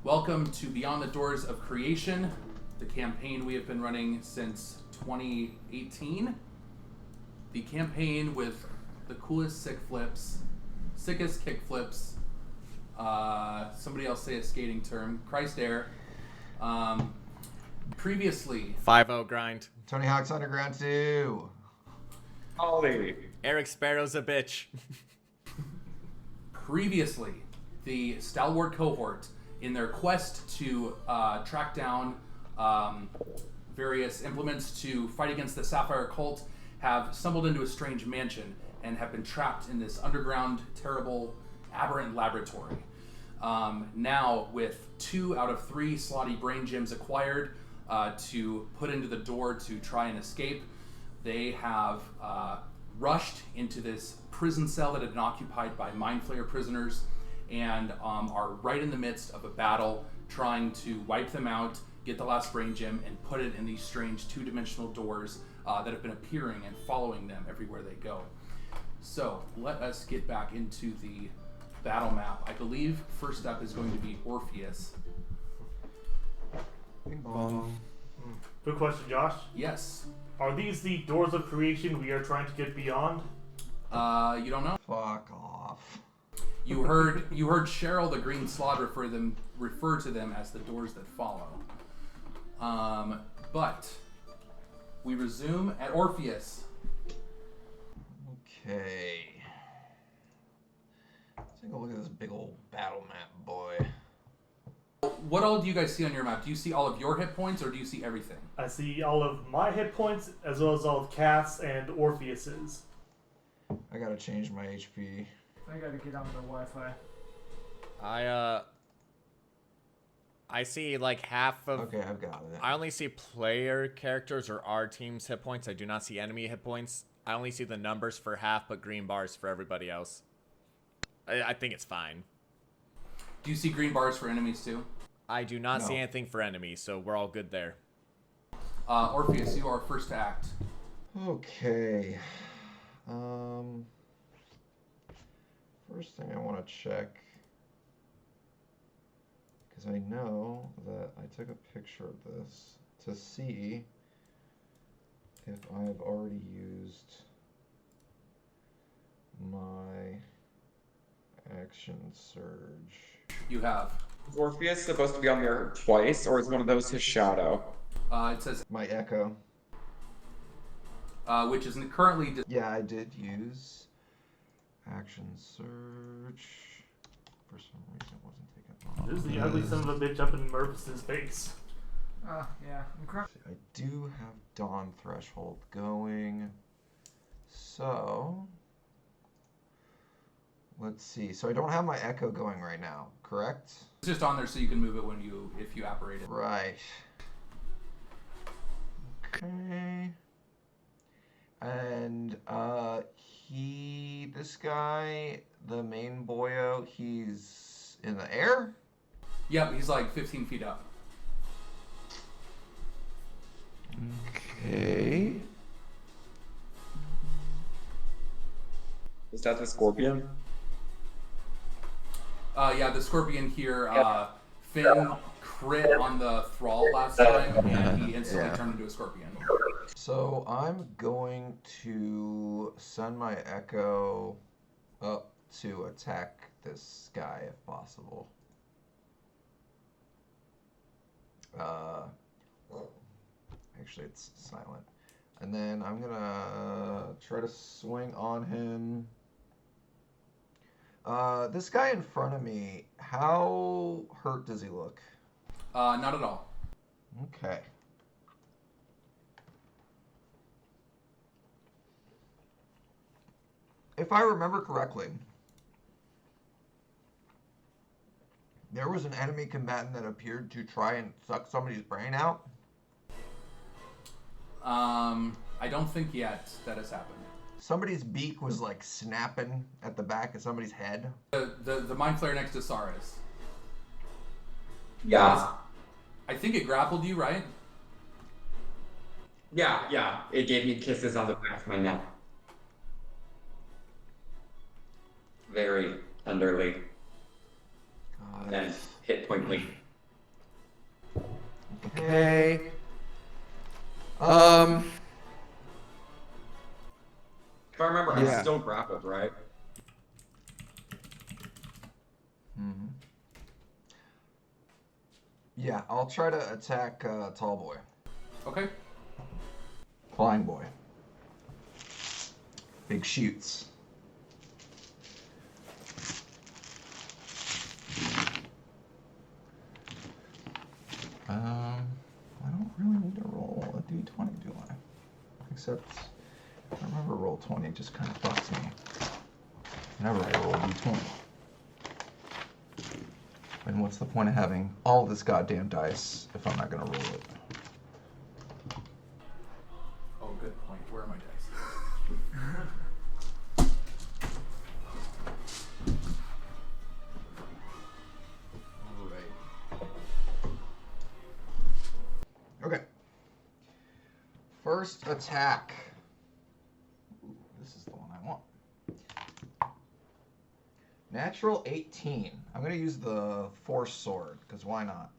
Welcome to Beyond the Doors of Creation, the campaign we have been running since 2018. The campaign with the coolest sickest kick flips. Somebody else say a skating term. Christ Air. Previously, 5-0 grind. Tony Hawk's Underground 2. Ollie. Eric Sparrow's a bitch. Previously, the Stalwart Cohort, in their quest to track down various implements to fight against the Sapphire cult, have stumbled into a strange mansion and have been trapped in this underground, terrible, aberrant laboratory. Now, with 2 out of 3 slotty brain gems acquired to put into the door to try and escape, they have rushed into this prison cell that had been occupied by Mind Flayer prisoners and are right in the midst of a battle trying to wipe them out, get the last brain gem, and put it in these strange 2-dimensional doors that have been appearing and following them everywhere they go. So let us get back into the battle map. I believe first up is going to be Orpheus. Bing bong. Good question, Josh. Yes. Are these the doors of creation we are trying to get beyond? You don't know? Fuck off. You heard Cheryl the Green Slot refer to them as the doors that follow. But we resume at Orpheus. Okay. Let's take a look at this big old battle map, boy. What all do you guys see on your map? Do you see all of your hit points, or do you see everything? I see all of my hit points as well as all of Cass and Orpheus's. I gotta change my HP. I gotta get on the Wi-Fi. I see like half of. Okay, I've got it. I only see player characters or our team's hit points. I do not see enemy hit points. I only see the numbers for half, but green bars for everybody else. I think it's fine. Do you see green bars for enemies too? I do not No. see anything for enemies, so we're all good there. Orpheus, you are first to act. Okay. First thing I want to check, because I know that I took a picture of this to see if I have already used my action surge. You have. Is Orpheus supposed to be on there twice, or is one of those his shadow? It says, My echo. which is currently. Yeah, I did use action surge. For some reason, it wasn't taken. There's the ugly son of a bitch up in Murphy's face. Yeah, I'm correct. I do have Dawn Threshold going. So, let's see. So I don't have my echo going right now, correct? It's just on there so you can move it if you operate it. Right. Okay. And this guy, the main boyo, he's in the air? Yep, he's like 15 feet up. Okay. Is that the scorpion? Yeah, the scorpion here, Finn crit on the thrall last time, and he instantly turned into a scorpion. So I'm going to send my echo up to attack this guy if possible. Actually, it's silent. And then I'm gonna try to swing on him. This guy in front of me, how hurt does he look? Not at all. Okay. If I remember correctly, there was an enemy combatant that appeared to try and suck somebody's brain out. I don't think yet that has happened. Somebody's beak was like snapping at the back of somebody's head. The Mind Flayer next to Saris. Yeah. I think it grappled you, right? Yeah. It gave me kisses on the back of my neck. Very tenderly. God, And hit point link. Okay. If I remember, I'm Yeah. still grappled, right? Mhm. Yeah, I'll try to attack Tall Boy. Okay. Flying Boy. Big shoots. I don't really need to roll a d20, do I? Except, I remember roll 20 just kind of fucks me. Whenever I roll a d20. And what's the point of having all this goddamn dice if I'm not gonna roll it? Oh, good point. Where are my dice? Okay. First attack. Ooh, this is the one I want. Natural 18. I'm going to use the Force Sword, because why not?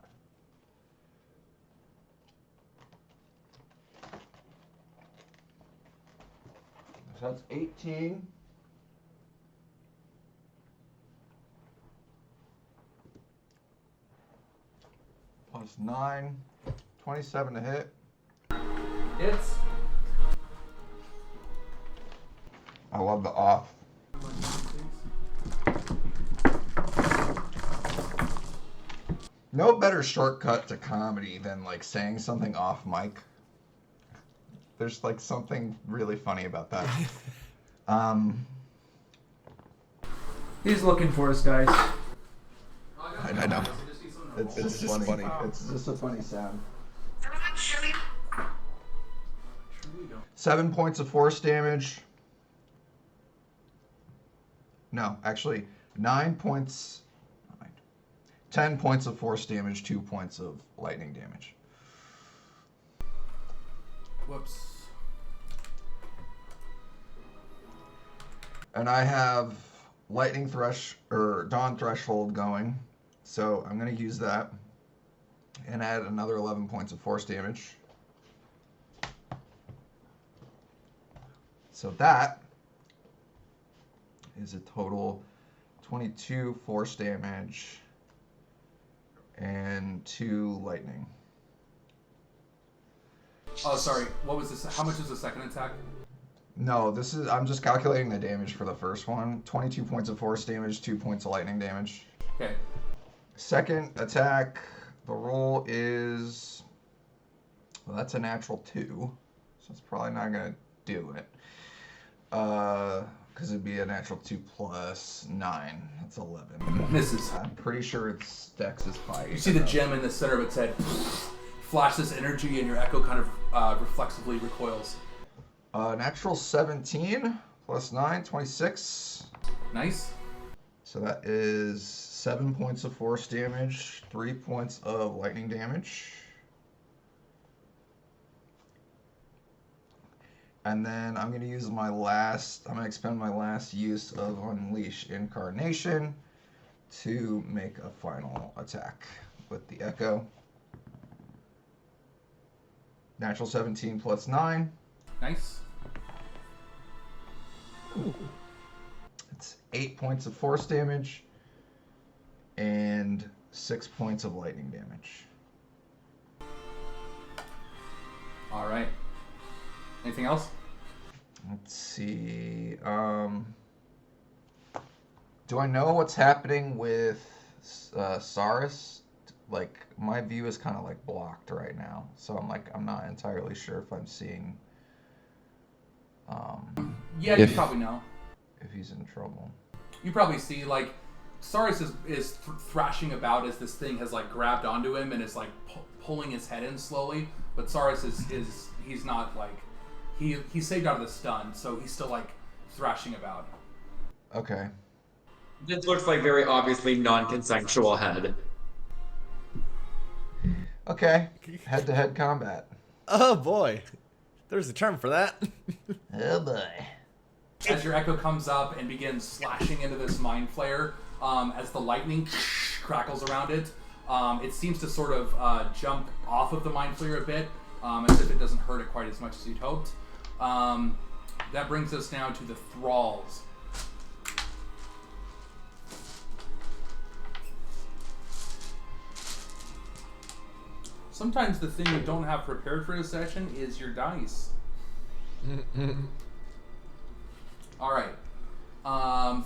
So that's 18. Plus 9. 27 to hit. It's. I love the off. No better shortcut to comedy than like saying something off mic. There's like something really funny about that. He's looking for us, guys. I know. It's just funny. It's just a funny sound. 7 points of force damage. No, actually, 9 points. 10 points of force damage, 2 points of lightning damage. Whoops. And I have lightning dawn threshold going, so I'm going to use that and add another 11 points of force damage. So that is a total 22 force damage and 2 lightning. Oh, sorry. What was this? How much is the second attack? No, I'm just calculating the damage for the first one. 22 points of force damage, 2 points of lightning damage. Okay. Second attack, the roll is, well, that's a natural 2, so it's probably not going to do it. Because it'd be a natural 2 plus 9. That's 11. Misses. I'm pretty sure its dex is 5. You see the gem in the center of its head flash this energy, and your echo kind of reflexively recoils. Natural 17 plus 9, 26. Nice. So that is 7 points of force damage, 3 points of lightning damage. And then I'm going to use I'm going to expend my last use of Unleash Incarnation to make a final attack with the Echo. Natural 17 plus 9. Nice. It's 8 points of force damage and 6 points of lightning damage. All right. Anything else? Let's see. Do I know what's happening with Saris? Like, my view is kind of like blocked right now, so I'm not entirely sure if I'm seeing. Yeah, you probably know. If he's in trouble. You probably see, like, Saris is thrashing about as this thing has, like, grabbed onto him and is, like, pulling his head in slowly. But Saris he's not, like, he's saved out of the stun, so he's still, like, thrashing about. Okay. This looks like very obviously non-consensual head. Okay. Head-to-head combat. Oh boy, there's a term for that. Oh boy. As your echo comes up and begins slashing into this mind flayer, as the lightning crackles around it, It seems to sort of jump off of the Mind Flayer a bit, as if it doesn't hurt it quite as much as you'd hoped. That brings us now to the Thralls. Sometimes the thing you don't have prepared for a session is your dice. Alright.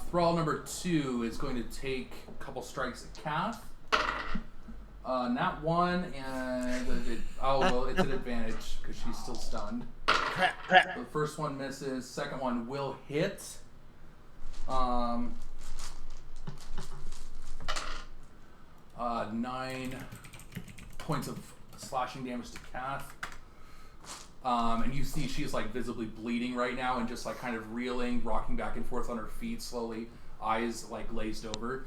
Thrall number 2 is going to take a couple strikes at Kath. Not one, and it's an advantage because she's still stunned. The first one misses. Second one will hit. 9 points of slashing damage to Kath. And you see she's like visibly bleeding right now and just like kind of reeling, rocking back and forth on her feet slowly, eyes like glazed over.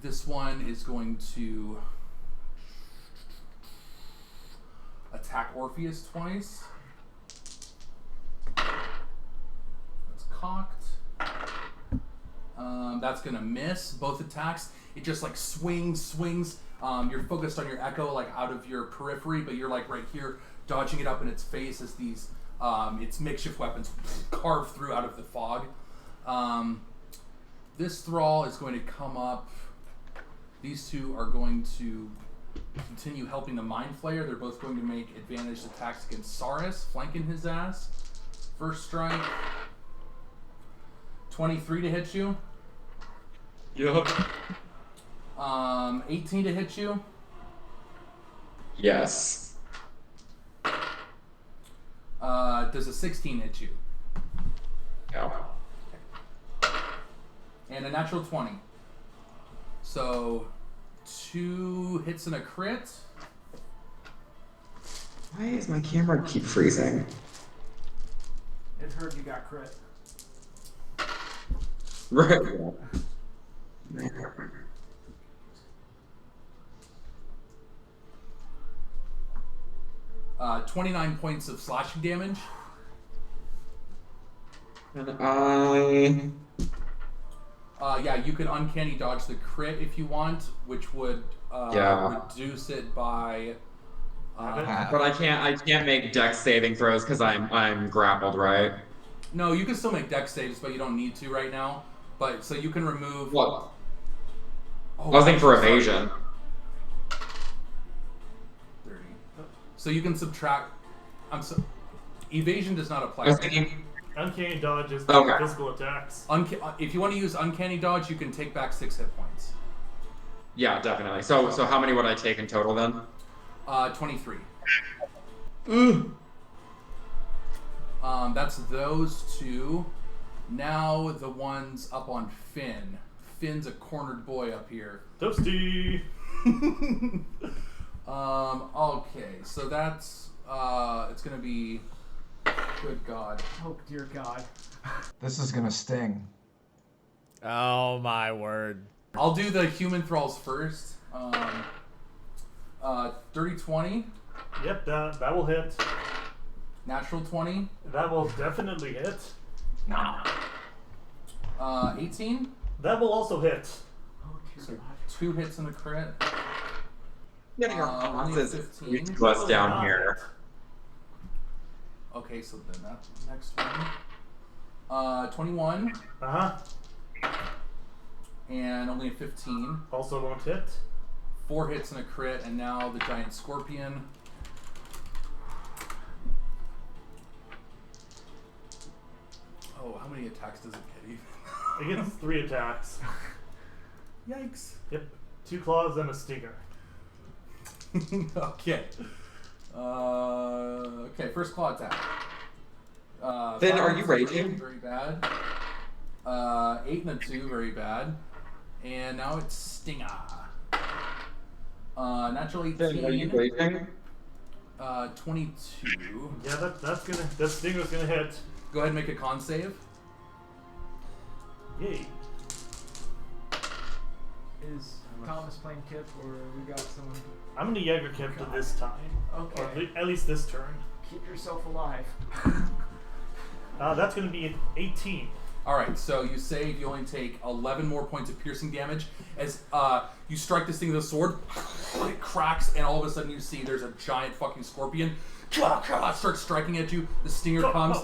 This one is going to attack Orpheus twice. That's cocked. That's gonna miss both attacks. It just like swings. You're focused on your echo, like out of your periphery, but you're like right here, dodging it up in its face as these its makeshift weapons carve through out of the fog. This Thrall is going to come up. These two are going to continue helping the Mind Flayer. They're both going to make advantage attacks against Saurus, flanking his ass. First strike. 23 to hit you. Yup. 18 to hit you. Yes. Does a 16 hit you? No. And a natural 20. So 2 hits and a crit. Why is my camera keep freezing? It heard you got crit. Right. 29 points of slashing damage. And Yeah, you can uncanny dodge the crit if you want, which would reduce it by. but I can't make dex saving throws because I'm grappled, right? No, you can still make dex saves, but you don't need to right now. But so you can remove. What? Oh, I was thinking for sorry. evasion. 30. So you can subtract. Evasion does not apply. I was thinking. Uncanny dodge is Okay. physical attacks. If you want to use uncanny dodge, you can take back 6 hit points. Yeah, definitely. So how many would I take in total then? 23. That's those two. Now the ones up on Finn. Finn's a cornered boy up here. Toasty! Okay, so that's it's gonna be. Good God. Oh, dear God. This is gonna sting. Oh my word. I'll do the human thralls first. 30-20. Yep, that will hit. Natural 20. That will definitely hit. 18. That will also hit. Oh, dear So God. 2 hits and a crit. Getting our Only bosses 15. to us down Not here. hit. Okay, so then that's the next one. 21. Uh-huh. And only a 15. Also won't hit. 4 hits and a crit, and now the giant scorpion. Oh, how many attacks does it get even? It gets 3 attacks. Yikes. Yep. 2 claws and a stinger. Okay. Okay, first claw attack. Then are you 5 raging? Very bad. 8 and a 2, very bad. And now it's Stinger. Natural 18. Then are you raging? 22. Yeah, that stinger's gonna hit. Go ahead and make a con save. Yay. Is Thomas playing Kip, or we got someone? I'm gonna Jaeger Kip to this time. Okay. Or at least this turn. Keep yourself alive. That's gonna be an 18. All right, so you save. You only take 11 more points of piercing damage as you strike this thing with a sword. It cracks, and all of a sudden you see there's a giant fucking scorpion. Starts striking at you. The stinger comes,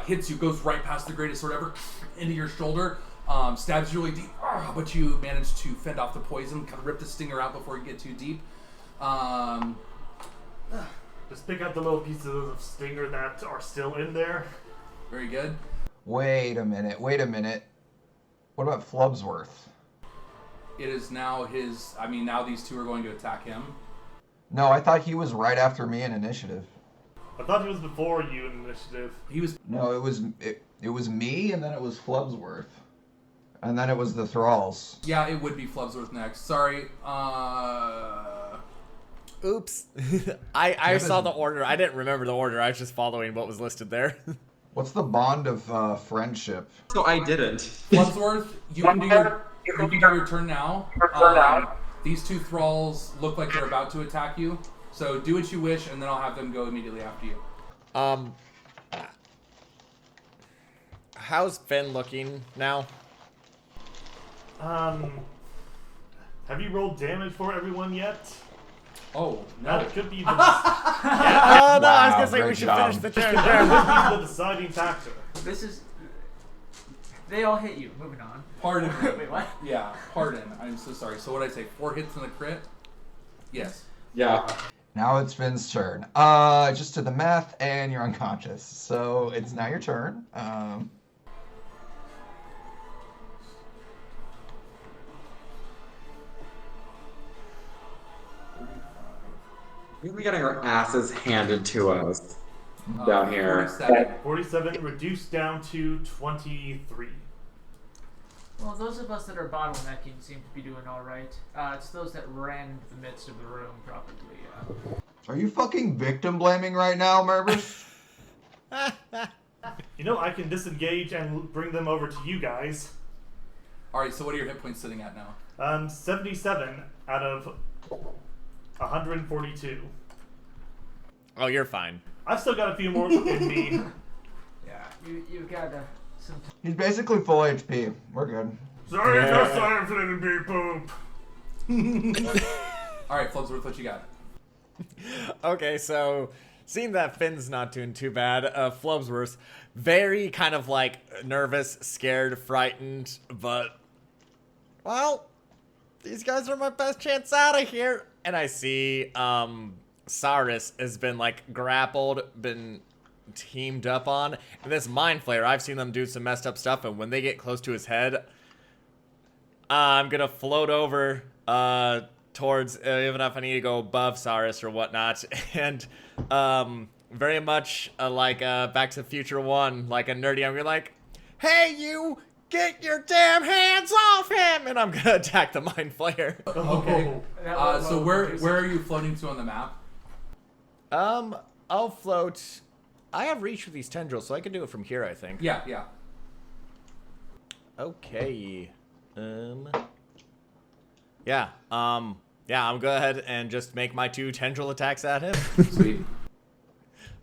hits you, goes right past the greatest sword ever, into your shoulder, stabs you really deep, but you manage to fend off the poison, kind of rip the stinger out before you get too deep. Just pick out the little pieces of stinger that are still in there. Very good. Wait a minute. What about Flubsworth? It is now his. I mean, now these two are going to attack him. No, I thought he was right after me in initiative. I thought he was before you in initiative. He was. No, it was me, and then it was Flubsworth. And then it was the Thralls. Yeah, it would be Flubsworth next. Sorry. Oops. I saw the order. I didn't remember the order. I was just following what was listed there. What's the bond of friendship? So I didn't. Flubsworth, you can do your turn now. These two thralls look like they're about to attack you. So do what you wish, and then I'll have them go immediately after you. How's Finn looking now? Have you rolled damage for everyone yet? Oh, no. That could be the, Oh, no, I was Wow, going to say we great should job. finish the turn. that could be the deciding factor. This is. They all hit you. Moving on. Pardon me. Wait, what? Yeah, pardon. I'm so sorry. So what did I say? 4 hits and a crit? Yes. Yeah. Now it's Finn's turn. Just did the math, and you're unconscious. So it's now your turn. We've been getting our asses handed to us down here. 47. 47 reduced down to 23. Well, those of us that are bottlenecking seem to be doing all right. It's those that ran into the midst of the room, probably. Are you fucking victim blaming right now, Mervis? You know, I can disengage and bring them over to you guys. Alright, so what are your hit points sitting at now? 77 out of 142. Oh, you're fine. I've still got a few more in me. Yeah, you've got some. He's basically full HP. We're good. Sorry, sorry for letting me poop. Alright, Flubsworth, what you got? Okay, so seeing that Finn's not doing too bad, Flubsworth, very kind of like nervous, scared, frightened, but, well, these guys are my best chance out of here. And I see Cyrus has been like grappled, been teamed up on, and this Mind Flayer, I've seen them do some messed up stuff, and when they get close to his head, I'm gonna float over towards, even if I need to go above Cyrus or whatnot, and very much like Back to the Future 1, like a nerdy, I'm gonna be like, hey you, get your damn hands off him, and I'm gonna attack the Mind Flayer. Okay. So where are you floating to on the map? I'll float. I have reach with these tendrils, so I can do it from here, I think. Yeah, yeah. Okay. Yeah, I'm gonna go ahead and just make my 2 tendril attacks at him. Sweet.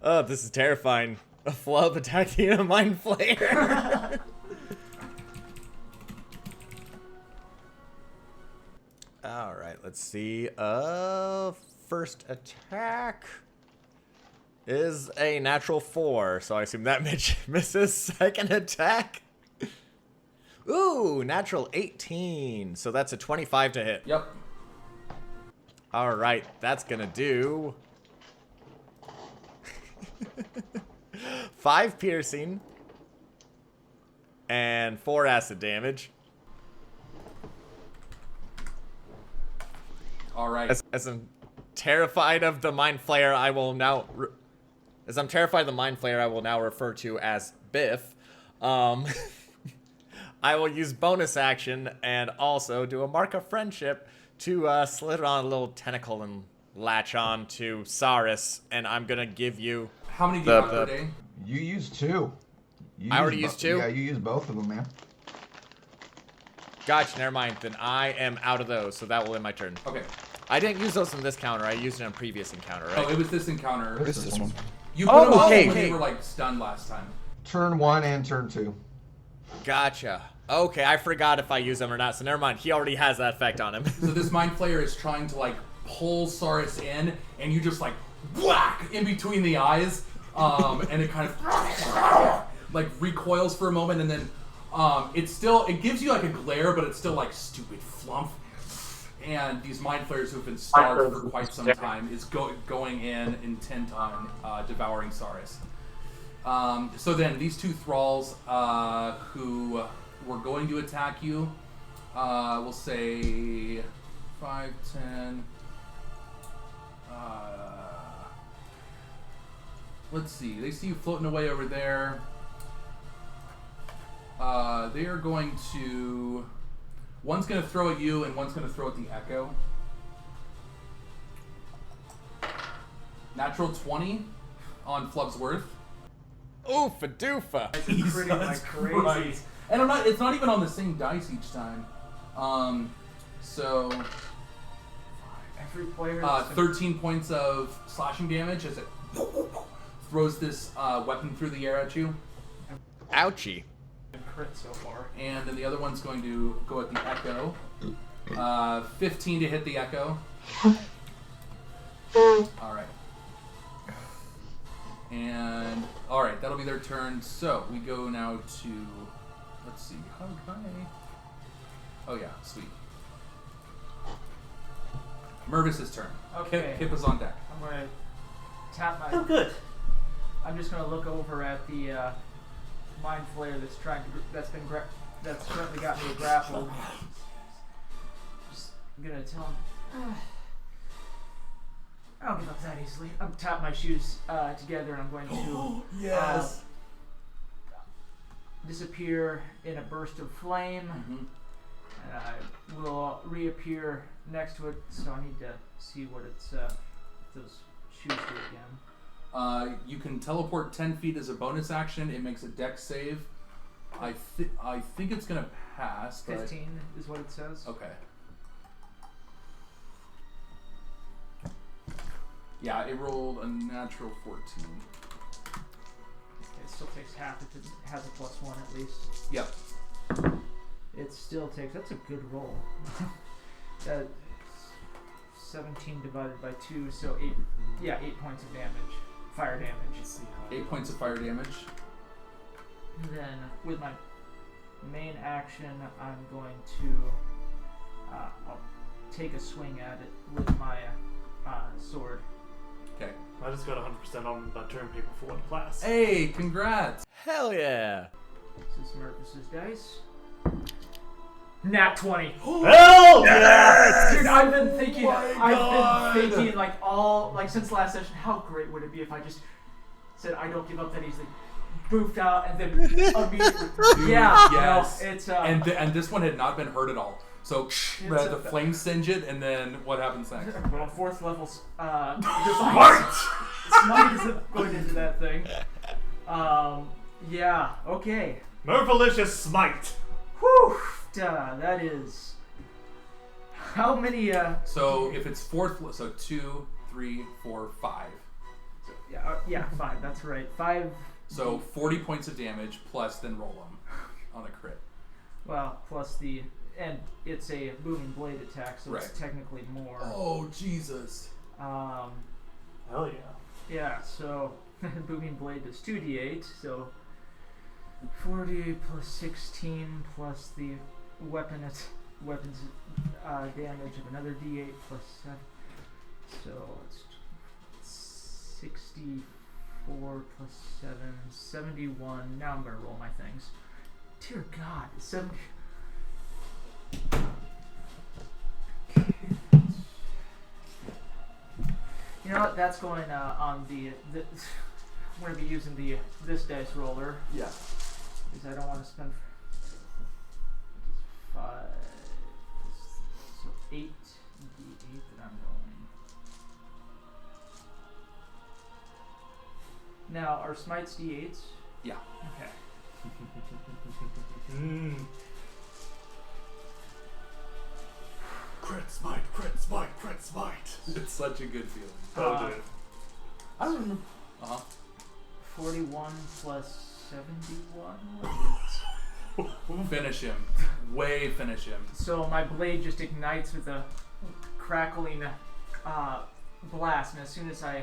Oh, this is terrifying. A flub attacking a Mind Flayer. Alright, let's see. First attack is a natural 4, so I assume that misses. Second attack. Ooh, natural 18. So that's a 25 to hit. Yep. Alright, that's gonna do 5 piercing and 4 acid damage. Alright. As I'm terrified of the Mind Flayer, I will now refer to as Biff. I will use bonus action and also do a mark of friendship to slid on a little tentacle and latch on to Cyrus, and I'm gonna give you. How many do you have per day? You used 2. I already used 2? Yeah, you used both of them, man. Gotcha, never mind. Then I am out of those, so that will end my turn. Okay. I didn't use those in this counter. I used it on a previous encounter, right? Oh, it was this encounter. This is one. You put them on okay. when they were like stunned last time. Turn 1 and turn 2. Gotcha. Okay, I forgot if I use them or not, so never mind. He already has that effect on him. So this Mind Flayer is trying to like pull Saurus in, and you just like whack in between the eyes, and it kind of like recoils for a moment, and then it gives you like a glare, but it's still like stupid flump. And these Mind Flayers who've been starved for quite some time is going in intent on devouring Saurus. So then these two thralls who were going to attack you, we'll say 5, 10. Let's see. They see you floating away over there. They are going to... One's going to throw at you, and one's going to throw at the Echo. Natural 20 on Flubsworth. Oofa doofa. Pretty like crazy. Right. And it's not even on the same dice each time. So... Every player. 13 points of slashing damage as it throws this weapon through the air at you. Ouchie. Crit so far. And then the other one's going to go at the Echo. 15 to hit the Echo. Alright. And, alright, that'll be their turn. So, we go now to, let's see, how can I... Oh yeah, sweet. Mervis's turn. Okay. Kip is on deck. I'm going to tap my... Oh, good. I'm just going to look over at the Mind Flayer that's currently got me grappled. Just gonna tell him, I don't give up that easily. I'm tap my shoes together, and I'm going to Yes. disappear in a burst of flame, and I will reappear next to it. So I need to see what those shoes do again. You can teleport 10 feet as a bonus action. It makes a dex save. I think it's gonna pass. 15 is what it says. Okay. Yeah, it rolled a natural 14. It still takes half if it has a +1 at least. Yep. It still takes. That's a good roll. That 17 divided by 2, so 8. Yeah, 8 points of damage. Fire damage. 8 points of fire damage. And then with my main action, I'm going to I'll take a swing at it with my sword. Okay. I just got 100% on my turn paper for one class. Hey, congrats! Hell yeah. This is Mervis's dice. Nat 20. Hell yes! Dude, I've been thinking like since last session, how great would it be if I just said I don't give up that easily, boofed out, and then immediately yeah, yes. No, it's and this one had not been hurt at all. So the flames singe it, and then what happens next? well, 4th level smite is going into that thing. Yeah, okay. Mervalicious smite. Whew, that is how many So if it's 4th, so 2, 3, 4, 5. so, yeah, 5, that's right. 5. So 40 points of damage plus then roll them on a crit. Well, plus and it's a booming blade attack, so Right. it's technically more. Oh Jesus! Hell yeah. Yeah, so booming blade does 2d8, so 40 plus 16 plus the weapons damage of another d8 plus 7, so it's 64 plus 7, 71. Now I'm gonna roll my things. Dear God, 70. You know what? That's going on the I'm going to be using this dice roller. Yeah. Because I don't want to spend 5, so 8 d8 that I'm rolling. Now, are smites d8s? Yeah. Okay. Crit smite, crit smite, crit smite. It's such a good feeling. Oh, dude. I don't remember. 41 plus 71 was Finish him. Finish him. So my blade just ignites with a crackling blast, and as soon as I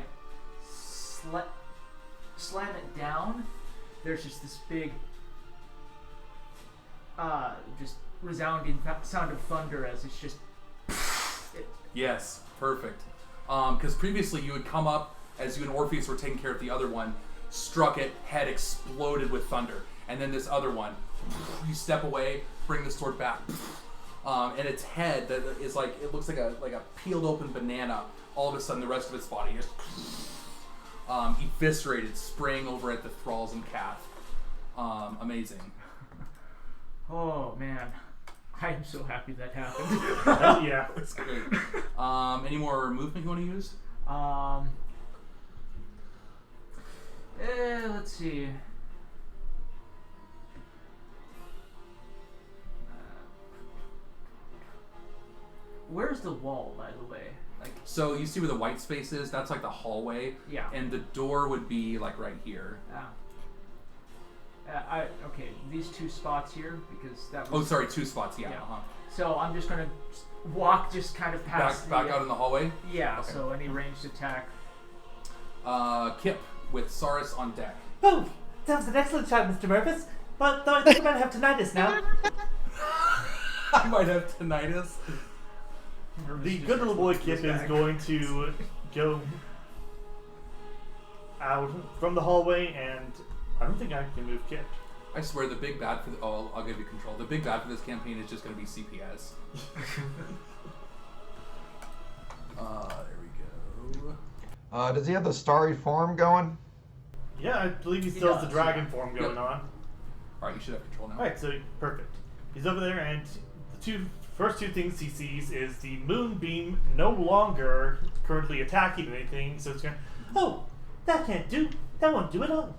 slam it down, there's just this big, just resounding sound of thunder as it's just. Yes, perfect. Because previously you had come up as you and Orpheus were taking care of the other one, struck it, head exploded with thunder, and then this other one, you step away, bring the sword back, and its head that is like it looks like a peeled open banana. All of a sudden, the rest of its body is eviscerated, spraying over at the thralls and Kath. Amazing. Oh man, I am so happy that happened. Hell yeah. It's great. Any more movement you want to use? Let's see. Where's the wall, by the way? Like, So you see where the white space is? That's like the hallway. yeah. And the door would be like right here. Okay, these two spots here, because that Oh, was. sorry, 2 spots. Yeah. Yeah. Uh-huh. So I'm just gonna walk just kind of past. Back out in the hallway. Yeah. Okay. So any ranged attack. Kip with Saris on deck. Oh, that was an excellent shot, Mr. Mervis. But though I think I might have tinnitus now. I might have tinnitus. The good little boy Kip is going to go out from the hallway, and I don't think I can move Kip. I swear the big bad for the... Oh, I'll give you control. The big bad for this campaign is just going to be CPS. There we go. Does he have the starry form going? Yeah, I believe he He still has the does, dragon yeah. form going on. Alright, you should have control now. Alright, so perfect. He's over there, and the first two things he sees is the moonbeam no longer currently attacking anything, so it's going, Oh, that can't do. That won't do at all.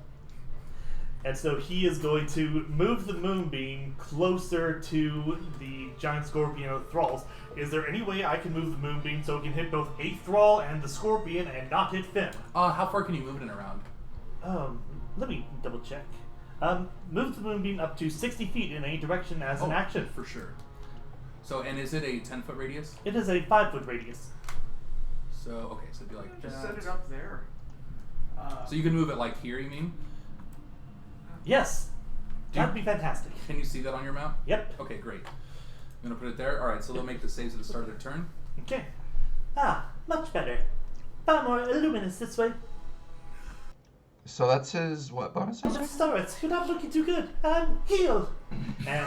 and so he is going to move the moonbeam closer to the giant scorpion of the thralls. Is there any way I can move the moonbeam so it can hit both a thrall and the scorpion and not hit Finn? How far can you move it around? Let me double check. Move the moonbeam up to 60 feet in any direction as an action. For sure. So, and is it a 10-foot radius? It is a 5-foot radius. So, okay, so it'd be like Just that. set it up there. So you can move it like here, you mean? Yes, Do that'd you- be fantastic. Can you see that on your map? Yep. Okay, great. I'm gonna put it there. Alright, so they'll make the saves at the start of their turn. Okay. Ah, much better. Far more luminous this way. So that's his what bonus? Mr. Starwart, you're not looking too good. I'm healed. And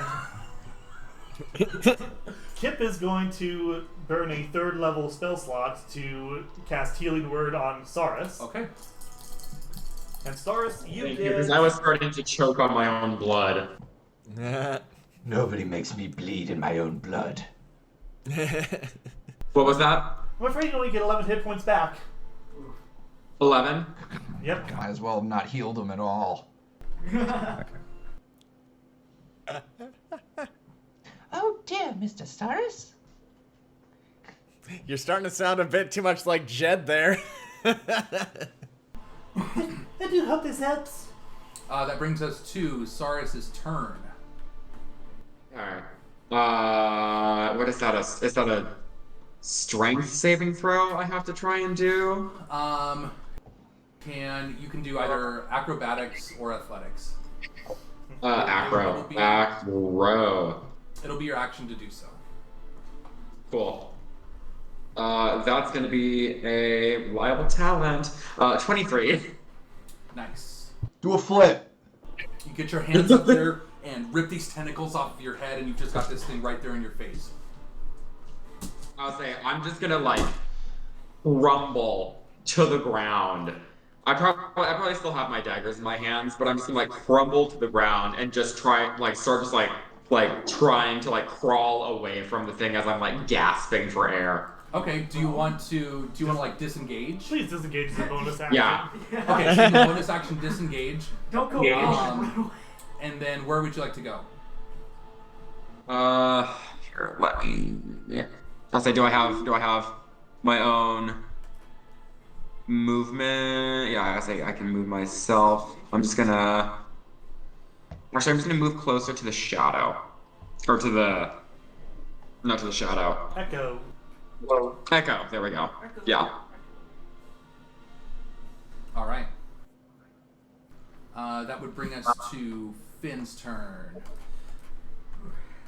Kip is going to burn a 3rd level spell slot to cast Healing Word on Saris. Okay. And Saris, you Thank you, did. because I was starting to choke on my own blood. Nobody makes me bleed in my own blood. What was that? I'm afraid you only get 11 hit points back. 11? Yep. Might as well have not healed him at all. Oh dear, Mr. Starus. You're starting to sound a bit too much like Jed there. I do hope this helps. That brings us to Saris's turn. Alright. What is that? Is that a strength saving throw I have to try and do? You can do either acrobatics or athletics. Acro. It'll be your action to do so. Cool. That's gonna be a reliable talent. 23. Nice. Do a flip. You get your hands up there and rip these tentacles off of your head, and you've just got this thing right there in your face. I'll say I'm just gonna like crumble to the ground. I probably still have my daggers in my hands, but I'm just gonna like crumble to the ground and just try start just like trying to like crawl away from the thing as I'm like gasping for air. Okay. Do you want to like disengage? Please disengage the bonus action. Yeah. Okay. So you can bonus action disengage. Don't go. Yeah. And then where would you like to go? Here, let me. Yeah. I'll say, do I have my own movement? Yeah, I say I can move myself. I'm just gonna. Actually, I'm just gonna move closer to the shadow. Or to the... Not to the shadow. Echo. Echo, there we go. Yeah. All right. That would bring us to Finn's turn.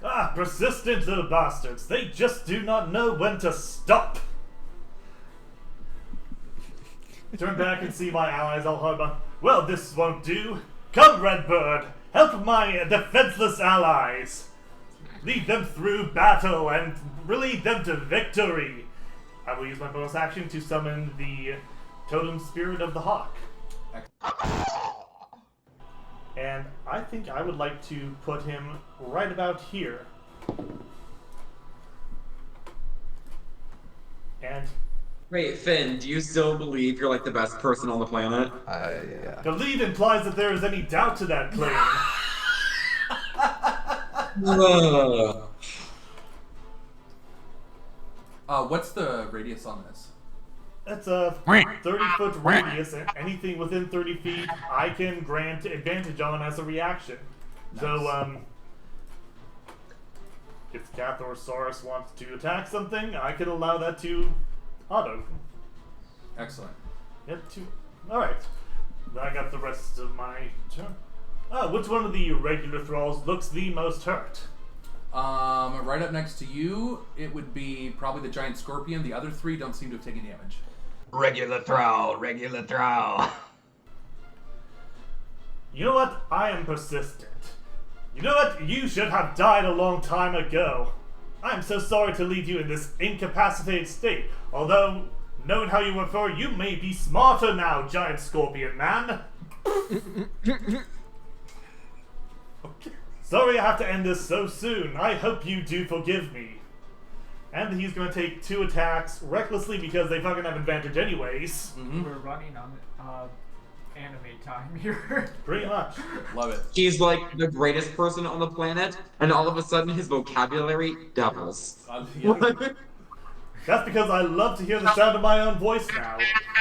Ah, persistent little bastards. They just do not know when to stop. Turn back and see my allies all hard. Well, this won't do. Come, Redbird. Help my defenseless allies. Lead them through battle and lead them to victory. I will use my bonus action to summon the Totem Spirit of the Hawk. And I think I would like to put him right about here. And Wait, Finn, do you still believe you're like the best person on the planet? Yeah. believe implies that there is any doubt to that claim. What's the radius on this? That's a 30-foot radius, and anything within 30 feet I can grant advantage on as a reaction. Nice. So, if Cathosaurus wants to attack something, I can allow that to auto. Excellent. Alright. I got the rest of my turn. Which one of the regular thralls looks the most hurt? Right up next to you, it would be probably the giant scorpion. The other three don't seem to have taken damage. Regular throw. You know what? I am persistent. You know what? You should have died a long time ago. I am so sorry to leave you in this incapacitated state. Although, knowing how you were before, you may be smarter now, giant scorpion man. Sorry I have to end this so soon. I hope you do forgive me. And he's going to take 2 attacks recklessly because they fucking have advantage anyways. We're running on anime time here. Pretty much. Love it. He's like the greatest person on the planet, and all of a sudden his vocabulary doubles. Yeah. That's because I love to hear the sound of my own voice now.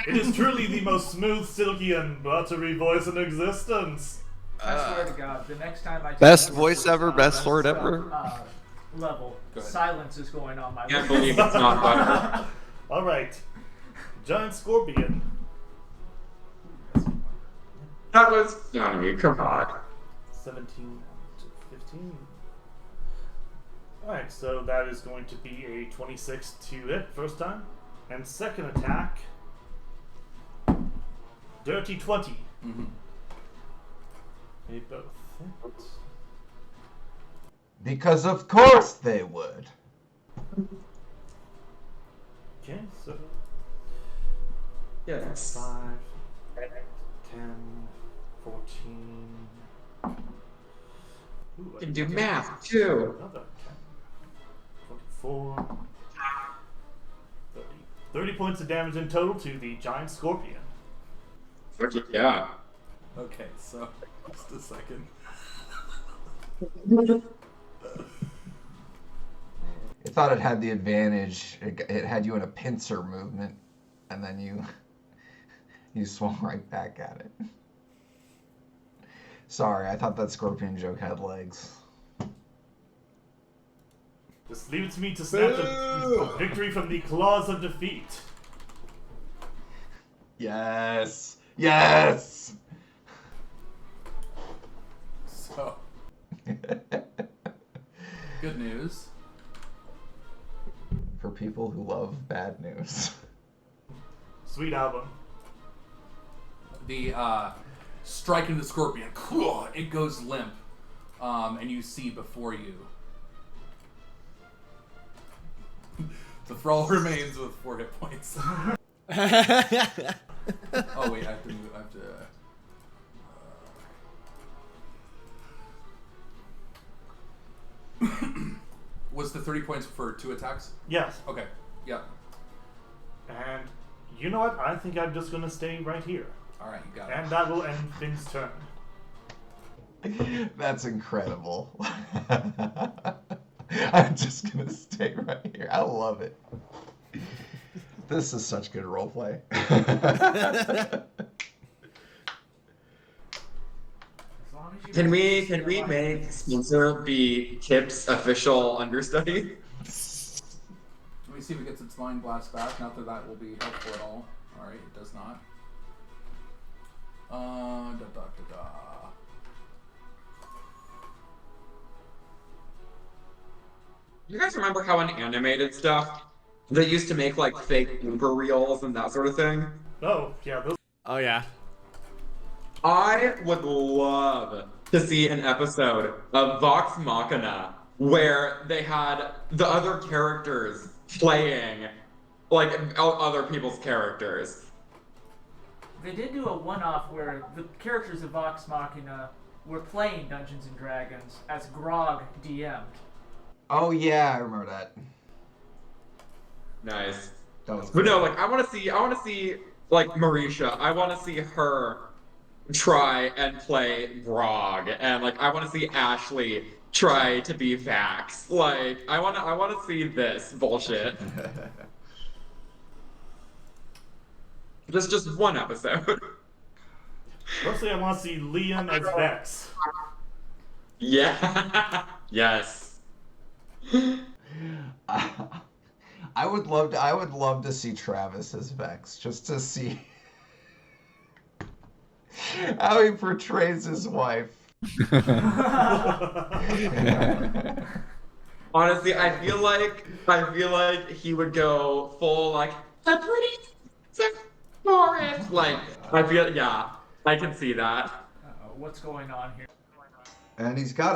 It is truly the most smooth, silky, and buttery voice in existence. I swear to God, the next time I Best voice ever, best sword ever. Level, Go ahead. silence is going on my Can't lip. believe it's not butter. Alright. Giant scorpion. That was funny, come on. 17 to 15. Alright, so that is going to be a 26 to hit first time. And second attack. Dirty 20. Mm-hmm. They both hit. Because of course they would. Okay, so Yes. 5, 10, 14. Ooh, You can do math too. Another 10. 24. 30. 30 points of damage in total to the giant scorpion. Yeah. Okay, so just a second. It thought it had the advantage. It had you in a pincer movement, and then you swung right back at it. Sorry, I thought that scorpion joke had legs. Just leave it to me to snatch a victory from the claws of defeat. Yes. Yes. So, good news. For people who love bad news. Sweet album. The strike into the scorpion, it goes limp, and you see before you. The thrall remains with 4 hit points. Oh wait, I have to move. I have to. Was the 30 points for 2 attacks? Yes. Okay. Yeah. And you know what? I think I'm just going to stay right here. All right, you got it. And that will end Finn's turn. That's incredible. I'm just gonna stay right here. I love it. This is such good roleplay. As long as Can we make Spencer be Kip's official understudy? Let me see if it gets its Mind Blast back. Not that that will be helpful at all. Alright, it does not. You guys remember how in animated stuff they used to make like fake blooper reels and that sort of thing? Oh, yeah, those. Oh yeah. I would love to see an episode of Vox Machina where they had the other characters playing like other people's characters. They did do a one-off where the characters of Vox Machina were playing Dungeons and Dragons as Grog DM'd. Oh yeah, I remember that. Nice. That was But great. no, like I want to see like Marisha. I want to see her try and play Grog, and like I want to see Ashley try to be Vax. Like I want to see this bullshit. Just one episode. Mostly I want to see Liam as Vex. Yeah. Yes. I would love to see Travis as Vex, just to see how he portrays his wife. Honestly, I feel like he would go full like a pretty forest. Like I feel, yeah, I can see that. Uh-oh, what's going on here? And he's got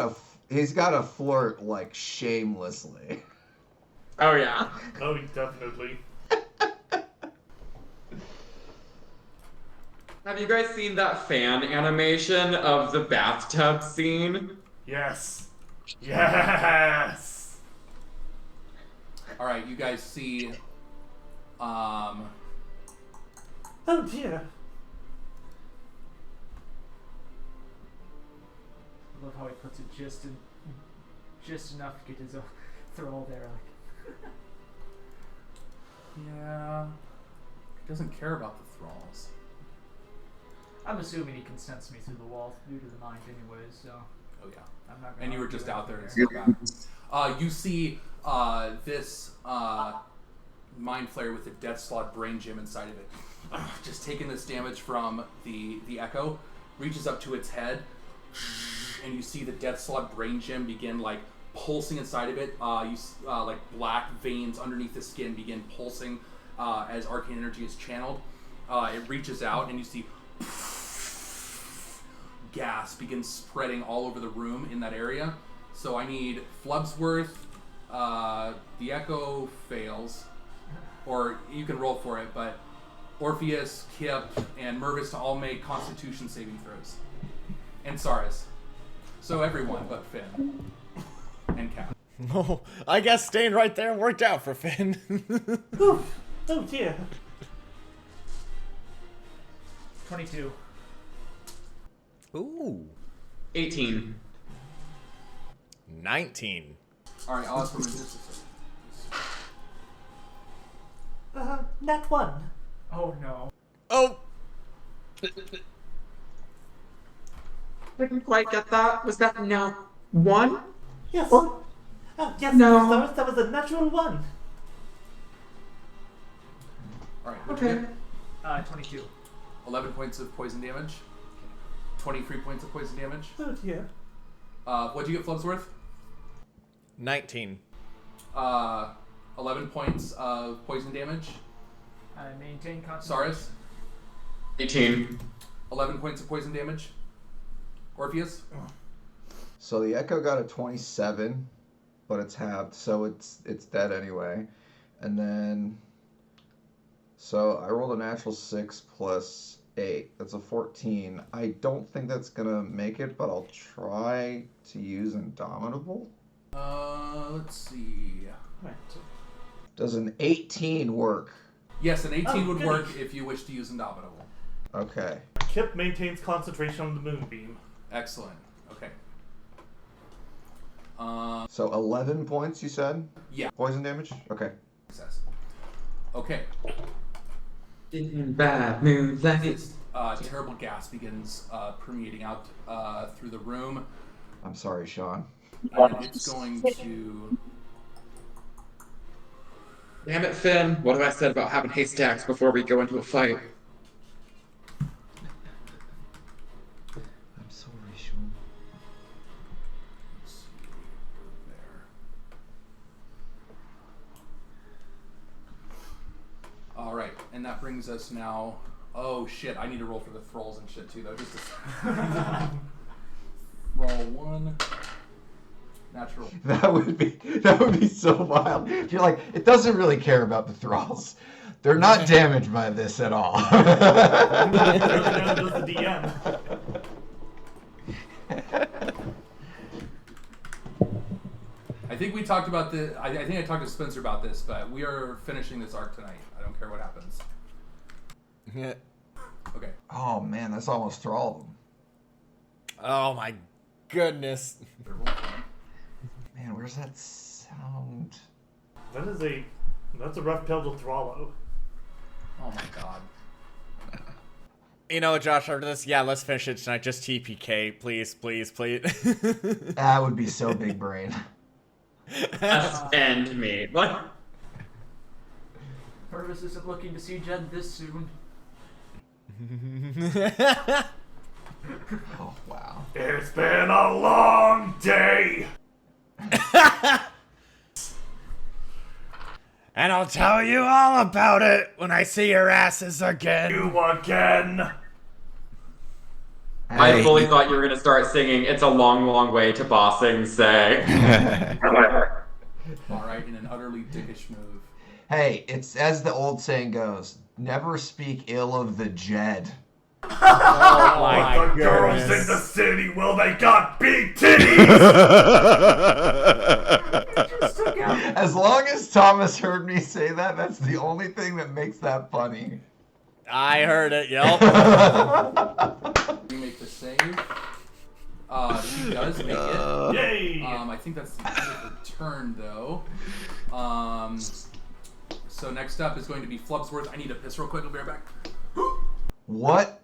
to flirt like shamelessly. Oh yeah. Oh, definitely. Have you guys seen that fan animation of the bathtub scene? Yes. Yes. Alright, you guys see Oh dear. I love how he puts it just enough to get his thrall there. Like, yeah. He doesn't care about the thralls. I'm assuming he can sense me through the wall due to the mind, anyways. So Oh yeah. I'm not. And you were argue just out there and anything stuff back. You see this mind flare with the death slot brain gem inside of it. Just taking this damage from the echo, reaches up to its head, and you see the death slot brain gem begin like pulsing inside of it. Like black veins underneath the skin begin pulsing as arcane energy is channeled. It reaches out and you see gas begins spreading all over the room in that area. So I need Flubsworth. The echo fails, or you can roll for it, but Orpheus, Kip, and Mervis to all make Constitution saving throws. And Saris. So everyone but Finn. And Cap. Oh, I guess staying right there worked out for Finn. Oof. Oh dear. 22. Ooh. 18. 19. Alright, I'll ask for resistance. Nat 1. Oh no. Oh. Didn't quite get that. Was that no one? Yes. Oh. Yes, No. Cyrus, that was a natural 1. Alright, what'd you Okay. get? 22. 11 points of poison damage. 23 points of poison damage. Oh dear. What'd you get, Flubsworth? 19. 11 points of poison damage. I maintain concentration. Saris, 18. 11 points of poison damage. Orpheus, So the Echo got a 27, but it's halved, so it's dead anyway. And then, so I rolled a natural 6 plus 8. That's a 14. I don't think that's gonna make it, but I'll try to use Indomitable. let's see. Right. Does an 18 work? Yes, an 18 Oh, would goody. work if you wish to use Indomitable. Okay. Kip maintains concentration on the moonbeam. Excellent. Okay. So 11 points, you said? Yeah. Poison damage? Okay. Success. Okay. In bad moonlight. terrible gas begins permeating out through the room. I'm sorry, Sean. And it's going to... Damn it, Finn. What have I said about having haystacks before we go into a fight? I'm sorry, Sean. Let's see, there. All right, and that brings us now... Oh, shit, I need to roll for the thralls and shit, too, though. Just a roll 1. Natural. That would be so wild. If you're like, it doesn't really care about the thralls. They're not damaged by this at all. Does the DM. I think we talked about the... I think I talked to Spencer about this, but we are finishing this arc tonight. I don't care what happens. Yeah. Okay. Oh man, that's almost thrall them. Oh my goodness. Man, where's that sound? That's a rough pill to swallow. Oh my god. You know what, Josh, after this, yeah, let's finish it tonight. Just TPK, please, please, please. That would be so big brain. End me. Like, Purvis isn't looking to see Jed this soon. Oh wow. It's been a long day. And I'll tell you all about it when I see your asses again. You again. I fully thought you were gonna start singing "It's a Long, Long Way to Bossing Say." All right, in an utterly dickish move. Hey, it's as the old saying goes, never speak ill of the Jed. Oh my The girls in the city, well, they got big titties. As long as Thomas heard me say that, that's the only thing that makes that funny. I heard it, yep. You make the save. She does make it. Yay! I think that's the end of her turn, though. So next up is going to be Flubsworth. I need to piss real quick. I'll be right back. What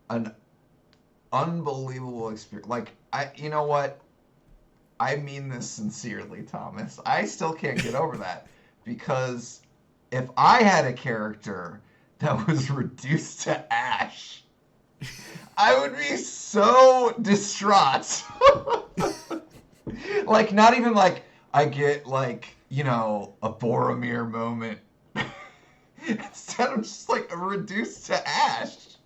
an unbelievable experience. Like, you know what? I mean this sincerely, Thomas. I still can't get over that, because if I had a character that was reduced to ash, I would be so distraught. Like, not even like I get, like, you know, a Boromir moment. Instead, I'm just like reduced to ash.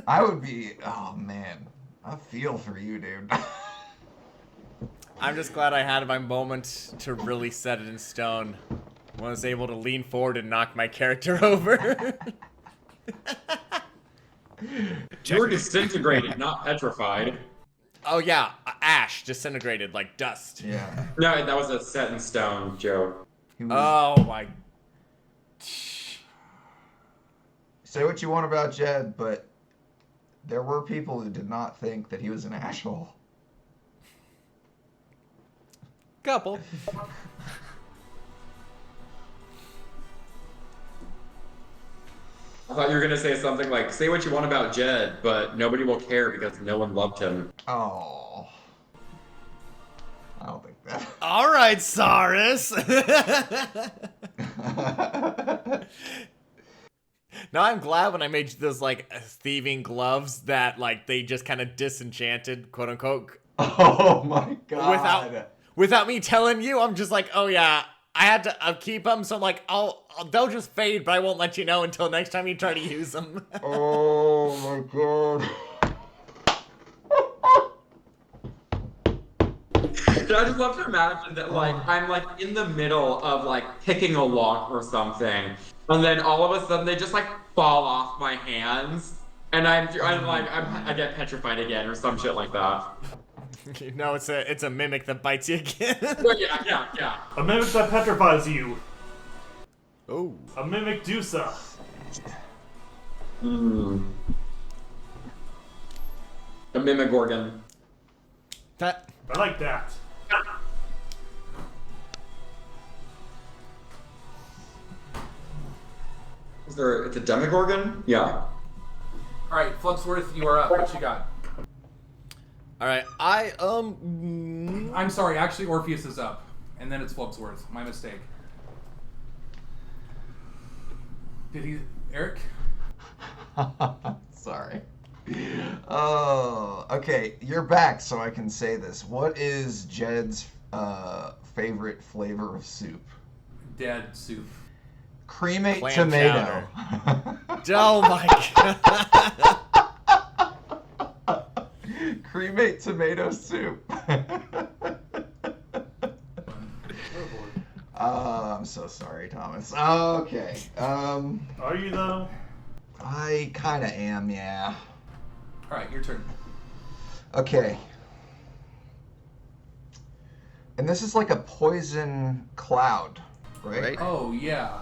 I would be, oh man, I feel for you, dude. I'm just glad I had my moment to really set it in stone. When I was able to lean forward and knock my character over. You were disintegrated, not petrified. Oh yeah, ash, disintegrated like dust. Yeah. No, that was a set in stone joke. He was, Oh my. say what you want about Jed, but there were people who did not think that he was an asshole. Couple. I thought you were gonna say something like, "Say what you want about Jed, but nobody will care because no one loved him." Oh. I don't think that. All right, Cyrus. Now I'm glad when I made those like thieving gloves that like they just kind of disenchanted, quote unquote. Oh my god. Without me telling you, I'm just like, oh yeah, I had to keep them, so I'm like, they'll just fade, but I won't let you know until next time you try to use them. Oh my god. I just love to imagine that, like, I'm like in the middle of like picking a lock or something, and then all of a sudden they just like fall off my hands, and I get petrified again or some shit like that. No, it's a mimic that bites you again. But yeah. A mimic that petrifies you. Oh. A mimic Dusa. A Mimigorgon. That. I like that. It's a Demogorgon? Yeah. All right, Flugsworth, you are up. What you got? All right, I'm sorry. Actually, Orpheus is up, and then it's Flugsworth. My mistake. Did he, Eric? Sorry. Oh, okay. You're back, so I can say this. What is Jed's favorite flavor of soup? Dead soup. Cremate Clam tomato. oh my god. Cremate tomato soup. I'm so sorry, Thomas. Okay. Are you though? I kind of am, yeah. All right, your turn. Okay. And this is like a poison cloud, right? Oh yeah.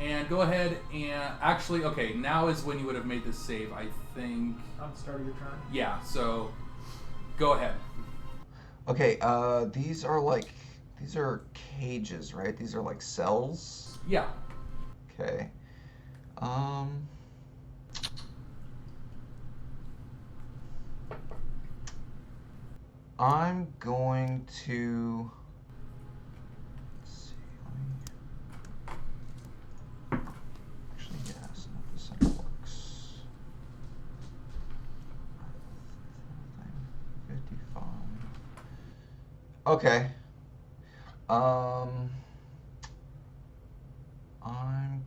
And go ahead and actually, okay, now is when you would have made this save, I think. On the start of your turn. Yeah. So, go ahead. Okay. These are cages, right? These are like cells. Yeah. Okay. I'm going to. Let's see. Actually, yes. This thing works. 55. Okay. I'm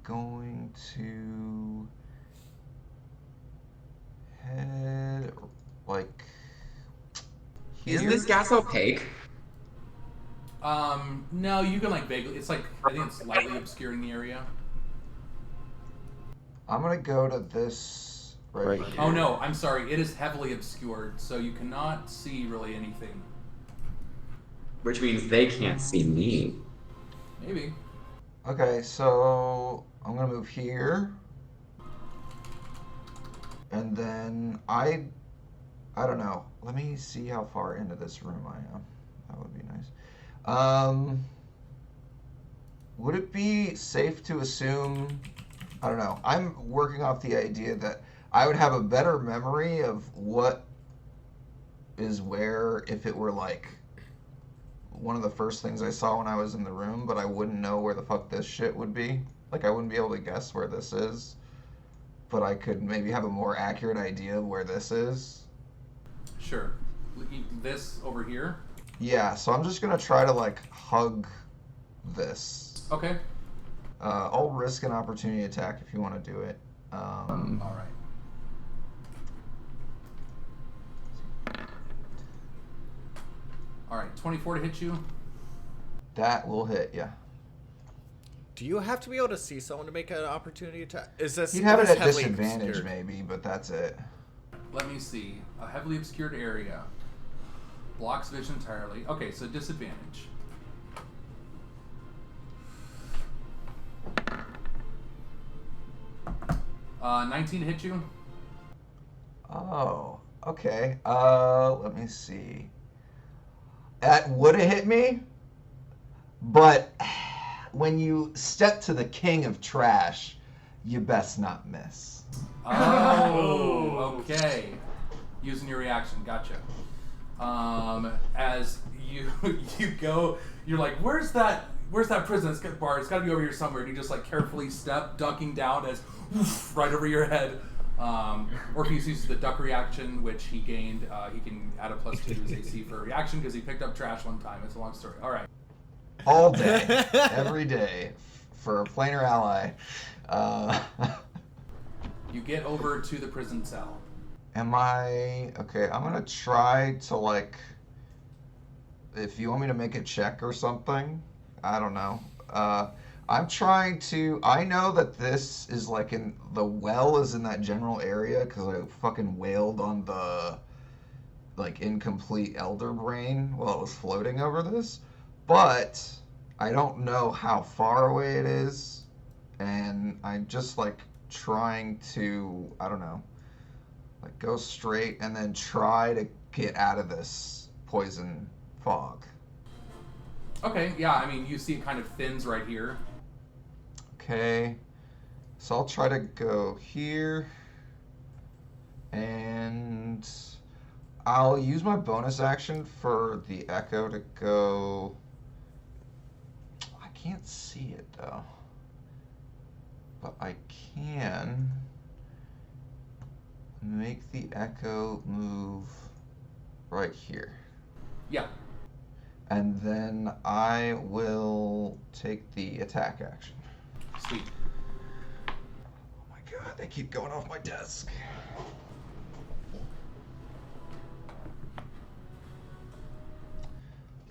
going to head like Is here. this gas opaque? No, you can like vaguely. It's like I think it's slightly obscuring the area. I'm gonna go to this right here. Oh no, I'm sorry. It is heavily obscured, so you cannot see really anything. Which means they can't see me. Maybe. Okay, so I'm gonna move here, and then I don't know. Let me see how far into this room I am. That would be nice. Would it be safe to assume? I don't know. I'm working off the idea that I would have a better memory of what is where if it were like one of the first things I saw when I was in the room, but I wouldn't know where the fuck this shit would be. Like, I wouldn't be able to guess where this is, but I could maybe have a more accurate idea of where this is. Sure. This over here. Yeah, so I'm just gonna try to, like, hug this. Okay. I'll risk an opportunity attack if you want to do it. All right. All right. 24 to hit you. That will hit, yeah. Do you have to be able to see someone to make an opportunity attack? Is this? You'd have it this at heavily disadvantage, obscured? maybe, but that's it. Let me see. A heavily obscured area. Blocks vision entirely. Okay, so disadvantage. Uh, 19 to hit you. Oh, okay. Let me see. That would have hit me, but when you step to the king of trash, you best not miss. Oh, okay. Using your reaction, gotcha. As you go, you're like, where's that prison bar? It's got to be over here somewhere. And you just like carefully step, ducking down as right over your head. Orpheus uses the duck reaction, which he gained. He can add a +2 to his AC for a reaction because he picked up trash one time. It's a long story. All right. All day, every day, for a planar ally. You get over to the prison cell. Am I okay? I'm gonna try to like. If you want me to make a check or something, I don't know. I'm trying to. I know that this is like in the well is in that general area because I fucking wailed on the like incomplete elder brain while it was floating over this, but I don't know how far away it is, and I'm just like trying to. I don't know. Like go straight and then try to get out of this poison fog. Okay, yeah, I mean, you see it kind of thins right here. Okay. So I'll try to go here. And I'll use my bonus action for the echo to go... I can't see it though. But I can make the echo move right here. Yeah. And then I will take the attack action. Sweet. Oh my god, they keep going off my desk.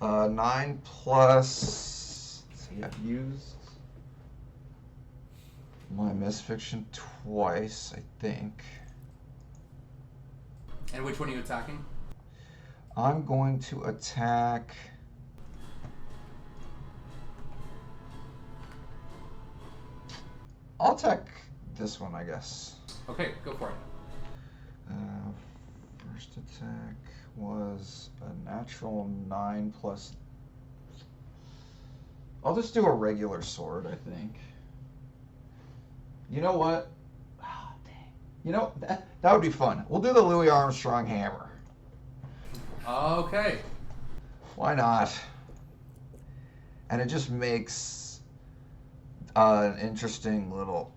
Uh, 9 plus... Let's see, I've used my misfiction twice, I think. And which one are you attacking? I'm going to attack... I'll attack this one, I guess. Okay, go for it. First attack was a natural 9 plus... I'll just do a regular sword, I think. You know what? Oh, dang. You know, that would be fun. We'll do the Louis Armstrong hammer. Okay. Why not? And it just makes an interesting little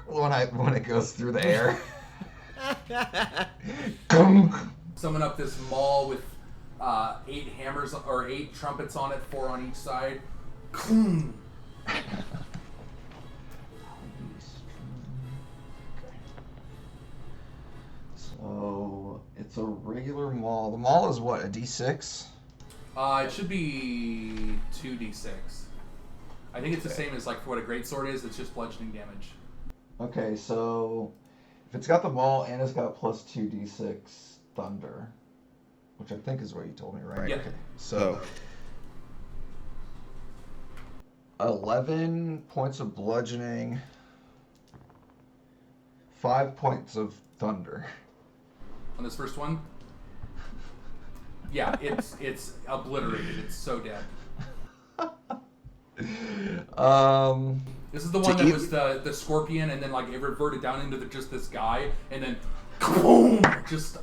when it goes through the air. Summon up this maul with 8 hammers or 8 trumpets on it, 4 on each side. So it's a regular maul. The maul is what, a D6? It should be 2d6. I think it's the same as like for what a greatsword is. It's just bludgeoning damage. Okay, so if it's got the maul and it's got plus 2d6 thunder, which I think is what you told me, right? Yeah. Okay. So 11 points of bludgeoning, 5 points of thunder. On this first one? Yeah, it's obliterated. It's so dead. This is the one that was the scorpion, and then like it reverted down into just this guy, and then boom! Just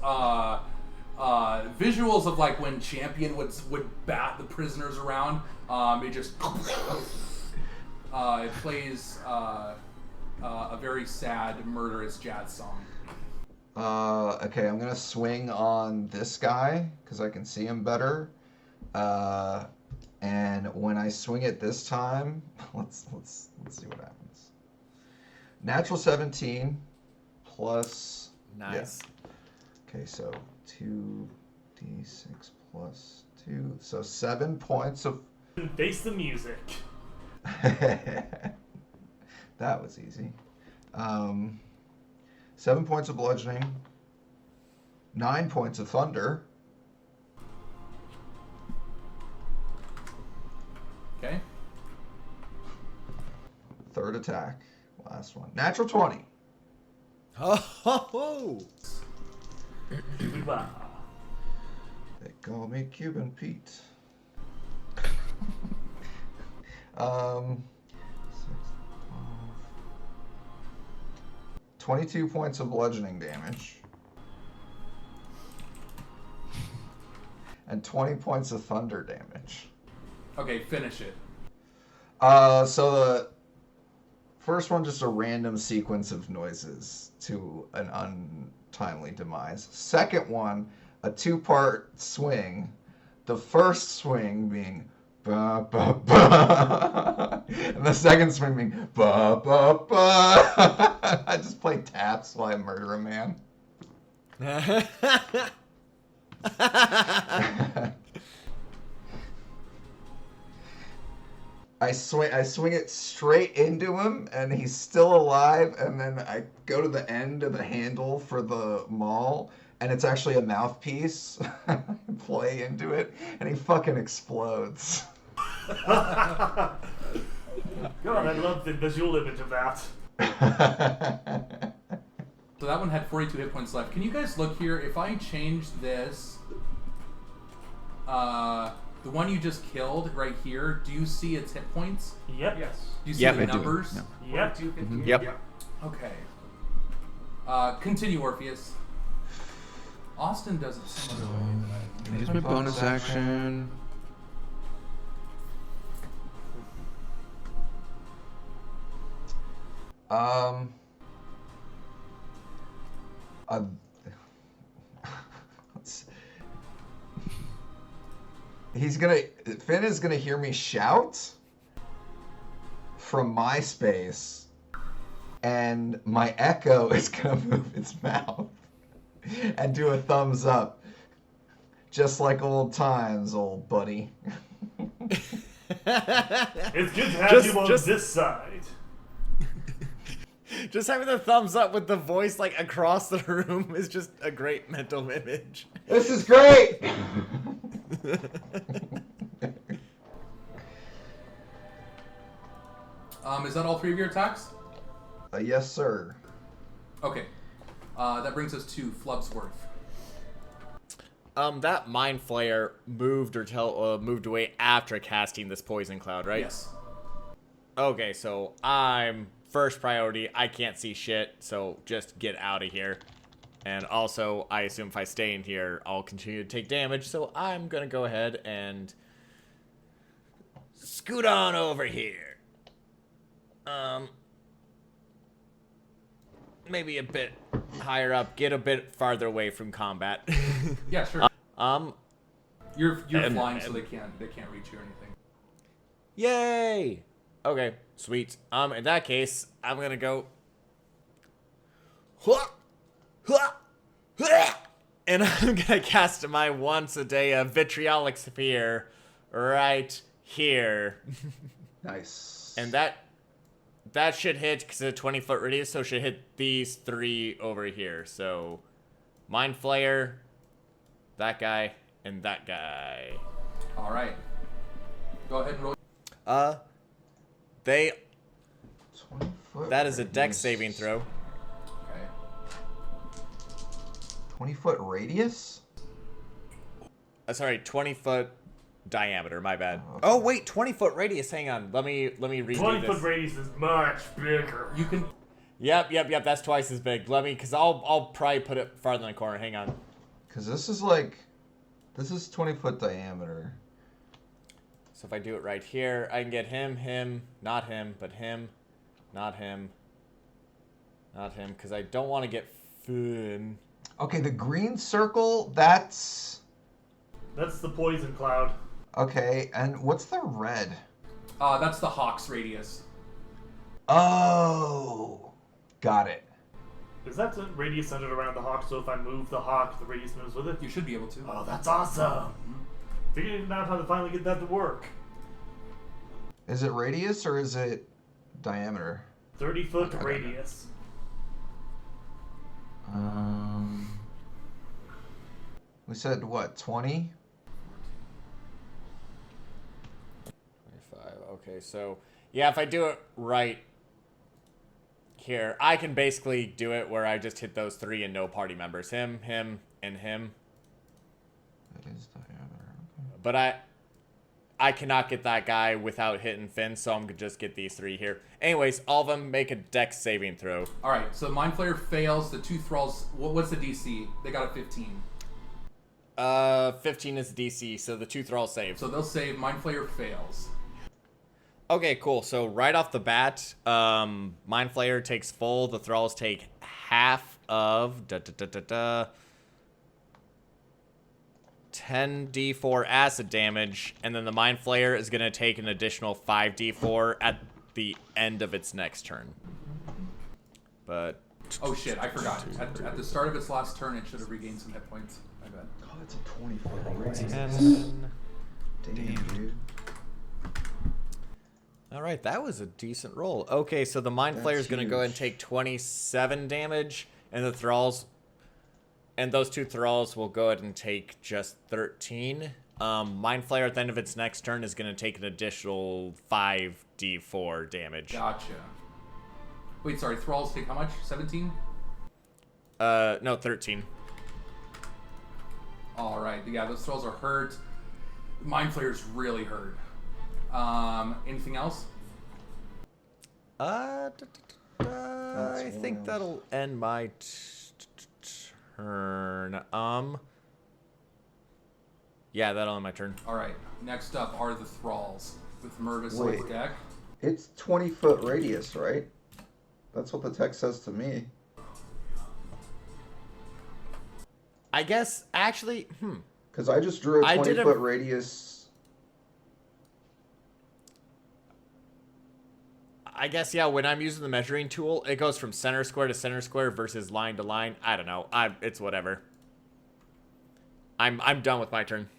visuals of like when Champion would bat the prisoners around. It just it plays a very sad, murderous jazz song. Okay, I'm gonna swing on this guy because I can see him better. And when I swing it this time, let's see what happens. Natural 17 plus. Nice. Yeah. Okay, so 2d6 plus 2, so 7 points of. Face the music. That was easy. 7 points of bludgeoning, 9 points of thunder. Okay. Third attack, last one. Natural 20. Oh, ho, ho. Wow. They call me Cuban Pete. 22 points of bludgeoning damage. And 20 points of thunder damage. Okay, finish it. So the first one, just a random sequence of noises to an untimely demise. Second one, a 2-part swing. The first swing being ba ba ba, and the second swing being ba ba ba. I just play taps while I murder a man. I swing it straight into him, and he's still alive. And then I go to the end of the handle for the maul, and it's actually a mouthpiece. I play into it, and he fucking explodes. God, I love the visual image of that. So that one had 42 hit points left. Can you guys look here? If I change this, The one you just killed right here, do you see its hit points? Yep. Yes. Do you see Yep, the I do. numbers? Yeah. Yep. 258. Yep. Okay. Continue, Orpheus. Austin does it some other way. Use my bonus action. Finn is gonna hear me shout from my space, and my echo is gonna move its mouth and do a thumbs up, just like old times, old buddy. It's good to have you on this side. Just having the thumbs up with the voice like across the room is just a great mental image. This is great. Is that all 3 of your attacks? Yes, sir. Okay. That brings us to Flubsworth. That Mind Flayer moved moved away after casting this poison cloud, right? Yes. Okay, so I'm first priority. I can't see shit, so just get out of here. And also, I assume if I stay in here, I'll continue to take damage, so I'm gonna go ahead and scoot on over here. Maybe a bit higher up, get a bit farther away from combat. Yeah, sure. You're and- flying, so they can't reach you or anything. Yay! Okay, sweet. In that case, I'm gonna go. And I'm gonna cast my once a day vitriolic sphere right here. Nice. And that should hit because it's a 20-foot radius, so it should hit these 3 over here. So, Mind Flayer, that guy, and that guy. All right. Go ahead and roll. They. 20 foot That is a radius. dex saving throw. Okay. 20-foot radius? Sorry, 20-foot diameter. My bad. Oh, okay. Oh wait, 20-foot radius. Hang on. Let me redo 20-foot this. radius is much bigger. You can. Yep. That's twice as big. Because I'll probably put it farther in the corner. Hang on. Because this is 20-foot diameter. So if I do it right here, I can get him, not him, but him, not him, not him, because I don't want to get Finn. Okay, the green circle, that's... That's the poison cloud. Okay, and what's the red? That's the Hawk's radius. Oh, got it. Is that the radius centered around the hawk? So if I move the hawk, the radius moves with it? You should be able to. Oh, that's awesome. Figuring out how to finally get that to work. Is it radius or is it diameter? 30-foot Okay. radius. We said what, 20? 25. Okay, so yeah, if I do it right here, I can basically do it where I just hit those 3 and no party members. Him, and him. That is diameter. Okay. But I cannot get that guy without hitting Finn, so I'm gonna just get these 3 here. Anyways, all of them make a dex saving throw. All right. So Mind Flayer fails. The 2 thralls. What's the DC? They got a 15. 15 is DC, so the 2 thralls save. So they'll save. Mind Flayer fails. Okay, cool. So right off the bat, Mind Flayer takes full. The thralls take half of 10d4 acid damage, and then the Mind Flayer is gonna take an additional 5d4 at the end of its next turn. But Oh shit! I forgot. At the start of its last turn, it should have regained some hit points. My bad. God, it's a 20-foot radius. 10. Damn, dude. All right, that was a decent roll. Okay, so the Mind Flayer is going to go ahead and huge. take 27 damage, and the thralls, and those 2 thralls will go ahead and take just 13. Mind Flayer at the end of its next turn is going to take an additional 5d4 damage. Gotcha. Wait, sorry. Thralls take how much? 17. No, 13. All right. Yeah, those thralls are hurt. Mind Flayers really hurt. Anything else? I think wild. that'll end my turn. Yeah, that'll end my turn. All right. Next up are the Thralls with Mervis on Wait. his deck. It's 20-foot radius, right? That's what the text says to me. I guess, actually, Because I just drew a I did a- 20-foot radius. I guess, yeah, when I'm using the measuring tool, it goes from center square to center square versus line to line. I don't know. It's whatever. I'm done with my turn.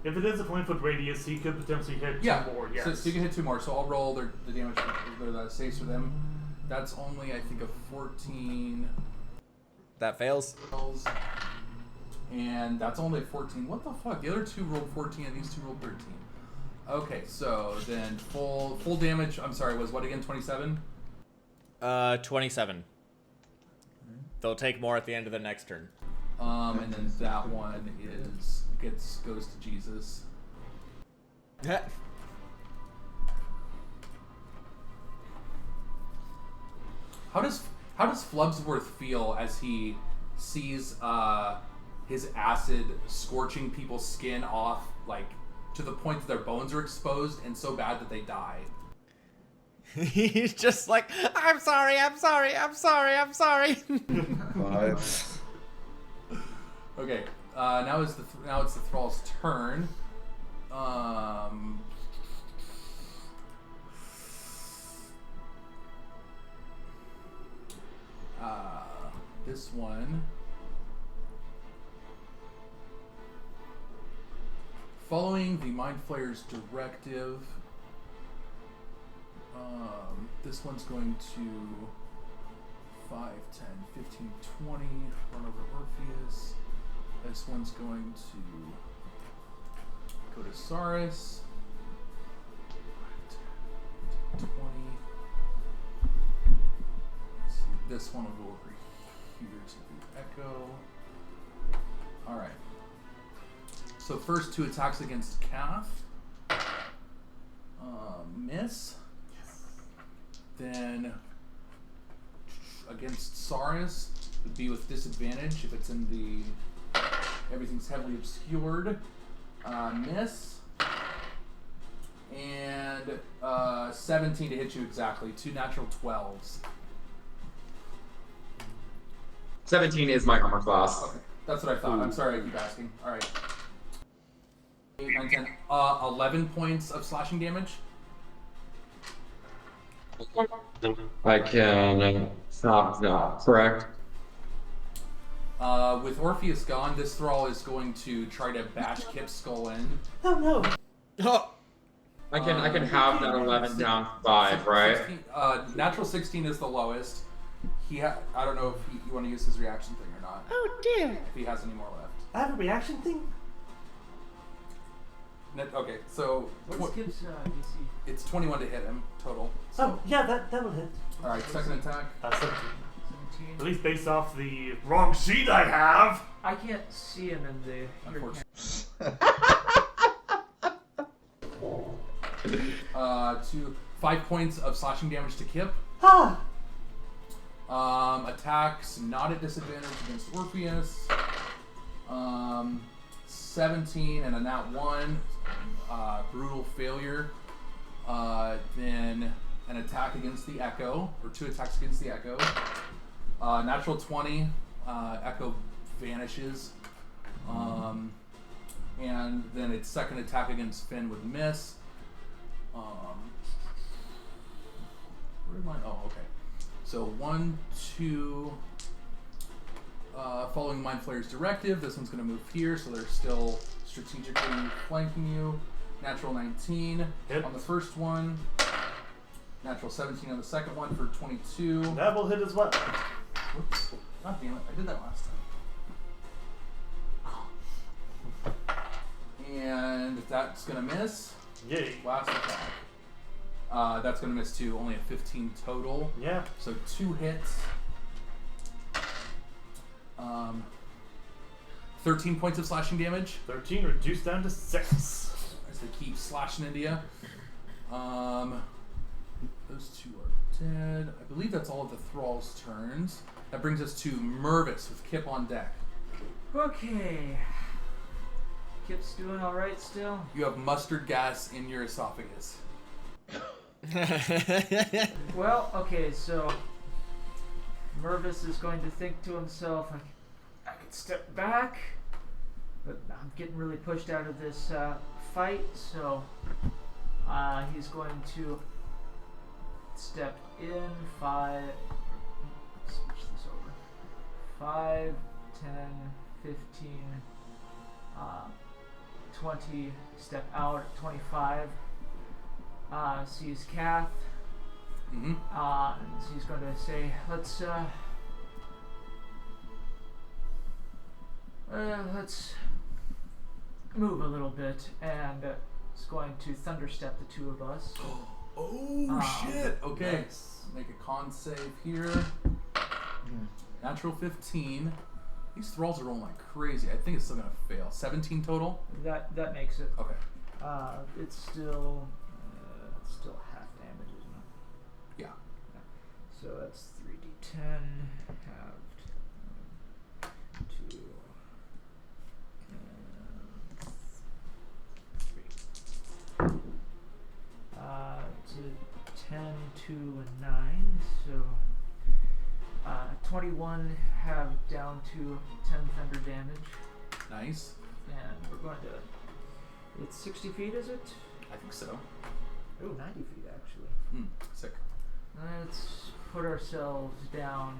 If it is a 20-foot radius, he could potentially hit two more. Yes. So you can hit 2 more. So I'll roll the damage, the saves for them. That's only, I think, a 14. That fails. And that's only 14. What the fuck? The other 2 rolled 14 and these 2 rolled 13. Okay, so then full damage, I'm sorry, was what again, 27? 27. They'll take more at the end of the next turn. And then that one goes to Jesus. How does Flubsworth feel as he sees his acid scorching people's skin off, like to the point that their bones are exposed and so bad that they die? He's just like, I'm sorry. 5. Okay, now it's the Thrall's turn. This one. Following the Mind Flayer's directive, this one's going to 5, 10, 15, 20, run over Orpheus. This one's going to go to Saris. 5, 10, 15, 20. Let's see, this one will go over here to the Echo. Alright. So first 2 attacks against Calf. Miss. Then against Saris would be with disadvantage if it's in the everything's heavily obscured. Miss. And 17 to hit you exactly. 2 natural 12s. 17 is my armor class. Okay, that's what I thought. I'm sorry I keep asking. Alright. 8, 9, 10. 11 points of slashing damage. I can stop that, correct? With Orpheus gone, this Thrall is going to try to bash Kip's skull in. Oh no. Oh, I can have that 11 down 5, right? 16, natural 16 is the lowest. I don't know if you want to use his reaction thing or not. Oh dear. If he has any more left. I have a reaction thing. Okay, so What's Kip's DC? it's 21 to hit him total. So, Oh yeah, that will hit. all right, second attack. 17. 17. At least based off the wrong sheet I have. I can't see him in the. Unfortunately. 5 points of slashing damage to Kip. Ah. Attacks not at disadvantage against Orpheus. 17 and a nat 1. Brutal failure. Then an attack against the Echo, or 2 attacks against the Echo. Natural 20. Echo vanishes. And then its second attack against Finn would miss. Where am I? Oh, okay. So 1, 2. Following Mind Flayer's directive, this one's going to move here, so they're still strategically flanking you. Natural 19 Hit. on the first one. Natural 17 on the second one for 22. That will hit as well. Whoops. God damn it, I did that last time. And that's going to miss. Yay. Last attack. That's going to miss too, only a 15 total. Yeah. So 2 hits. 13 points of slashing damage. 13 reduced down to 6. As they keep slashing into you. Those two are dead. I believe that's all of the thralls' turns. That brings us to Mervis with Kip on deck. Okay. Kip's doing all right still. You have mustard gas in your esophagus. Well, okay, so Mervis is going to think to himself, I could step back, but I'm getting really pushed out of this fight, so he's going to step in 5, switch this over, 5, 10, 15, 20, step out at 25, sees Kath, Mm-hmm. and he's going to say, let's move a little bit, and it's going to thunderstep the two of us. Oh, shit. Okay. Nice. Make a con save here. Natural 15. These thralls are rolling like crazy. I think it's still going to fail. 17 total? That makes it. Okay. It's still half damage, isn't it? Yeah. So that's 3d10 halved. 2 and 3. It's a 10, 2, and 9. So 21 halved down to 10 thunder damage. Nice. And we're going to. It's 60 feet, is it? I think so. Oh, 90 feet actually. Sick. Let's put ourselves down.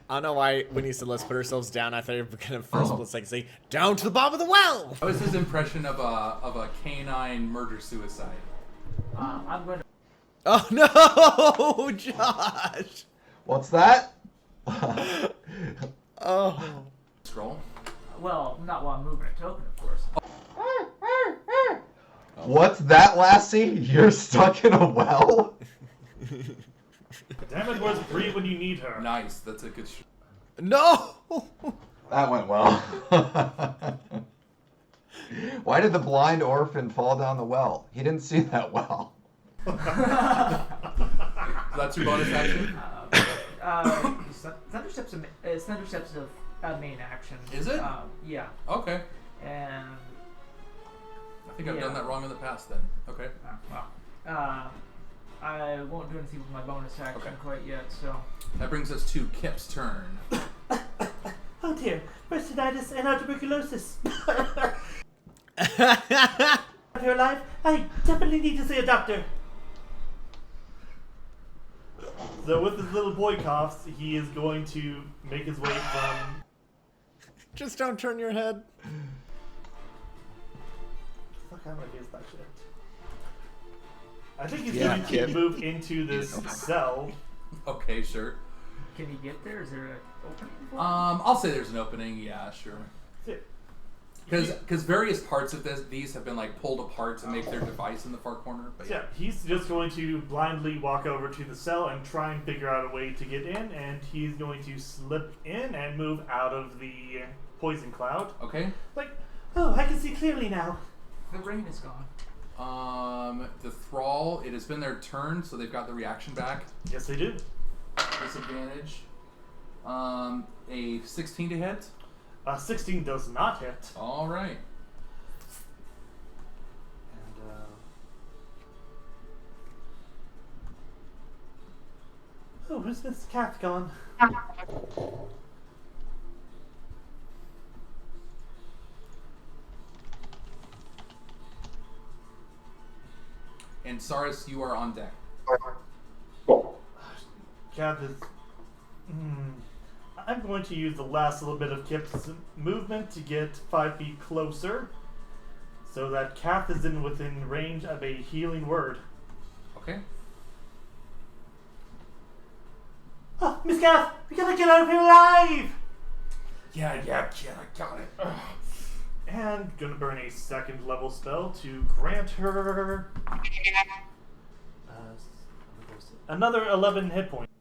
I don't know why when you said let's put ourselves down, I thought you were gonna first split second say down to the bottom of the well. That was his impression of a canine murder suicide. I'm going to. Oh no, Josh. What's that? Oh. Scroll. Well, not while I'm moving a token, of course. What's that, lassie? You're stuck in a well? Damage was free when you need her. Nice. That's a good No. That went well. Why did the blind orphan fall down the well? He didn't see that well. So that's your bonus action? Thunderstep's a main action. Is it? Yeah. Okay. And I think I've done Yeah. that wrong in the past then. Okay. I won't do anything with my bonus action Okay. quite yet, so. That brings us to Kip's turn. Oh dear, bursitis and our tuberculosis. If you're alive, I definitely need to see a doctor. So with his little boy coughs, he is going to make his way from... Just don't turn your head. Fuck, how am I against that shit? I think he's Yeah, going kid. to move into this cell. Okay, sure. Can he get there? Is there an opening? I'll say there's an opening. Yeah, sure. Because various parts of these have been like pulled apart to make their device in the far corner. But Yeah, he's just going to blindly walk over to the cell and try and figure out a way to get in, and he's going to slip in and move out of the poison cloud. Okay. Like, Oh, I can see clearly now. The rain is gone. The thrall. It has been their turn, so they've got the reaction back. yes, they do. Disadvantage. A 16 to hit. 16 does not hit. All right. And, Oh, where's Miss Cat gone? And Saris, you are on deck. Kath is... I'm going to use the last little bit of Kip's movement to get 5 feet closer, so that Kath is within range of a healing word. Okay. Oh, Miss Cat, we gotta get out of here alive! Yeah, kid, I got it. Ugh. And gonna burn a second level spell to grant her another 11 hit points.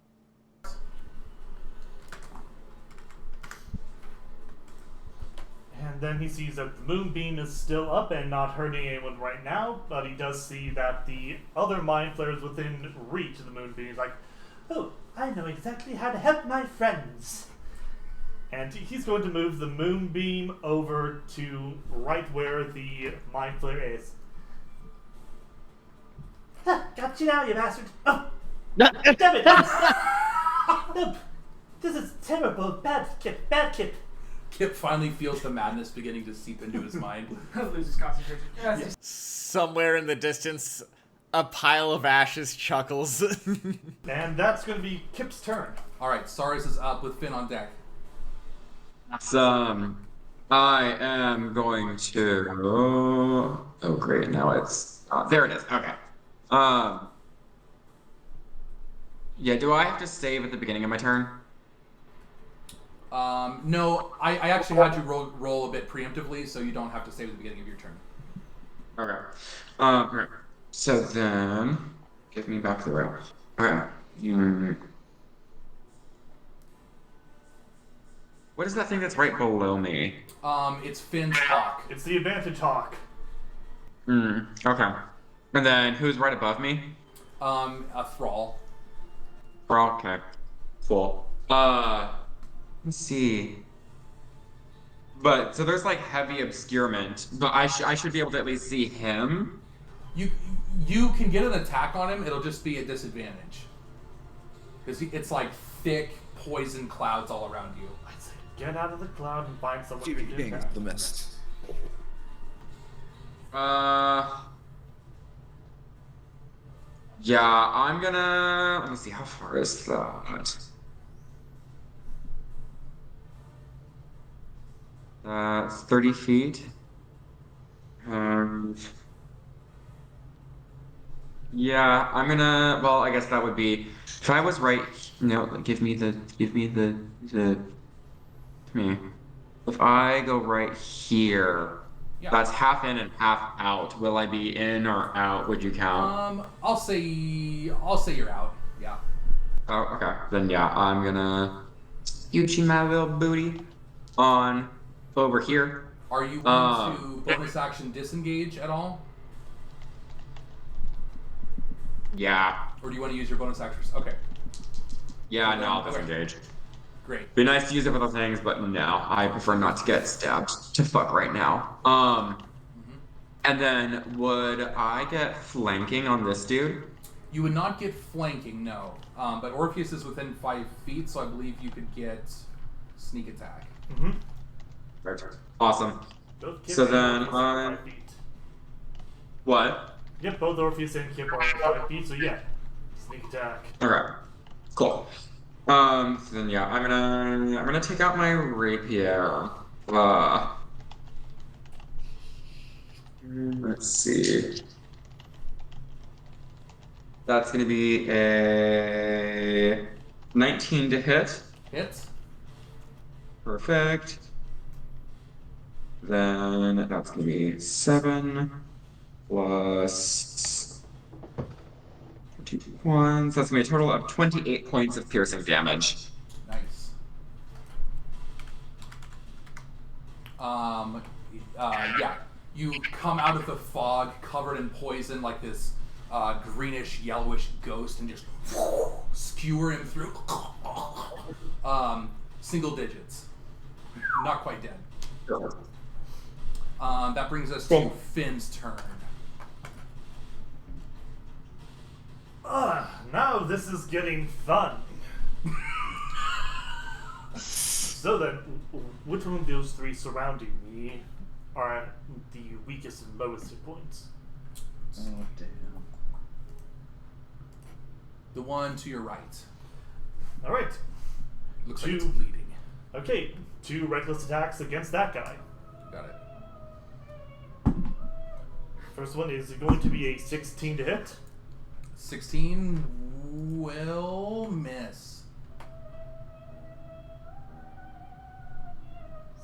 then he sees that the moonbeam is still up and not hurting anyone right now, but he does see that the other mind flayers within reach of the moonbeam is like, Oh, I know exactly how to help my friends. and he's going to move the moonbeam over to right where the mind flayer is. Ha, got you now, you bastard. Oh, damn it. Nope. This is terrible. Bad Kip, bad Kip. Kip finally feels the madness beginning to seep into his mind. Loses concentration. Yes. Somewhere in the distance, a pile of ashes chuckles. And that's going to be Kip's turn. All right, Saris is up with Finn on deck. Awesome. I am going to. Oh, great. Now it's. There it is. Okay. Yeah, do I have to save at the beginning of my turn? No, I actually had you roll a bit preemptively, so you don't have to save at the beginning of your turn. Okay. Right. So then, give me back the rail. Okay. What is that thing that's right below me? It's Finn's hawk. It's the advantage hawk. Okay. And then who's right above me? A thrall. Okay. Cool. Let's see. But so there's like heavy obscurement, but I should be able to at least see him. You can get an attack on him. It'll just be a disadvantage because it's like thick poison clouds all around you. I'd say get out of the cloud and find someone to Keeping attack. the mist. Yeah, I'm gonna. Let me see. How far is that? That's 30 feet. Yeah, I'm gonna. Well, I guess that would be. If I was right. No, give me the. Me. If I go right here, Yeah. that's half in and half out. Will I be in or out? Would you count? I'll say you're out. Yeah. Oh, okay. Then yeah, I'm gonna Gucci my little booty on over here. Are you going to bonus action disengage at all, Yeah. or do you want to use your bonus action? Okay. Yeah, no, I'll Okay. disengage. Great. Be nice to use it for other things, but no, I prefer not to get stabbed to fuck right now. And then would I get flanking on this dude? You would not get flanking, no. But Orpheus is within 5 feet, so I believe you could get sneak attack. Mm-hmm. Right. Awesome. Both Kip So and then Orpheus are 5 feet. What? Yep, both Orpheus and Kip are 5 feet, so yeah. Sneak attack. Okay. Cool. So then yeah, I'm gonna take out my rapier. Let's see. That's gonna be a 19 to hit. Hits. Perfect. Then that's gonna be 7 plus 2 ones. That's gonna be a total of 28 points of piercing damage. Nice. Yeah. You come out of the fog covered in poison like this greenish, yellowish ghost and just skewer him through. Single digits. Not quite dead. That brings us to Finn's turn. Now this is getting fun. So then, which one of those three surrounding me are the weakest and lowest hit points? Oh, damn. The one to your right. Alright. Looks like Two. it's bleeding. Okay, 2 reckless attacks against that guy. Got it. First one is going to be a 16 to hit. 16 will miss.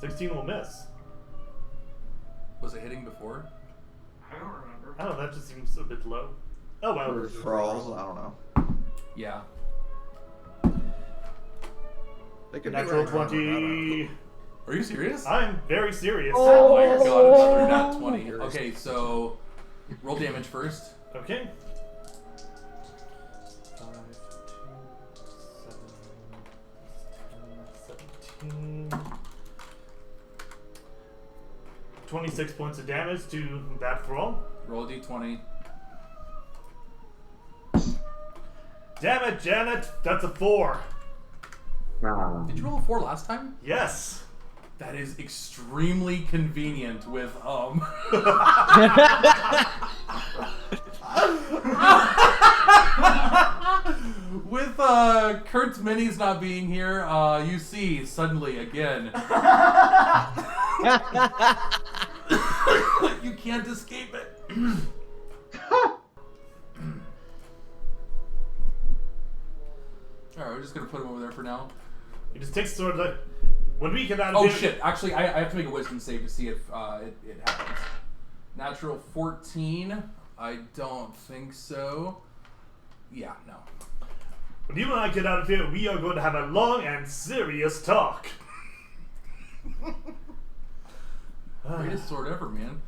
16 will miss. Was it hitting before? I don't remember. I don't know, that just seems a bit low. Oh well. Or thralls, I don't know. Yeah. They could be Natural right around 20. Are you serious? I'm very serious. Oh my god, another nat 20. Okay, so roll damage first. Okay. 5, 2, 7, 17. 26 points of damage to that thrall. Roll a d20. Damn it, Janet! That's a 4. Did you roll a 4 last time? Yes. That is extremely convenient with with Kurt's minis not being here, you see suddenly again. You can't escape it. Alright, we're just gonna put him over there for now. It just takes sort of like when we get out of Oh here. shit! Actually, I have to make a wisdom save to see if it happens. Natural 14. I don't think so. Yeah, no. When you and I get out of here, we are going to have a long and serious talk. Greatest sword ever, man.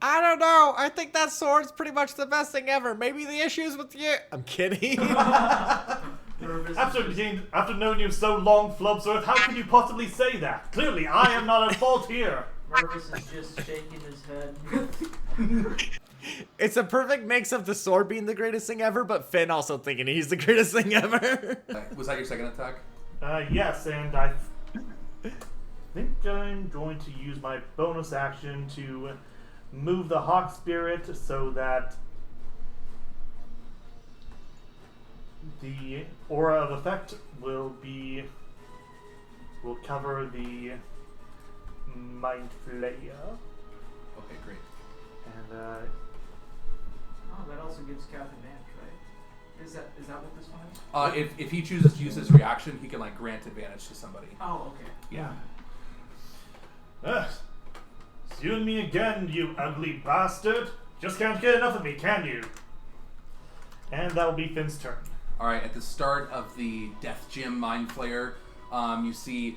I don't know. I think that sword's pretty much the best thing ever. Maybe the issues with you. I'm kidding. After knowing you so long, Flubsworth, how can you possibly say that? Clearly, I am not at fault here. Mervis is just shaking his head. It's a perfect mix of the sword being the greatest thing ever, but Finn also thinking he's the greatest thing ever. Was that your second attack? Yes, and I think I'm going to use my bonus action to move the Hawk Spirit so that the aura of effect will cover the Mind Flayer. Okay, great. And Oh, that also gives Cap advantage, right? Is that what this one is? If he chooses to use his reaction, he can like grant advantage to somebody. Oh, okay. Yeah. It's you and me again, you ugly bastard. Just can't get enough of me, can you? And that will be Finn's turn. All right. At the start of the Death Gym Mind Flayer, you see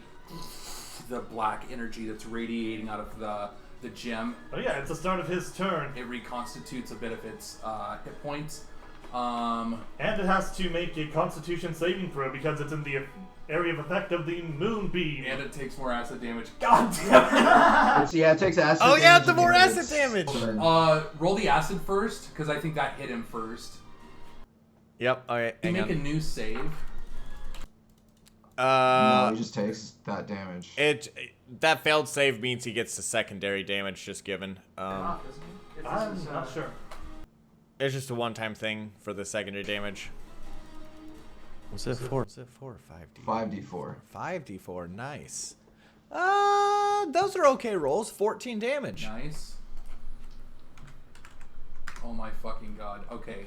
the black energy that's radiating out of the gem. Oh yeah, it's the start of his turn. It reconstitutes a bit of its hit points. And it has to make a Constitution saving throw because it's in the area of effect of the Moonbeam. And it takes more acid damage. God damn it! Yeah, it takes acid. Oh yeah, damage the more again. acid damage. Roll the acid first, because I think that hit him first. Yep. Okay. You Hang make on. a new save. No, he just takes that damage. That failed save means he gets the secondary damage just given. Off, isn't he? If this I'm was, not sure. It's just a one-time thing for the secondary damage. Was it 4? Was it 4 or 5D? 5d4. 5d4. Nice. Those are okay rolls. 14 damage. Nice. Oh my fucking god. Okay.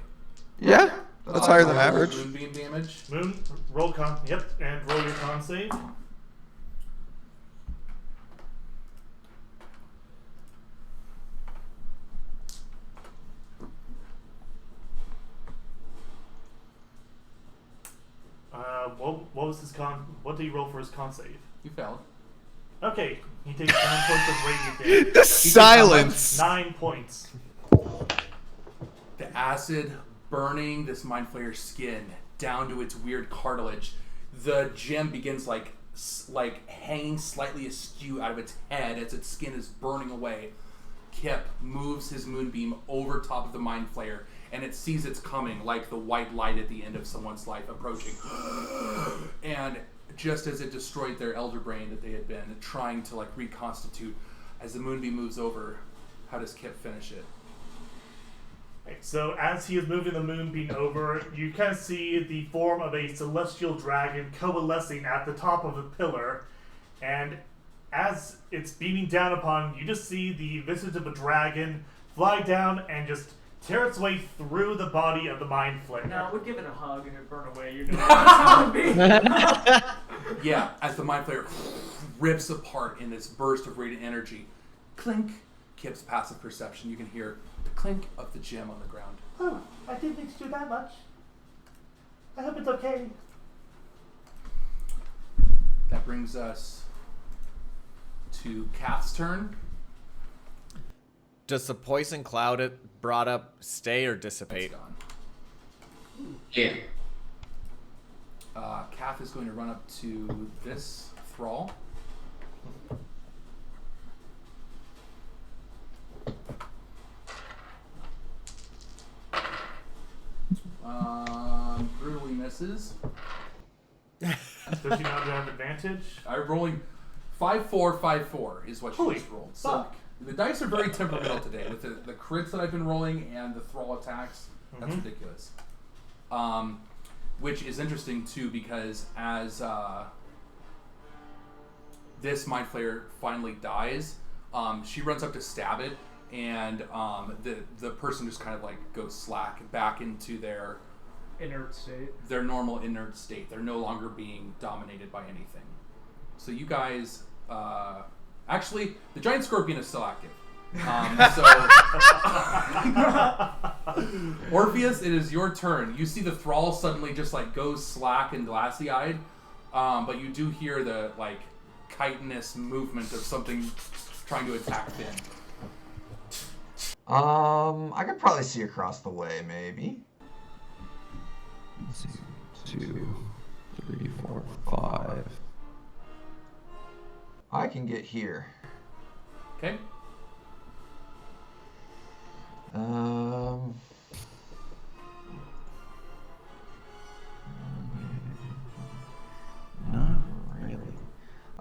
Yeah, that's higher than average. Moonbeam damage. Roll con. Yep, and roll your con save. What was his con? What did he roll for his con save? You failed. Okay, he takes 9 points of radiant damage. The silence. 9 points. The acid burning this Mind Flayer's skin down to its weird cartilage. The gem begins like hanging slightly askew out of its head as its skin is burning away. Kip moves his moonbeam over top of the Mind Flayer, and it sees it's coming like the white light at the end of someone's life approaching. And just as it destroyed their elder brain that they had been trying to like reconstitute, as the moonbeam moves over, how does Kip finish it? So as he is moving the moonbeam over, you can see the form of a celestial dragon coalescing at the top of the pillar, and as it's beaming down upon you, just see the visage of a dragon fly down and just tear its way through the body of the Mind Flayer. No, we'd give it a hug and it'd burn away. You know what it would be. Yeah, as the Mind Flayer rips apart in this burst of radiant energy. Clink. Kip's passive perception, you can hear the clink of the gem on the ground. Oh, I didn't need to do that much. I hope it's okay. That brings us to Kath's turn. Does the poison cloud it brought up stay or It's dissipate? gone. Yeah. Kath is going to run up to this thrall. Brutally misses. Does she not have advantage? I'm rolling 5-4, 5-4 is what she Holy just rolled. fuck. So the dice are very temperamental today with the crits that I've been rolling and the thrall attacks. That's ridiculous. Which is interesting too because as this Mind Flayer finally dies, she runs up to stab it, and the person just kind of like goes slack back into their Inert state. their normal inert state. They're no longer being dominated by anything. So you guys, actually, the giant scorpion is still active. Orpheus, it is your turn. You see the thrall suddenly just like goes slack and glassy-eyed, but you do hear the like chitinous movement of something trying to attack Finn. I could probably see across the way, maybe. Let's see. 2, 3, 4, 5. I can get here. Okay. Not really.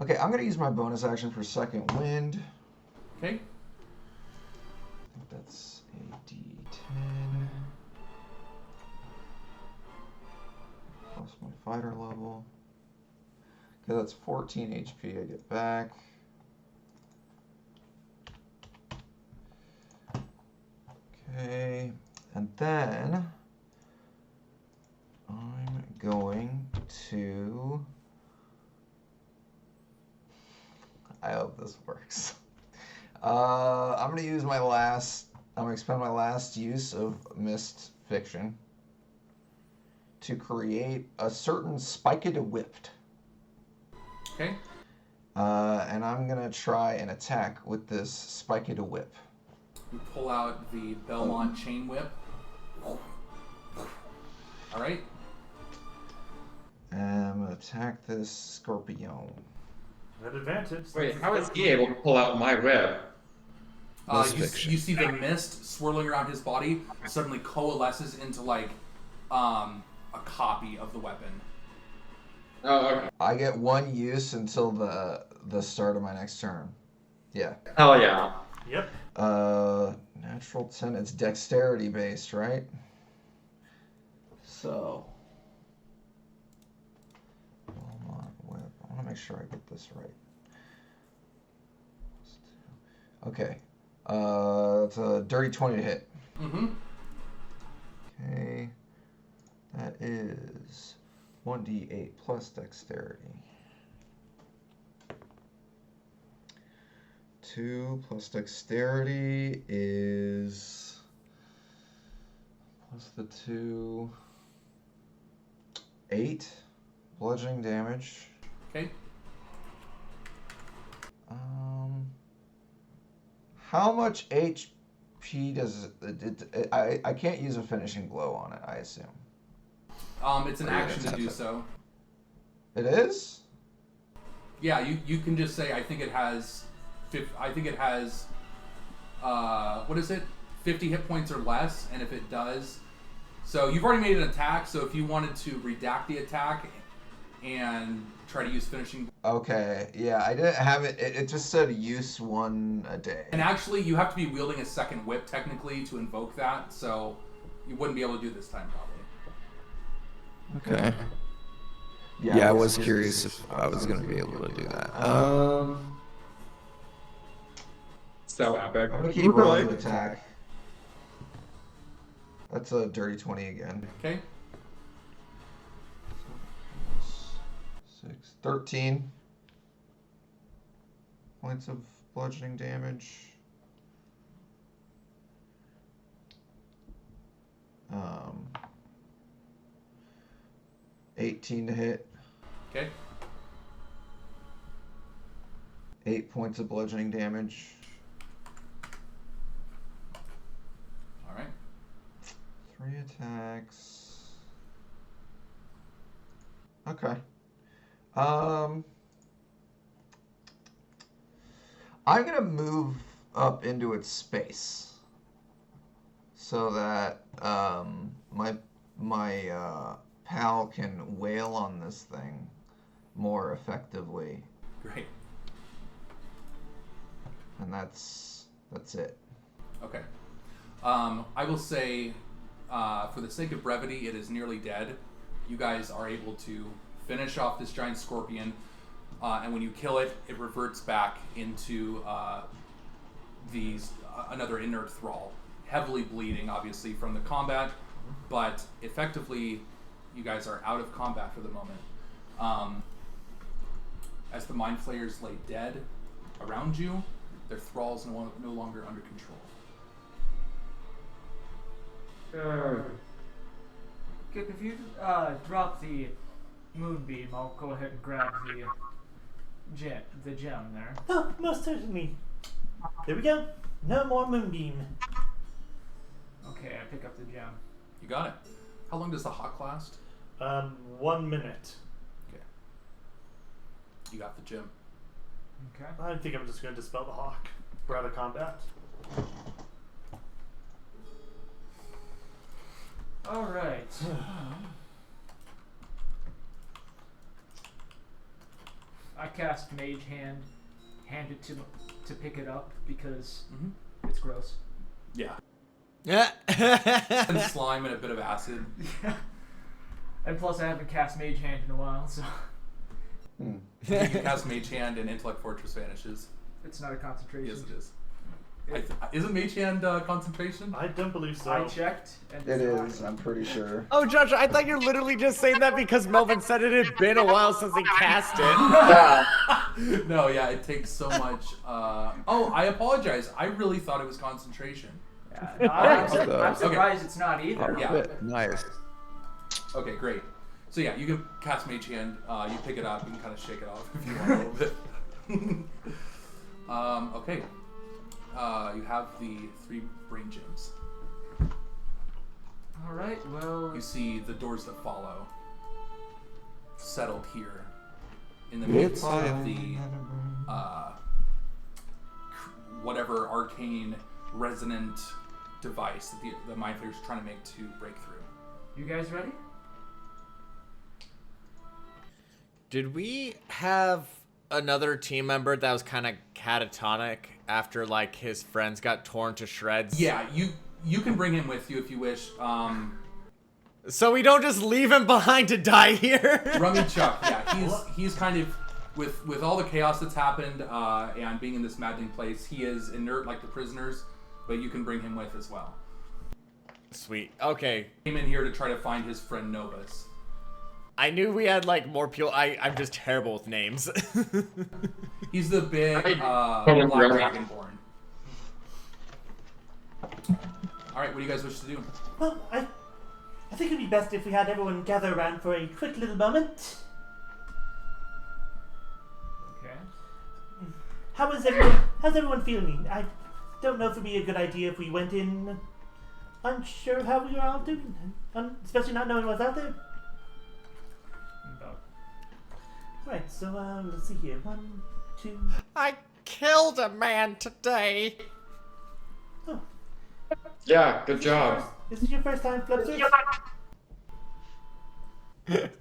Okay, I'm gonna use my bonus action for second wind. Okay. I think that's a D10 plus my fighter level. Okay, that's 14 HP I get back. Okay, and then I'm going to. I hope this works. I'm gonna use my last. I'm gonna expend my last use of Mist Fiction to create a certain Spiked Whipped. Okay. And I'm gonna try and attack with this Spiked Whip. You pull out the Belmont chain whip. All right. And I'm gonna attack this Scorpion. At advantage. Wait, how is he able to pull out my whip? You see the mist swirling around his body suddenly coalesces into like a copy of the weapon. Oh, okay. I get one use until the start of my next turn. Yeah. Hell yeah. Yep. Natural 10. It's dexterity based, right? So. Belmont Whip. I want to make sure I get this right. Okay. It's a dirty 20 to hit. Mm-hmm. Okay. That is 1d8 plus dexterity. 2 plus dexterity is plus the 2, 8 bludgeoning damage. Okay. How much HP does it? I can't use a finishing blow on it, I assume. It's an action to do so. It is? Yeah, you can just say I think it has what is it? 50 hit points or less, and if it does, so you've already made an attack, so if you wanted to redact the attack and try to use finishing. Okay, yeah, I didn't have it. It just said use 1 a day. And actually, you have to be wielding a second whip technically to invoke that, so you wouldn't be able to do this time probably. Okay. Yeah, I was curious if I was going to be able to do that. So epic. I'm gonna keep rolling to attack. That's a dirty 20 again. Okay. 6, 13 points of bludgeoning damage. 18 to hit. Okay. 8 points of bludgeoning damage. All right. 3 attacks. Okay. I'm gonna move up into its space so that my pal can wail on this thing more effectively, Great. and that's it. Okay. I will say, for the sake of brevity, it is nearly dead. You guys are able to finish off this giant scorpion, and when you kill it, it reverts back into another inert thrall, heavily bleeding, obviously, from the combat, but effectively, you guys are out of combat for the moment. As the mind flayers lay dead around you, their thralls no longer under control. Kip, if you drop the moonbeam, I'll go ahead and grab the gem there. Oh, most certainly. There we go. No more moonbeam. Okay, I pick up the gem. You got it. How long does the hawk last? 1 minute. Okay. You got the gem. Okay. I think I'm just going to dispel the hawk. We're out of combat. All right. I cast Mage Hand, hand it to pick it up because it's gross. Yeah. Yeah. And slime and a bit of acid. Yeah. And plus, I haven't cast Mage Hand in a while, so You can cast Mage Hand and Intellect Fortress vanishes. it's not a concentration. Yes, it is. Isn't Mage Hand concentration? I don't believe so. I checked, and It it's not. is, I'm pretty sure. Oh, Josh, I thought you're literally just saying that because Melvin said it had been a while since he cast it. No, yeah, it takes so much. Oh, I apologize. I really thought it was concentration. Yeah, no, I'm Okay. surprised it's not either. Yeah. Bit nice. Okay, great. So yeah, you can cast Mage Hand. You pick it up. You can kind of shake it off if you want a little bit. Okay. You have the 3 brain gems. All right. Well, You see the doors that follow settled here in the midst of the whatever arcane resonant device that the mind flayers are trying to make to break through. you guys ready? Did we have another team member that was kind of catatonic after like his friends got torn to shreds? Yeah, you can bring him with you if you wish. So we don't just leave him behind to die here? Rummy Chuck, yeah, he's kind of with all the chaos that's happened and being in this maddening place, he is inert like the prisoners, but you can bring him with as well. Sweet. Okay. Came in here to try to find his friend Novus. I knew we had like more people. I'm just terrible with names. He's the big black dragonborn. All right, what do you guys wish to do? Well, I think it'd be best if we had everyone gather around for a quick little moment. Okay. How's everyone feeling? I don't know if it'd be a good idea if we went in unsure how we were all doing, especially not knowing what's out there. Right, so let's see here. 1, 2. I killed a man today. Oh, Yeah, good job. is this your first time, Flubster? The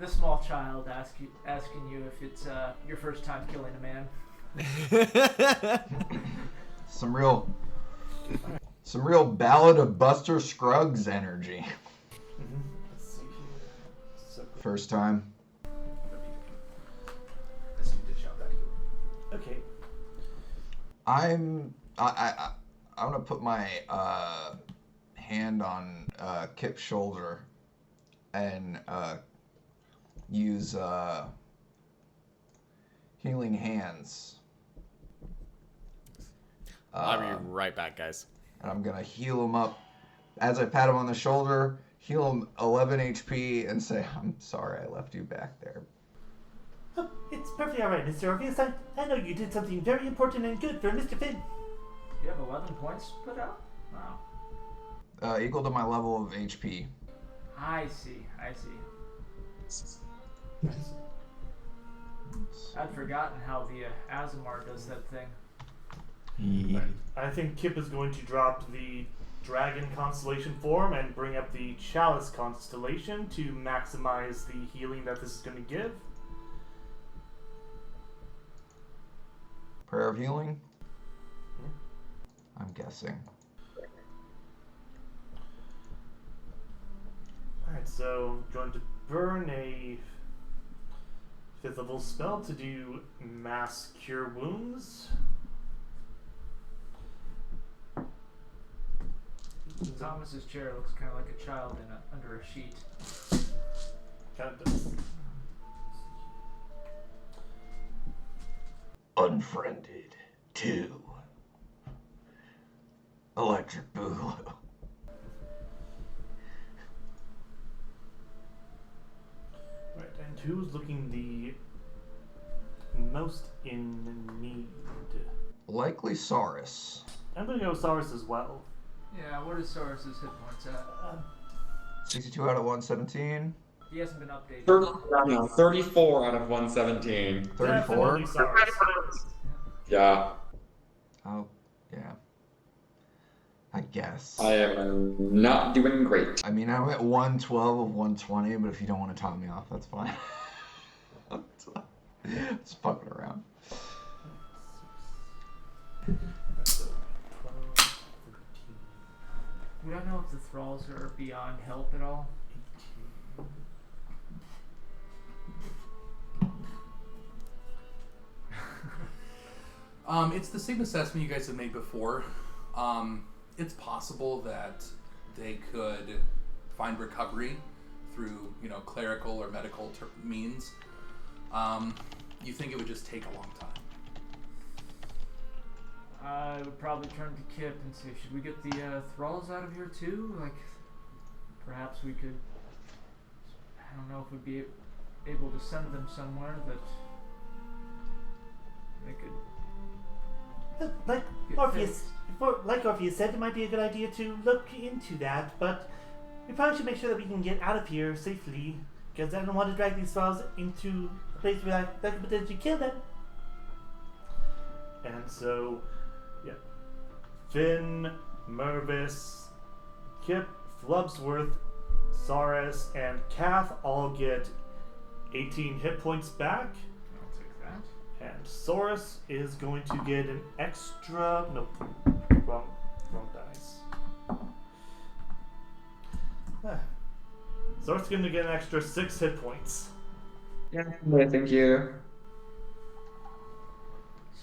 small child asking you if it's your first time killing a man. Some real Ballad of Buster Scruggs energy. Let's see here. So, First time. okay. I'm gonna put my hand on Kip's shoulder and use healing hands. I'll be right back, guys. And I'm gonna heal him up as I pat him on the shoulder, heal him 11 HP, and say, "I'm sorry I left you back there." It's perfectly alright, Mr. Orpheus. I know you did something very important and good for Mr. Finn. You have 11 points put out? Wow. Equal to my level of HP. I see. I'd forgotten how the Azamar does that thing. I think Kip is going to drop the Dragon Constellation form and bring up the Chalice Constellation to maximize the healing that this is going to give. Prayer of healing? I'm guessing. Alright, so I'm going to burn a 5th level spell to do Mass Cure Wounds. Thomas's chair looks kind of like a child under a sheet. Kind of does. Unfriended 2. Electric Boogaloo. Right, and who's looking the most in need? Likely Saurus. I'm going to go Saurus as well. Yeah, what is Saurus's hit points at? 62 out of 117. He hasn't been updated. 34 out of 117. 34? Definitely Saurus. Yeah. Oh, yeah. I guess. I am not doing great. I mean, I'm at 112 of 120, but if you don't want to top me off, that's fine. Just fucking around. We don't know if the thralls are beyond help at all. It's the same assessment you guys have made before. It's possible that they could find recovery through, clerical or medical means. You think it would just take a long time? I would probably turn to Kip and say, should we get the thralls out of here too? Like, perhaps we could, I don't know if we'd be able to send them somewhere that they could Like get Orpheus, fixed. like Orpheus said, it might be a good idea to look into that, but we probably should make sure that we can get out of here safely, because I don't want to drag these thralls into a place where that could potentially kill them. And so, yeah. Finn, Mervis, Kip, Flubsworth, Saurus, and Kath all get 18 hit points back. I'll take that. And Saurus is going to get an extra... No, wrong dice. Saurus is going to get an extra 6 hit points. Yeah, thank you.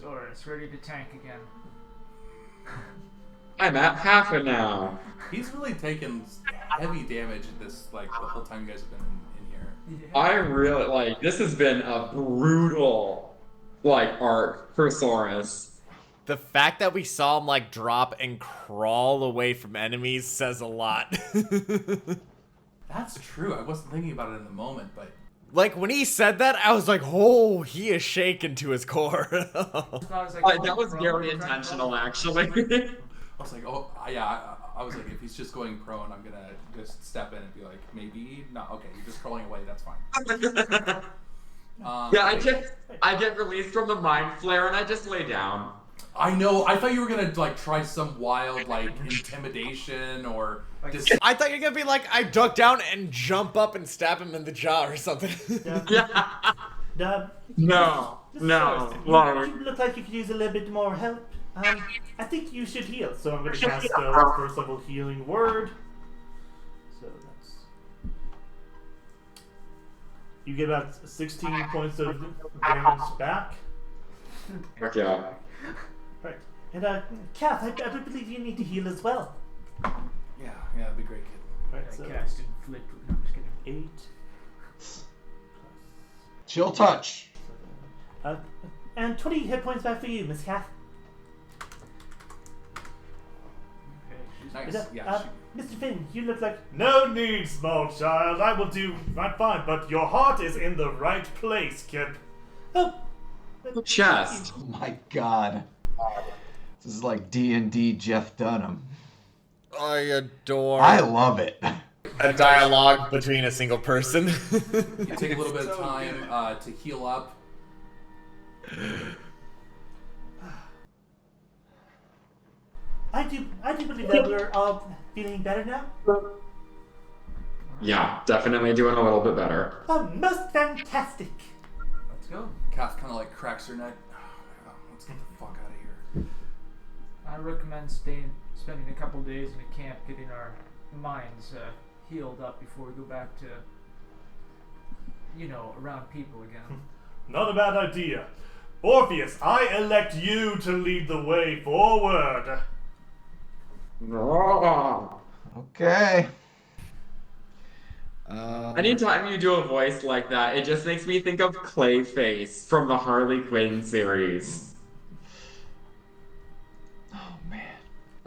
Saurus, ready to tank again. I'm at half it now. He's really taken heavy damage this, the whole time you guys have been in here. Yeah. I really, this has been a brutal, arc for Saurus. The fact that we saw him drop and crawl away from enemies says a lot. That's true. I wasn't thinking about it in the moment, but when he said that, I was like, oh, he is shaken to his core. That was very intentional, actually. I was like, oh, yeah. I was like, if he's just going prone, I'm gonna just step in and be like, maybe not. Okay, you're just crawling away. That's fine. Yeah, I get released from the mind flare and I just lay down. I know. I thought you were gonna try some wild intimidation or just. I thought you were gonna be like, I duck down and jump up and stab him in the jaw or something. Yeah. No. Saurus, you look like you could use a little bit more help. I think you should heal. So I'm going to cast the first level healing word. So that's... You get about 16 points of damage back. Heck yeah. Right. And Kath, I believe you need to heal as well. Yeah, that'd be great, kid. Right, so Cast inflict. No, I'm just kidding. 8. Chill touch. And 20 hit points back for you, Miss Kath. Nice. Mr. Finn, you look like... No need, small child. I will do right fine, but your heart is in the right place, Kip. Oh. Chest. Oh my god. This is like D&D Jeff Dunham. I adore I love it. a dialogue between a single person. You take a little bit of time to heal up. I do believe that we're all feeling better now. Yeah, definitely doing a little bit better. Oh, most fantastic. Let's go. Kath kind of like cracks her neck. Oh, let's get the fuck out of here. I recommend spending a couple days in a camp, getting our minds healed up before we go back to, around people again. Not a bad idea. Orpheus, I elect you to lead the way forward. Okay. Anytime you do a voice like that, it just makes me think of Clayface from the Harley Quinn series. Oh man.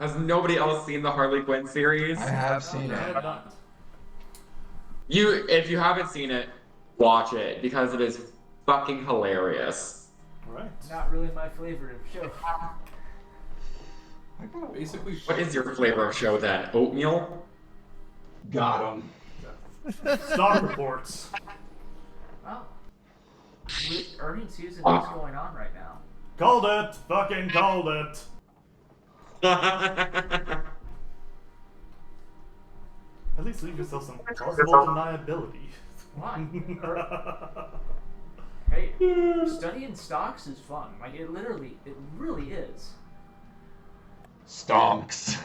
Has nobody else seen the Harley Quinn series? I have seen I it. have not. If you haven't seen it, watch it because it is fucking hilarious. Right. Not really my flavor of show. Basically, What is your flavor of show then? Oatmeal? Got him. Stock reports. Well, earnings season is going on right now. Called it. Fucking called it. At least leave yourself some plausible deniability. Why? Hey, studying stocks is fun. Like, it really is. Stonks.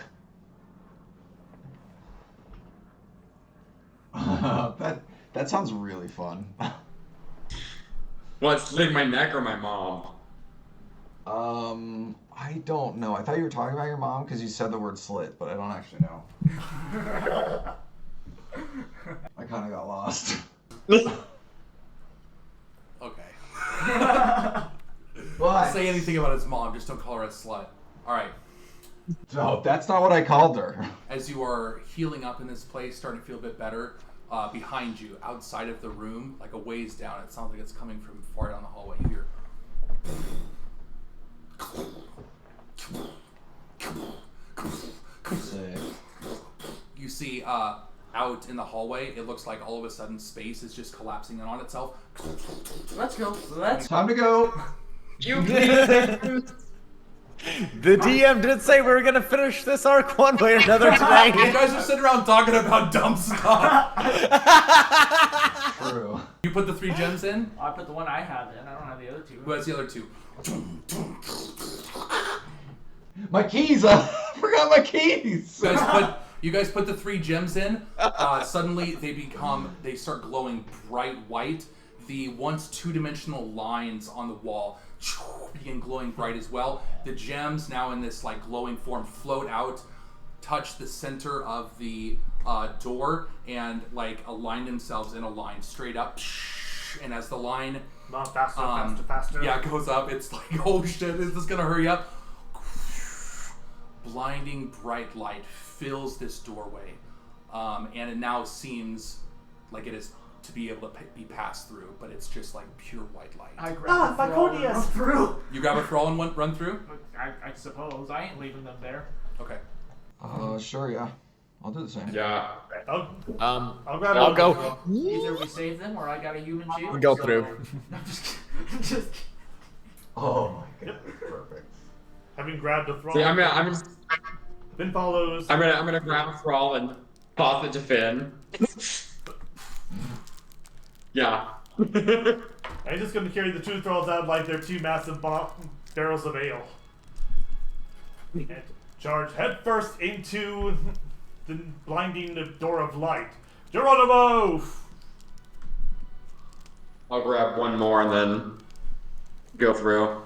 That sounds really fun. What, slitting my neck or my mom? I don't know. I thought you were talking about your mom because you said the word slit, but I don't actually know. I kind of got lost. okay. What? Say anything about his mom, just don't call her a slut. Alright. No, that's not what I called her. As you are healing up in this place, starting to feel a bit better, behind you, outside of the room, like a ways down, it sounds like it's coming from far down the hallway. You hear. Sick. You see out in the hallway, it looks like all of a sudden space is just collapsing in on itself. Let's go. Let's Time to go. The DM did say we were gonna finish this arc one way or another You today. guys are sitting around talking about dumb stuff. True. You put the 3 gems in? I put the one I have in. I don't have the other two. Who has the other 2? My keys! I forgot my keys! You guys put the 3 gems in. Suddenly they start glowing bright white. The once 2-dimensional lines on the wall begin glowing bright as well. The gems, now in this like glowing form, float out, touch the center of the door, and like align themselves in a line straight up. And as the line Not faster. yeah, it goes up, it's like, oh shit, is this gonna hurry up? Blinding bright light fills this doorway, and it now seems like it is to be able to be passed through, but it's just like pure white light. I grab a my thrall and corneas! run through. You grab a thrall and run through? I suppose. I ain't leaving them there. Okay. Sure, yeah. I'll do the same. Yeah. I'll grab I'll one. go. Either we save them or I got a human shield. Go so- through. I'm just kidding. Oh my god, perfect. Having grabbed a thrall. See, I'm Finn follows. gonna grab a thrall and toss it to Finn. Yeah. I'm just going to carry the 2 thralls out like they're 2 massive barrels of ale. And charge headfirst into the blinding door of light. Geronimo! I'll grab one more and then go through.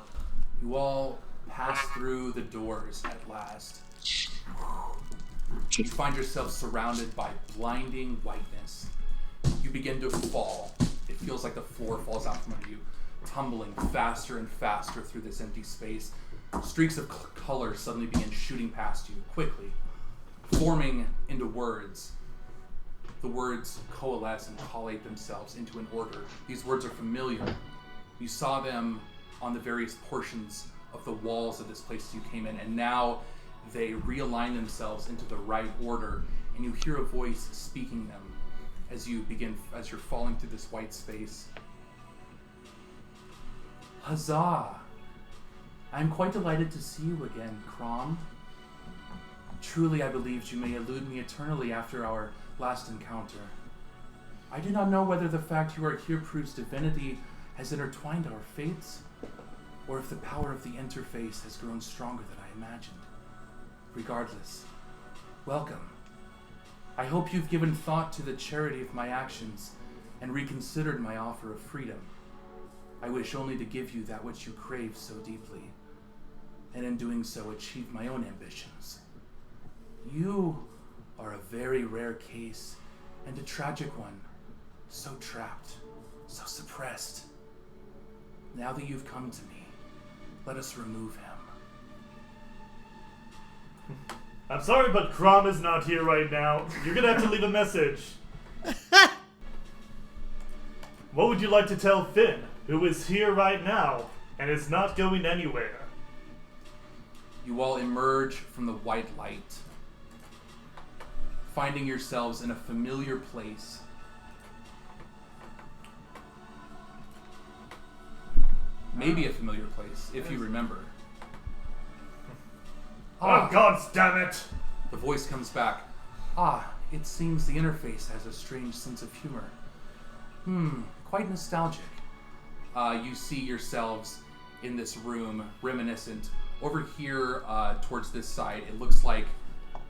You all pass through the doors at last. You find yourself surrounded by blinding whiteness. You begin to fall. It feels like the floor falls out from under you, tumbling faster and faster through this empty space. Streaks of color suddenly begin shooting past you, quickly, forming into words. The words coalesce and collate themselves into an order. These words are familiar. You saw them on the various portions of the walls of this place you came in, and now they realign themselves into the right order, and you hear a voice speaking them as you're falling through this white space. Huzzah! I'm quite delighted to see you again, Crom. Truly, I believed you may elude me eternally after our last encounter. I do not know whether the fact you are here proves divinity has intertwined our fates, or if the power of the interface has grown stronger than I imagined. Regardless, welcome. I hope you've given thought to the charity of my actions and reconsidered my offer of freedom. I wish only to give you that which you crave so deeply, and in doing so achieve my own ambitions. You are a very rare case, and a tragic one, so trapped, so suppressed. Now that you've come to me, let us remove him. I'm sorry, but Crom is not here right now. You're gonna have to leave a message. What would you like to tell Finn, who is here right now and is not going anywhere? You all emerge from the white light, finding yourselves in a familiar place. Maybe a familiar place, if you remember. Oh, God damn it! The voice comes back. It seems the interface has a strange sense of humor. Quite nostalgic. You see yourselves in this room, reminiscent. Over here, towards this side, it looks like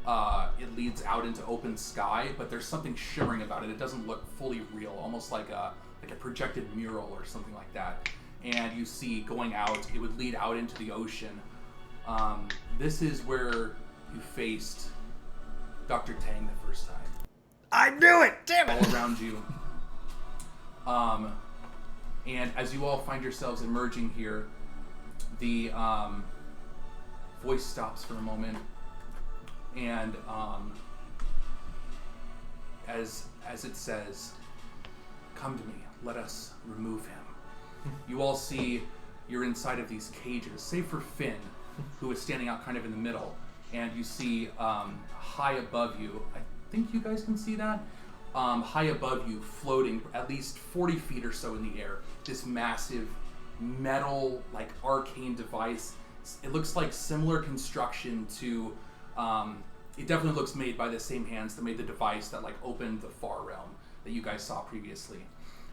it leads out into open sky, but there's something shimmering about it. It doesn't look fully real, almost like a projected mural or something like that. And you see going out, it would lead out into the ocean. This is where you faced Dr. Tang the first time. I knew it! Damn it! All around you. And as you all find yourselves emerging here, the voice stops for a moment, and as it says, "Come to me, let us remove him." You all see you're inside of these cages, save for Finn, who is standing out kind of in the middle, and you see high above you, I think you guys can see that, high above you, floating at least 40 feet or so in the air, this massive metal, like arcane device. It looks like similar construction to, it definitely looks made by the same hands that made the device that like opened the Far Realm that you guys saw previously.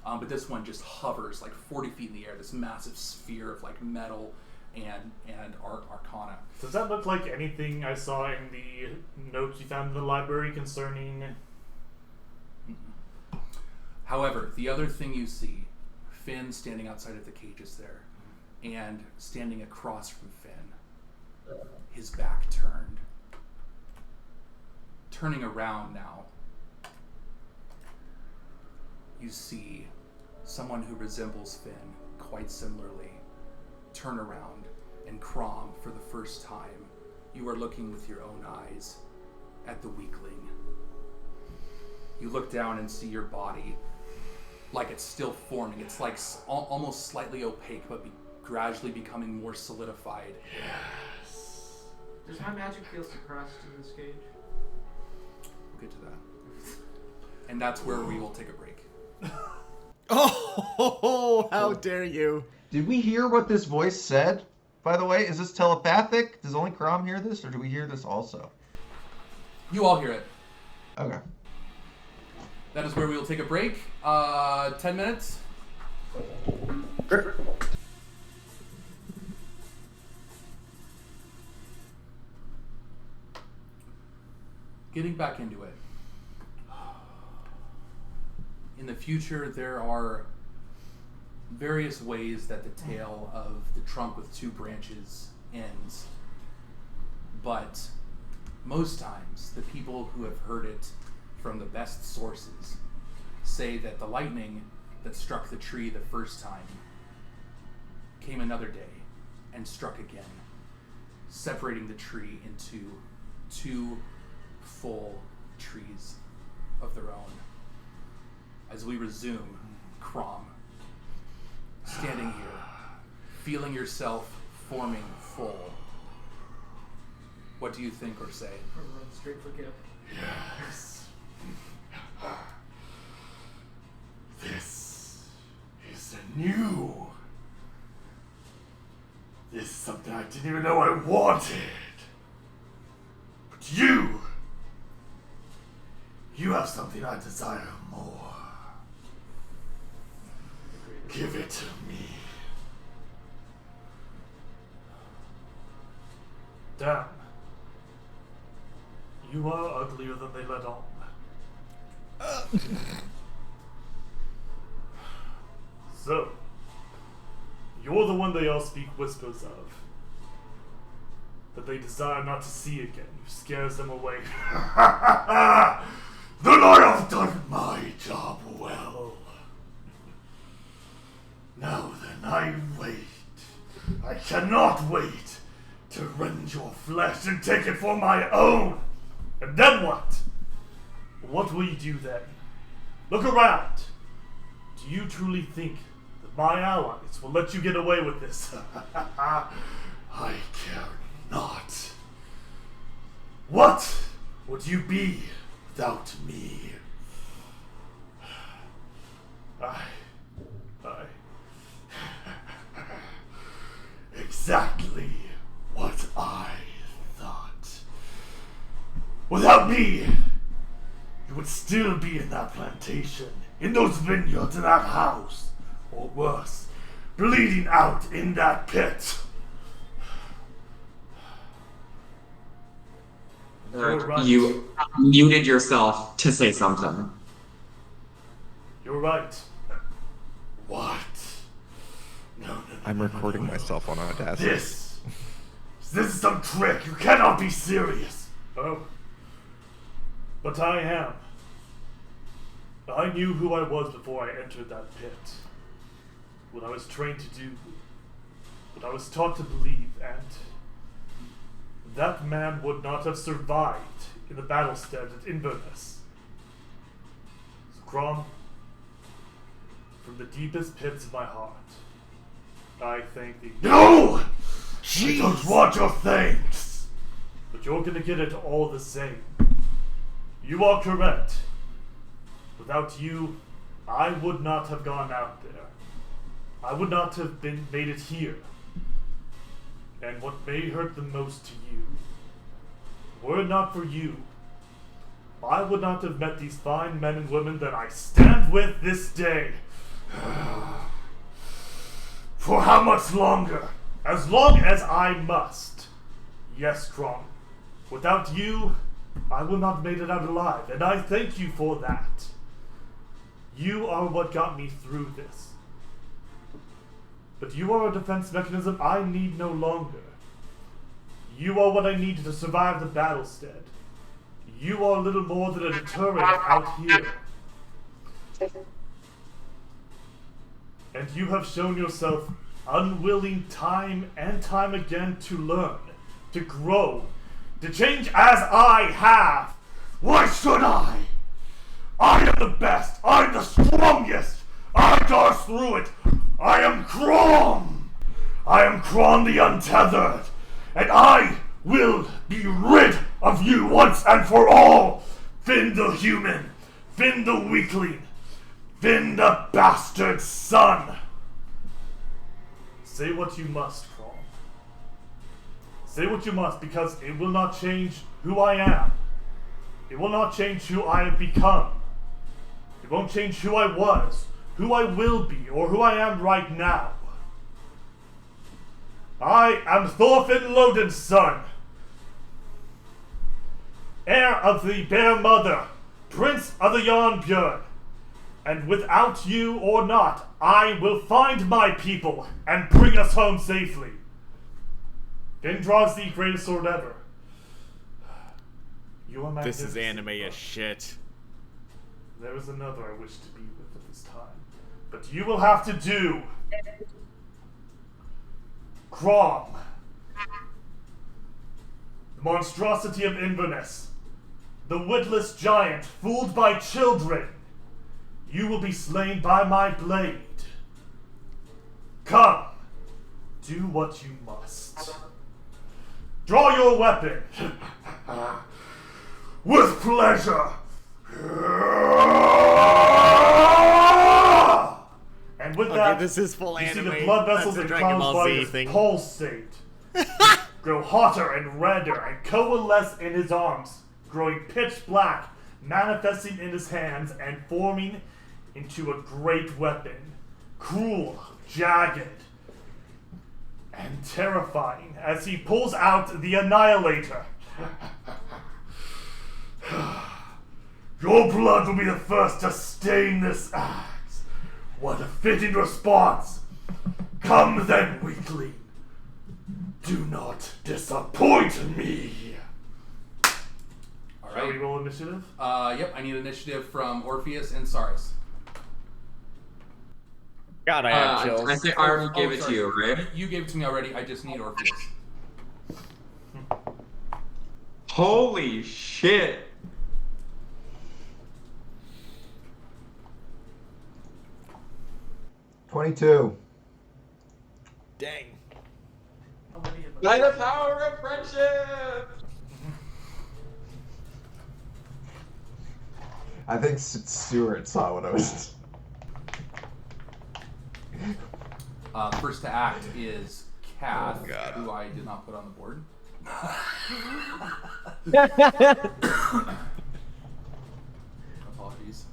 But this one just hovers like 40 feet in the air, this massive sphere of like metal and arcana. Does that look like anything I saw in the notes you found in the library concerning... However, the other thing you see, Finn standing outside of the cages there, and standing across from Finn, his back turned. Turning around now, you see someone who resembles Finn quite similarly turn around, and Crom, for the first time, you are looking with your own eyes at the weakling. You look down and see your body like it's still forming. It's like almost slightly opaque, but gradually becoming more solidified. Yes. Does my magic feel suppressed in this cage? We'll get to that. And that's where we will take a break. Oh, how dare you. Did we hear what this voice said? By the way, is this telepathic? Does only Crom hear this, or do we hear this also? You all hear it. Okay. That is where we will take a break. 10 minutes. Getting back into it. In the future, there are various ways that the tale of the trunk with two branches ends. But most times, the people who have heard it from the best sources say that the lightning that struck the tree the first time came another day and struck again, separating the tree into two full trees of their own. As we resume, Crom, standing here, feeling yourself forming full. What do you think or say? Or run straight for Gip. Yes. This is new. This is something I didn't even know I wanted. But you have something I desire more. Give it to me. Damn. You are uglier than they let on. So, you're the one they all speak whispers of. That they desire not to see again, who scares them away. Then I have done my job well. Now then, I wait. I cannot wait to rend your flesh and take it for my own. And then what? What will you do then? Look around. Do you truly think that my allies will let you get away with this? I care not. What would you be without me? Exactly what I thought. Without me, you would still be in that plantation, in those vineyards, in that house, or worse, bleeding out in that pit. Eric, right. you muted yourself to say something. You're right. What? No. I'm recording myself on Audacity. This is some trick. You cannot be serious. Oh. But I am. I knew who I was before I entered that pit. What I was trained to do. What I was taught to believe, and that man would not have survived in the battlestead at Inverness. So, Crom, from the deepest pits of my heart, I thank thee. No! Jeez. I don't want your thanks! But you're gonna get it all the same. You are correct. Without you, I would not have gone out there. I would not have made it here. And what may hurt the most to you, were it not for you, I would not have met these fine men and women that I stand with this day. For how much longer? As long as I must. Yes, Crom. Without you, I will not have made it out alive, and I thank you for that. You are what got me through this. But you are a defense mechanism I need no longer. You are what I needed to survive the battlestead. You are little more than a deterrent out here. And you have shown yourself unwilling time and time again to learn, to grow, to change as I have. Why should I? I am the best. I'm the strongest. I got through it. I am Crom. I am Crom the Untethered. And I will be rid of you once and for all. Finn the human. Finn the weakling. Finn the bastard son. Say what you must, Crom. Say what you must, because it will not change who I am. It will not change who I have become. It won't change who I was, who I will be, or who I am right now. I am Thorfinn Loden's son, heir of the Bear Mother, Prince of the Yarnbjörn. And without you or not, I will find my people and bring us home safely. Finn draws the greatest sword ever. You are This is magnificent, anime as brother. shit. There is another I wish to be with at this time. But you will have to do. Crom. The monstrosity of Inverness. The witless giant fooled by children. You will be slain by my blade. Come, do what you must. Draw your weapon. With pleasure. And with that, this is full you anime. see the blood vessels in Dragon Khan's Ball body Z thing. pulsate, grow hotter and redder, and coalesce in his arms, growing pitch black, manifesting in his hands, and forming into a great weapon, cruel, jagged, and terrifying, as he pulls out the Annihilator. Your blood will be the first to stain this axe. What a fitting response! Come then, weakling. Do not disappoint me. All Shall we right. roll initiative? Yep. I need initiative from Orpheus and Saris. God, I have chills. I think I already gave it to sorry. you, right? You gave it to me already. I just need Orpheus. Holy shit. $22. Dang. By the power of friendship! I think Stuart saw what I was. First to act is Kath, Oh, God. who I did not put on the board. Apologies.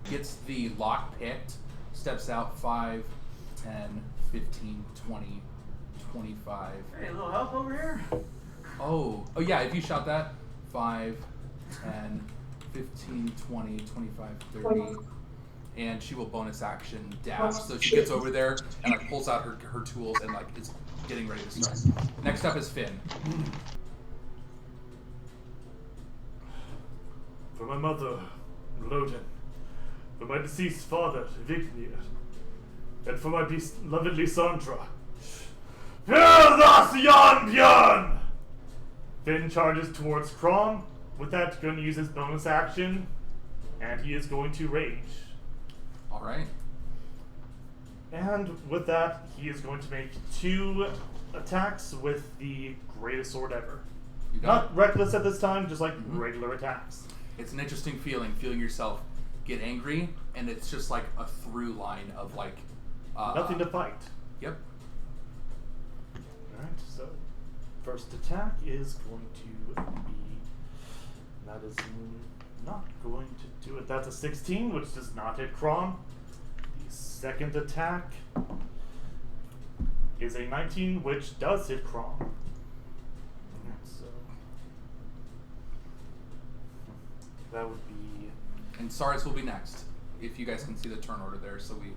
Gets the lock picked, steps out 5, 10, 15, 20, 25. Hey, a little help over here? Oh yeah, if you shout that, 5, 10, 15, 20, 25, 30. And she will bonus action dash. So she gets over there and like pulls out her tools and like is getting ready to start. Next up is Finn. For my mother, Loden. For my deceased father, Vignir. And for my beloved Lysandra. Hear thus, Jan Björn! Finn charges towards Krom. With that, going to use his bonus action. And he is going to rage. Alright. And with that, he is going to make 2 attacks with the greatest sword ever. You got Not it. reckless at this time, just like regular attacks. It's an interesting feeling yourself get angry, and it's just like a through line of like Nothing to fight. Yep. Alright, so first attack is going to be. That is not going to do it. That's a 16, which does not hit Krom. The second attack is a 19, which does hit Krom. Alright, so that would be. And Saris will be next. If you guys can see the turn order there, so we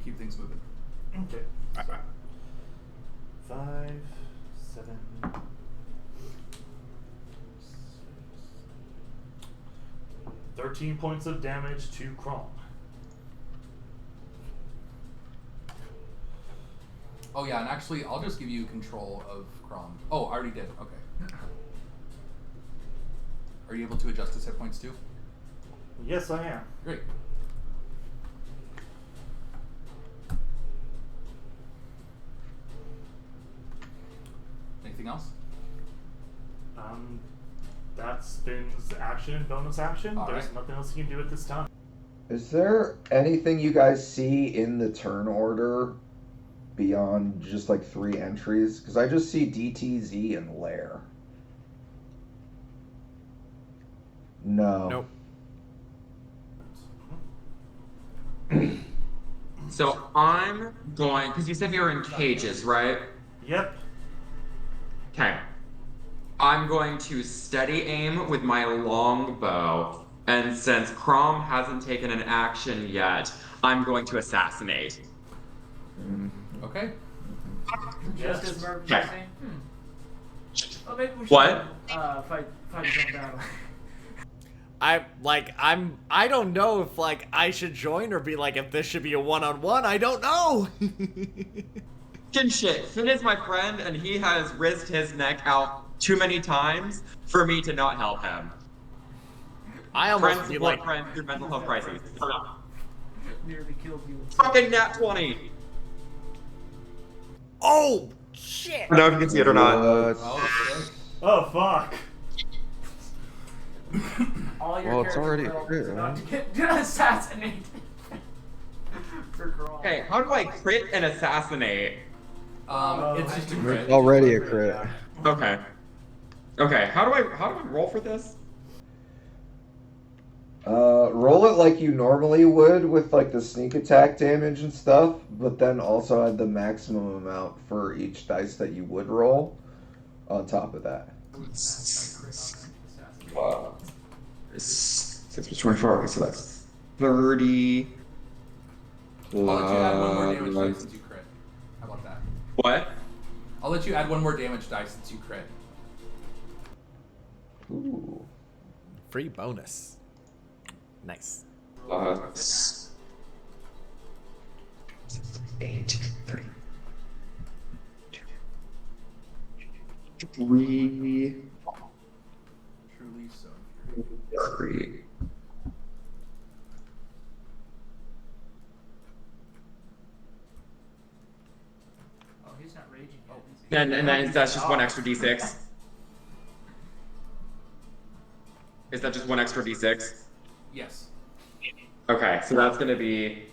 keep things moving. Okay. So 5, 7, 13 points of damage to Krom. Oh yeah, and actually I'll just give you control of Krom. Oh, I already did. Okay. Are you able to adjust his hit points too? Yes, I am. Great. Anything else? That's Finn's action and bonus action. All There's right. nothing else he can do at this time. Is there anything you guys see in the turn order beyond just like 3 entries? Because I just see DTZ and Lair. No. Nope. So I'm going, because you said you were in cages, right? Yep. Okay. I'm going to steady aim with my longbow, and since Krom hasn't taken an action yet, I'm going to assassinate. Okay. Just as Merv was Okay. saying, oh, maybe we should What? fight his own battle. I don't know if like I should join or be like if this should be a one-on-one. I don't know. Shit, Finn is my friend, and he has risked his neck out too many times for me to not help him. I almost Friends feel support like friends through mental health crises. nearly killed you. Fucking nat 20. Oh shit! I don't know if you can see it or not. Oh, sick. Oh fuck! All your Well, it's character already will crit, is about to right? get assassinated. For Grom. Okay, how do I crit and assassinate? It's just a crit. It's already a crit. Okay. Okay, how do I roll for this? Roll it like you normally would with like the sneak attack damage and stuff, but then also add the maximum amount for each dice that you would roll on top of that. 6 plus 24, okay, so that's 30. I'll let you add one more damage dice since you crit. How about that? What? I'll let you add one more damage dice since you crit. Ooh. Free bonus. Nice. 8, 3, 3, Truly so. 3. Oh, he's not raging yet. is he? And then that's just one extra d6. Is that just one extra d6? Yes. Okay, so that's gonna be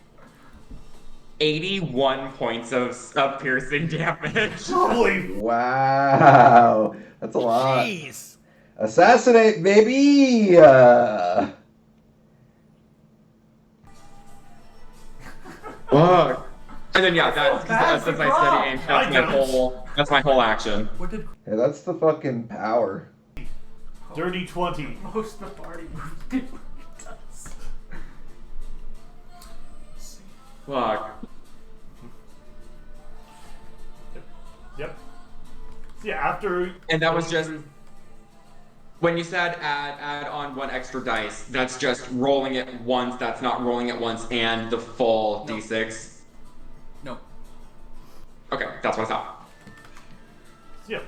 81 points of piercing damage. Holy! Wow, that's a lot. Jeez. Assassinate, baby! Fuck. And then yeah, that's my steady aim. That's my whole action. What did Hey, that's the fucking power. Dirty 20. Most of the party moved. Fuck. Yep. So yeah, after. And that was just when you said add on one extra dice. That's just rolling it once. That's not rolling it once and the full No. d6. no? Okay, that's what I thought. So yeah,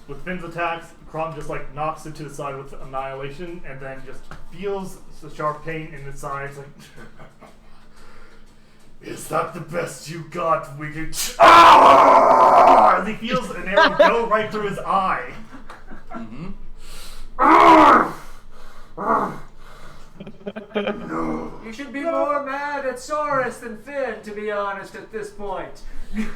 with Finn's attacks, Crom just like knocks it to the side with Annihilation, and then just feels the sharp pain in his sides. Like, is that the best you got? We can. Ah! As he feels an arrow go right through his eye. Mm-hmm. You should be more mad at Saurus than Finn, to be honest, at this point. You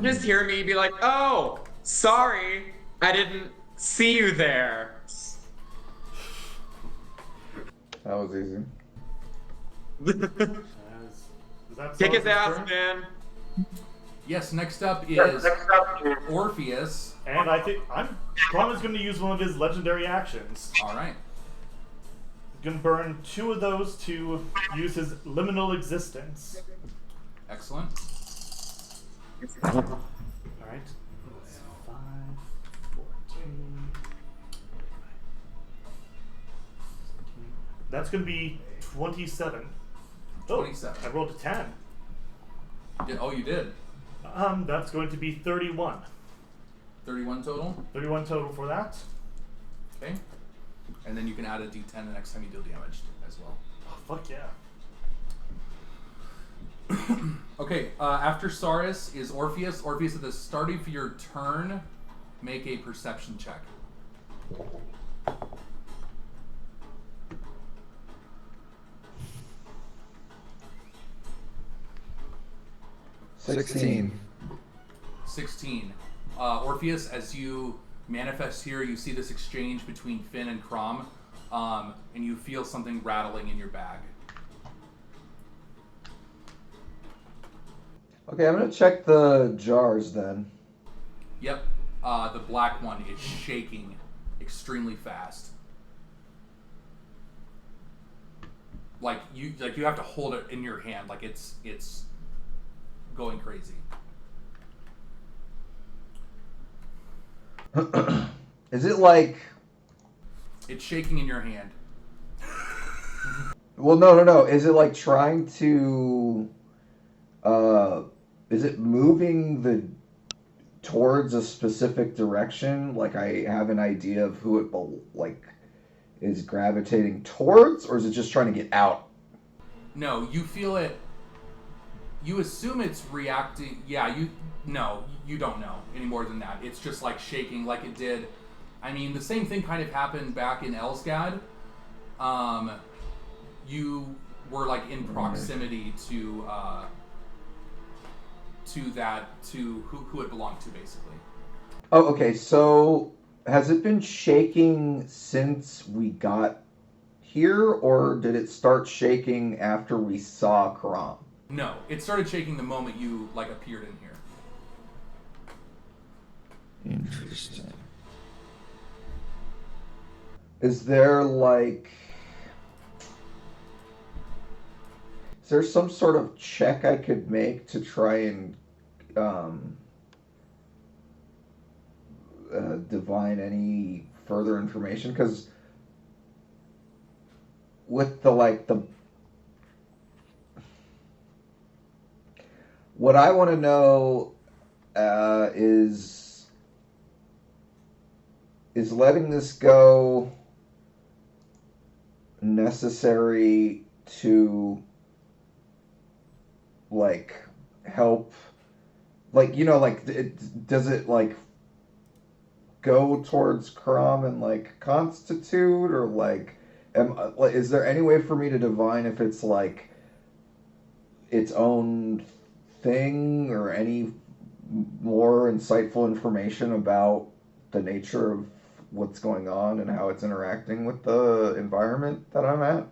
just hear me be like, "Oh, sorry, I didn't see you there." That was easy. Is that Kick his Saurus' ass, turn? man. Yes. Next up is Orpheus. And I think Crom is going to use one of his legendary actions. All right. He's going to burn 2 of those to use his liminal existence. Excellent. Alright. 5, 14. That's going to be 27. Oh, 27. I rolled a 10. Oh, you did. That's going to be 31. 31 total. 31 total for that. Okay. And then you can add a d10 the next time you deal damage as well. Oh, fuck yeah. Okay, after Saurus is Orpheus. Orpheus, at the start of your turn, make a perception check. $16. 16. Orpheus, as you manifest here, you see this exchange between Finn and Crom, and you feel something rattling in your bag. Okay, I'm gonna check the jars then. Yep, the black one is shaking extremely fast. Like you have to hold it in your hand, like it's going crazy. Is it like... It's shaking in your hand. Well, no. Is it like trying to... Is it moving towards a specific direction? Like I have an idea of who it is gravitating towards, or is it just trying to get out? No, you feel it. You assume it's reacting. Yeah, you don't know any more than that. It's just like shaking like it did. I mean, the same thing kind of happened back in Elsgad. You were like in proximity to who it belonged to, basically. Oh, okay. So has it been shaking since we got here, or did it start shaking after we saw Karam? No, it started shaking the moment you like appeared in here. Interesting. Is there some sort of check I could make to try and divine any further information? Because with the what I want to know is letting this go necessary to help, does it go towards Karam and constitute, or is there any way for me to divine if it's its own thing, or any more insightful information about the nature of what's going on and how it's interacting with the environment that I'm at?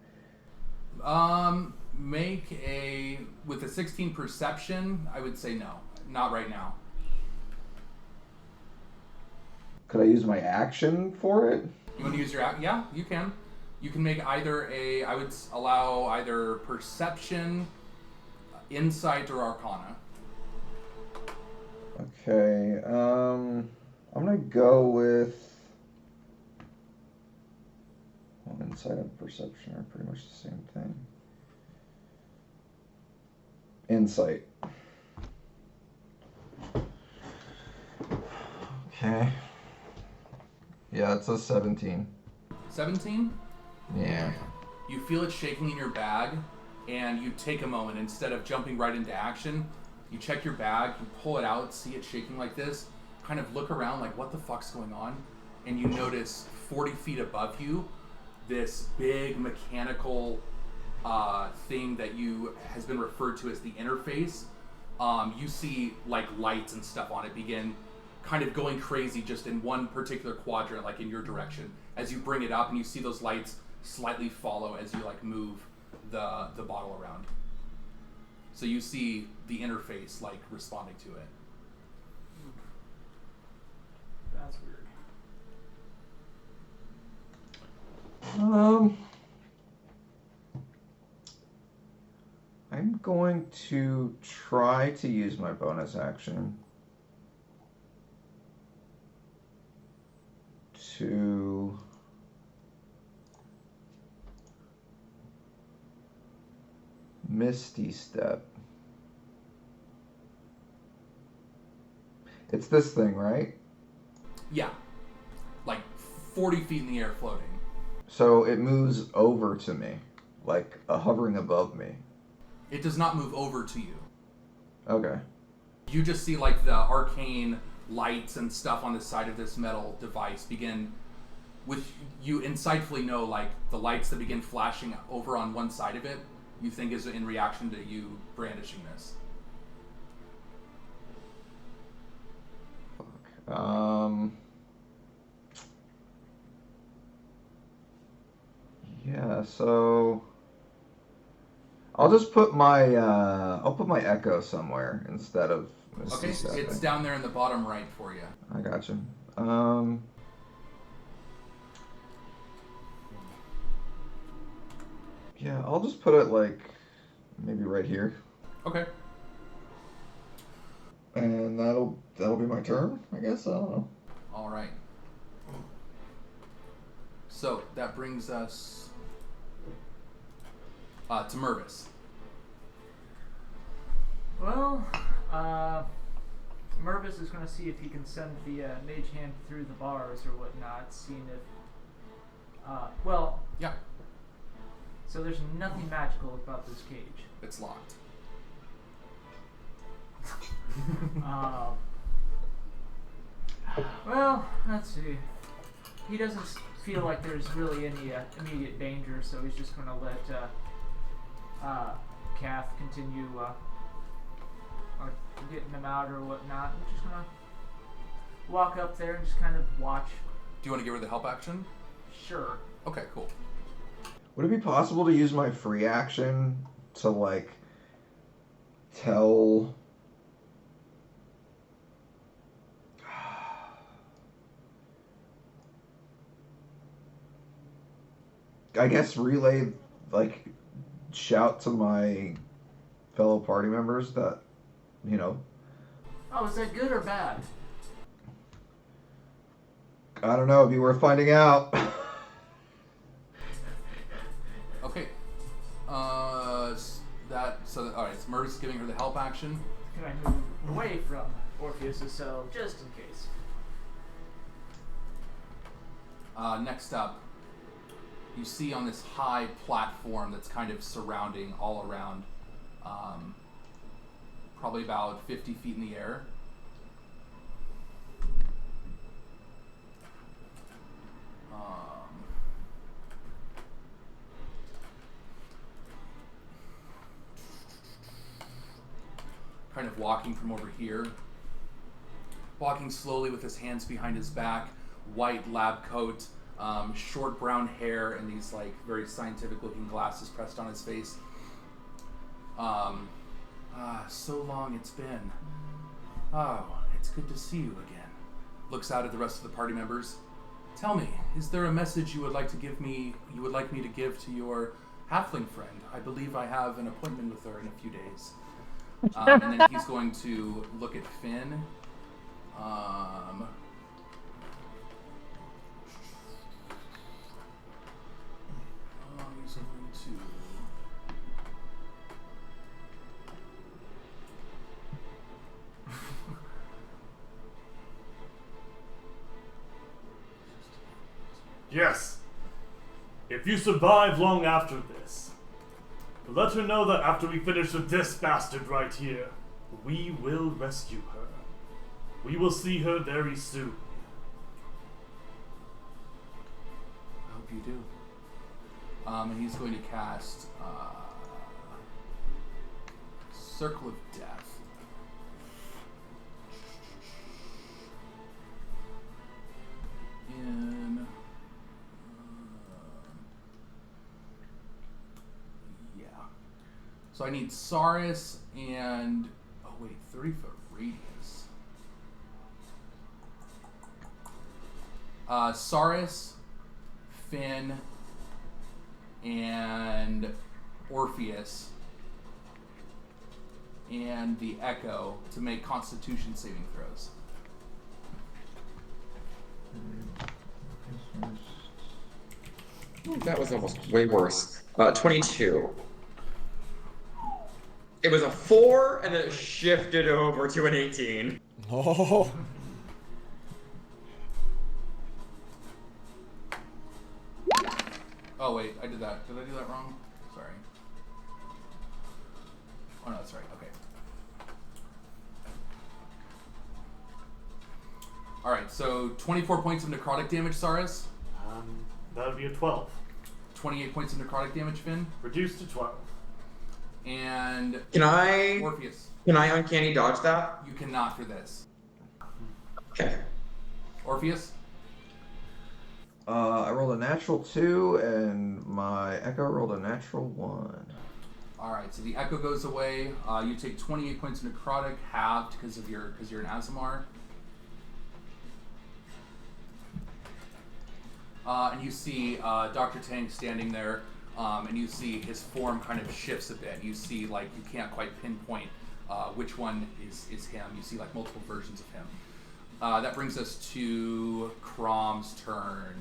With a 16 perception, I would say no, not right now. Could I use my action for it? You want to use your yeah, you can. You can make I would allow either perception, insight, or arcana. Okay, I'm gonna go with insight and perception are pretty much the same thing. Insight. Okay. Yeah, it's a 17. 17? Yeah. You feel it shaking in your bag, and you take a moment. Instead of jumping right into action, you check your bag, you pull it out, see it shaking like this, kind of look around like, what the fuck's going on? And you notice 40 feet above you, this big mechanical thing that has been referred to as the interface. You see lights and stuff on it begin kind of going crazy just in one particular quadrant, in your direction. As you bring it up, and you see those lights slightly follow as you move the bottle around. So you see the interface responding to it. That's weird. I'm going to try to use my bonus action to Misty Step. It's this thing, right? Yeah. 40 feet in the air floating. So it moves over to me, hovering above me. It does not move over to you. Okay. You just see the arcane lights and stuff on the side of this metal device begin, which you insightfully know the lights that begin flashing over on one side of it, you think is in reaction to you brandishing this. Yeah, so I'll just put my echo somewhere instead of Misty Okay, Stepping. it's down there in the bottom right for you. I gotcha. Yeah, I'll just put it maybe right here. Okay. And that'll be my turn, I guess. I don't know. All right. So that brings us to Mervis. Well, Mervis is going to see if he can send the mage hand through the bars or whatnot, seeing if... Yeah. So there's nothing magical about this cage. It's locked. Well, let's see. He doesn't feel like there's really any immediate danger, so he's just going to let Kath continue getting him out or whatnot. I'm just going to walk up there and just kind of watch. Do you want to give her the help action? Sure. Okay, cool. Would it be possible to use my free action to, like, tell... I guess relay, like, shout to my fellow party members that, you know... Oh, is that good or bad? I don't know, it'd be worth finding out. Okay. Alright, so Mervis is giving her the help action. Can I move away from Orpheus' cell, just in case? Next up, you see on this high platform that's kind of surrounding all around, probably about 50 feet in the air. Kind of walking from over here. Walking slowly with his hands behind his back, white lab coat, short brown hair, and these like very scientific looking glasses pressed on his face. So long it's been. Oh, it's good to see you again. Looks out at the rest of the party members. Tell me, is there a message you would like me to give to your halfling friend? I believe I have an appointment with her in a few days. And then he's going to look at Finn. He's going to... Yes. If you survive long after this, let her know that after we finish with this bastard right here, we will rescue her. We will see her very soon. I hope you do. And he's going to cast Circle of Death. In... yeah. So I need Saris and... oh wait, 30-foot radius. Saris, Finn, and Orpheus, and the Echo to make Constitution saving throws. Ooh, that was almost way worse. 22. It was a 4, and then it shifted over to an 18. Oh. Oh wait, I did that. Did I do that wrong? Sorry. Oh no, that's right. Okay. Alright, so 24 points of necrotic damage, Saris. That would be a 12. 28 points of necrotic damage, Finn. Reduced to 12. And Can I Orpheus. uncanny dodge that? You cannot for this. Okay. Orpheus? I rolled a natural 2, and my Echo rolled a natural 1. Alright, so the Echo goes away. You take 28 points of necrotic, halved because you're an Azamar. And you see Dr. Tang standing there, and you see his form kind of shifts a bit. You see, like, you can't quite pinpoint which one is him. You see, like, multiple versions of him. That brings us to Crom's turn.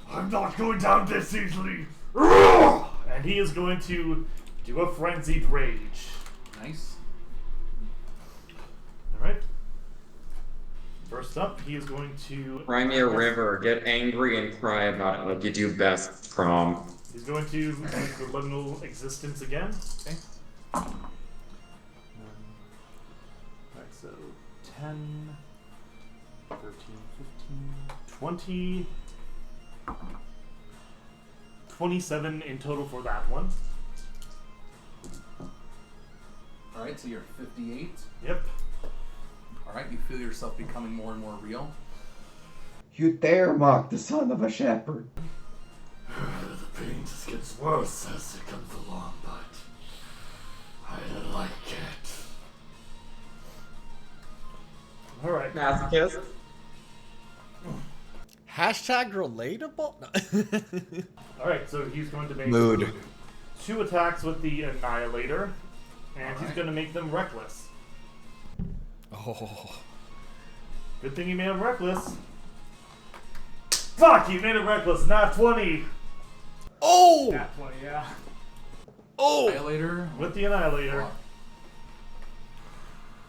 I'm not going down this easily. And he is going to do a frenzied rage. Nice. Alright. First First up, he is going to Cry me a river, get angry and cry about it like you do best, Prom. He's going to use the liminal existence again. Okay. Alright, so 10, 13, 15, 20, 27 in total for that one. Alright, so you're 58. Yep. Alright, you feel yourself becoming more and more real. You dare mock the son of a shepherd. The pain just gets worse as it comes along, but I like it. Alright. Masochist. Hashtag relatable? No. Alright, so he's going to make Mood. 2 attacks with the Annihilator, and he's Alright. going to make them reckless. Oh. Good thing he made him reckless. Fuck, he made him reckless, not 20! Oh! That 20, yeah. Oh! Annihilator. With the Annihilator.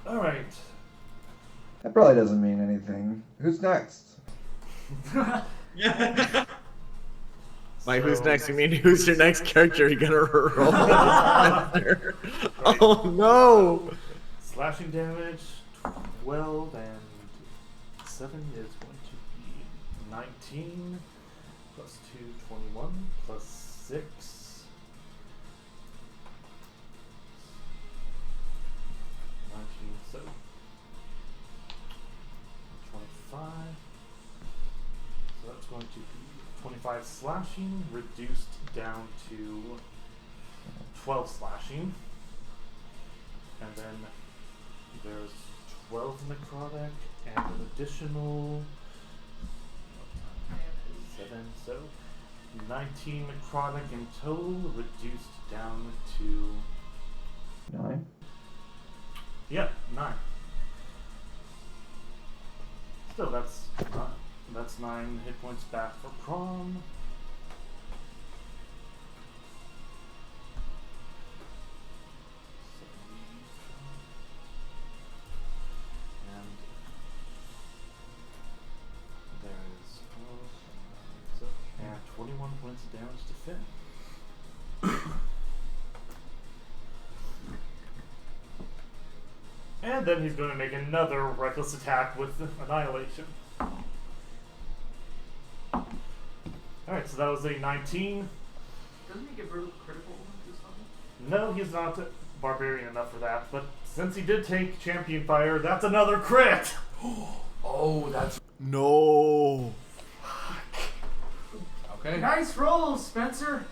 Alright. That probably doesn't mean anything. Who's next? Like, who's So- next? You mean who's your next character you're gonna roll? Oh no! Slashing damage, 12 and 7 is going to be 19, plus 2, 21, plus 6. 19, so 25. So that's going to be 25 slashing, reduced down to 12 slashing. And then there's 12 necrotic and an additional 7, so 19 necrotic in total, reduced down to 9. Yep, 9. Still, that's 9 hit points back for Prom. And there is 21 points of damage to Finn. And then he's going to make another reckless attack with Annihilation. Alright, so that was a 19. Doesn't he get critical wounds or something? No, he's not barbarian enough for that, but since he did take Champion Fire, that's another crit! Oh, that's No. okay. Nice roll, Spencer!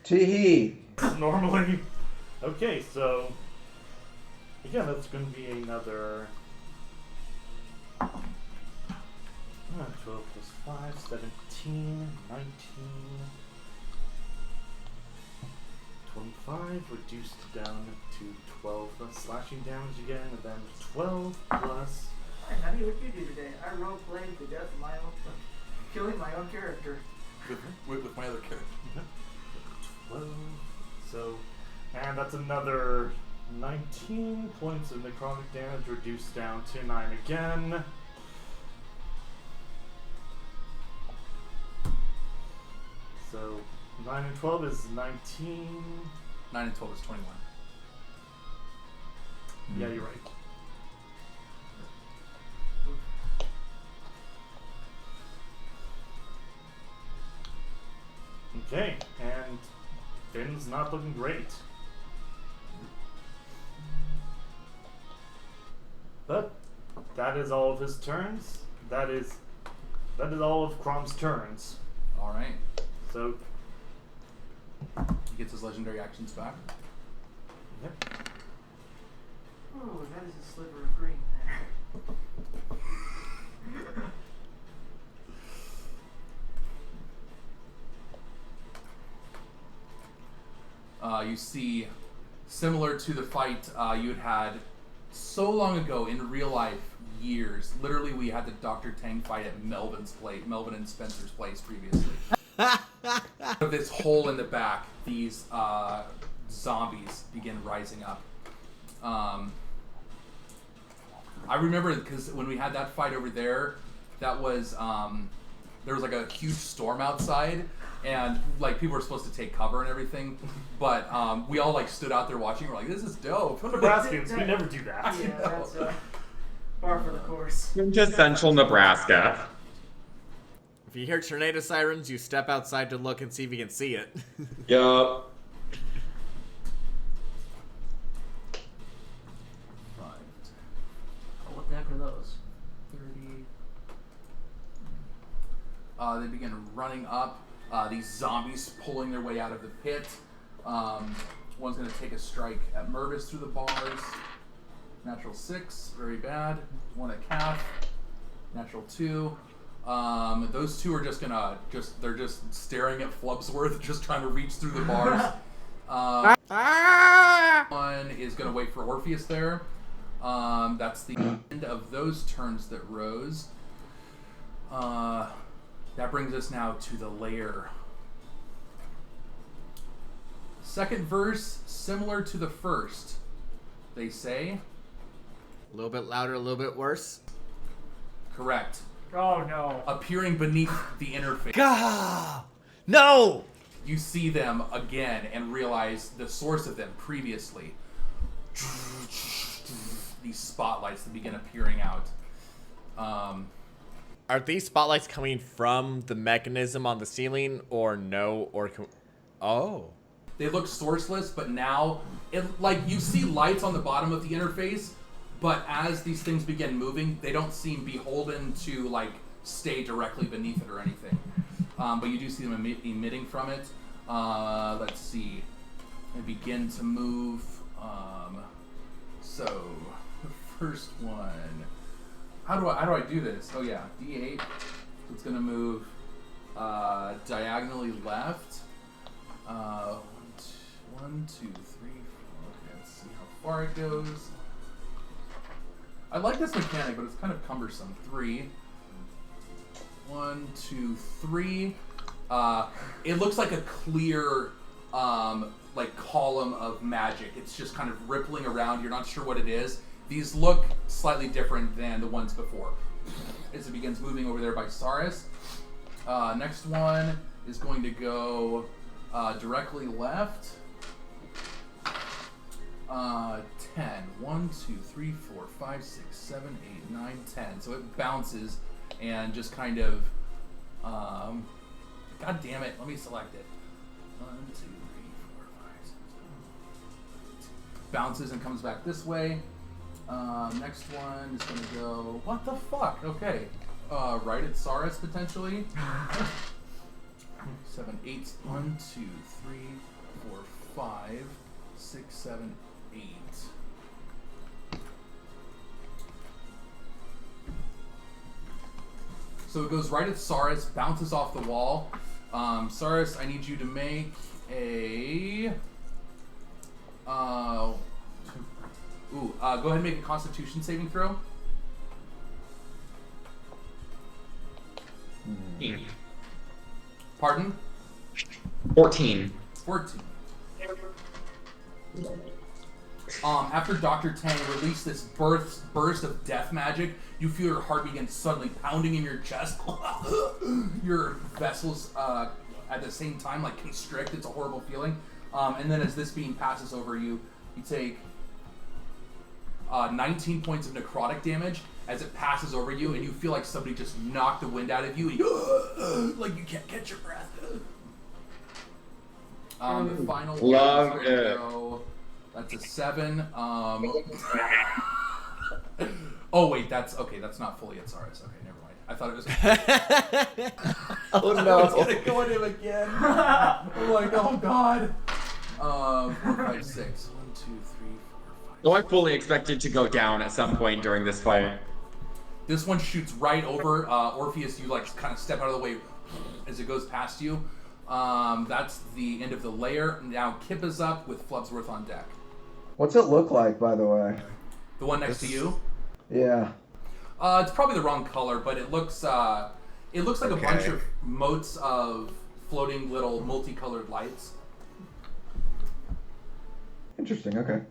Tee-hee. Normally. Okay, so again, that's going to be another 12 plus 5, 17, 19, 25, reduced down to 12 slashing damage again, and then 12 plus. Hey, honey, what'd you do today? I role-played the death of my own, killing my own character. With my other character. 12. So, and that's another 19 points of necrotic damage, reduced down to 9 again. So, 9 and 12 is 19. 9 and 12 is 21. Yeah, you're right. Okay, and Finn's not looking great. But that is all of his turns. That is all of Crom's turns. All right. So, He gets his legendary actions back. yep. Oh, that is a sliver of green there. You see, similar to the fight you'd had so long ago in real life, years. Literally, we had the Dr. Tang fight at Melvin and Spencer's place previously. Of this hole in the back, these zombies begin rising up. I remember because when we had that fight over there, that was there was like a huge storm outside, and like people were supposed to take cover and everything, but we all like stood out there watching. We're like, this is dope. Nebraskans, we never do that. Yeah, that's par for the course. Into central Nebraska. If you hear tornado sirens, you step outside to look and see if you can see it. Yup. Oh, what the heck are those? 30. They begin running up. These zombies pulling their way out of the pit. One's going to take a strike at Mervis through the bars. Natural 6, very bad. 1 at Calf. Natural 2. Those two are just gonna they're just staring at Flubsworth, just trying to reach through the bars. One is gonna wait for Orpheus there. That's the end of those turns that rose. That brings us now to the lair. Second verse, similar to the first. They say. A little bit louder, a little bit worse. Correct. Oh no. Appearing beneath the interface. Gah! No! You see them again and realize the source of them previously. These spotlights that begin appearing out. Are these spotlights coming from the mechanism on the ceiling, or no? Or oh. They look sourceless, but now, like you see lights on the bottom of the interface, but as these things begin moving, they don't seem beholden to like stay directly beneath it or anything. But you do see them emitting from it. Let's see. They begin to move. So the first one. How do I do this? Oh yeah, D8. So it's gonna move diagonally left. 1, 2, 3, 4. Okay, let's see how far it goes. I like this mechanic, but it's kind of cumbersome. 3. 1, 2, 3. It looks like a clear, like column of magic. It's just kind of rippling around. You're not sure what it is. These look slightly different than the ones before. As it begins moving over there by Saris. Next one is going to go directly left. 10. 1, 2, 3, 4, 5, 6, 7, 8, 9, 10. So it bounces and just kind of, God damn it, let me select it. 1, 2, 3, 4, 5, 6, 7, 8. Bounces and comes back this way. Next one is going to go, what the fuck? Okay. Right at Saris potentially. 7, 8. 1, 2, 3, 4, 5, 6, 7, 8. So it goes right at Saris, bounces off the wall. Saris, I need you to make a... go ahead and make a Constitution saving throw. 14. Pardon? 14. 14. After Dr. Tang released this burst of death magic, you feel your heart begin suddenly pounding in your chest. Your vessels at the same time like constrict. It's a horrible feeling. And then as this beam passes over you, you take 19 points of necrotic damage as it passes over you, and you feel like somebody just knocked the wind out of you, and you, like you can't catch your breath. The final Love one it. That's a 7. Oh wait, that's not fully at Saris. Okay, never mind. I thought it was. Oh I no. was gonna go at him again. I'm like, oh god. 4, 5, 6. 1, 2, 3, 4, 5. So I fully expected to go down at some point during this fight. This one shoots right over Orpheus. You like kind of step out of the way as it goes past you. That's the end of the layer. Now Kip is up with Flubsworth on deck. What's it look like, by the way? The one next to you. Yeah. It's probably the wrong color, but it looks like a bunch Okay. of motes of floating little multicolored lights. Interesting. Okay.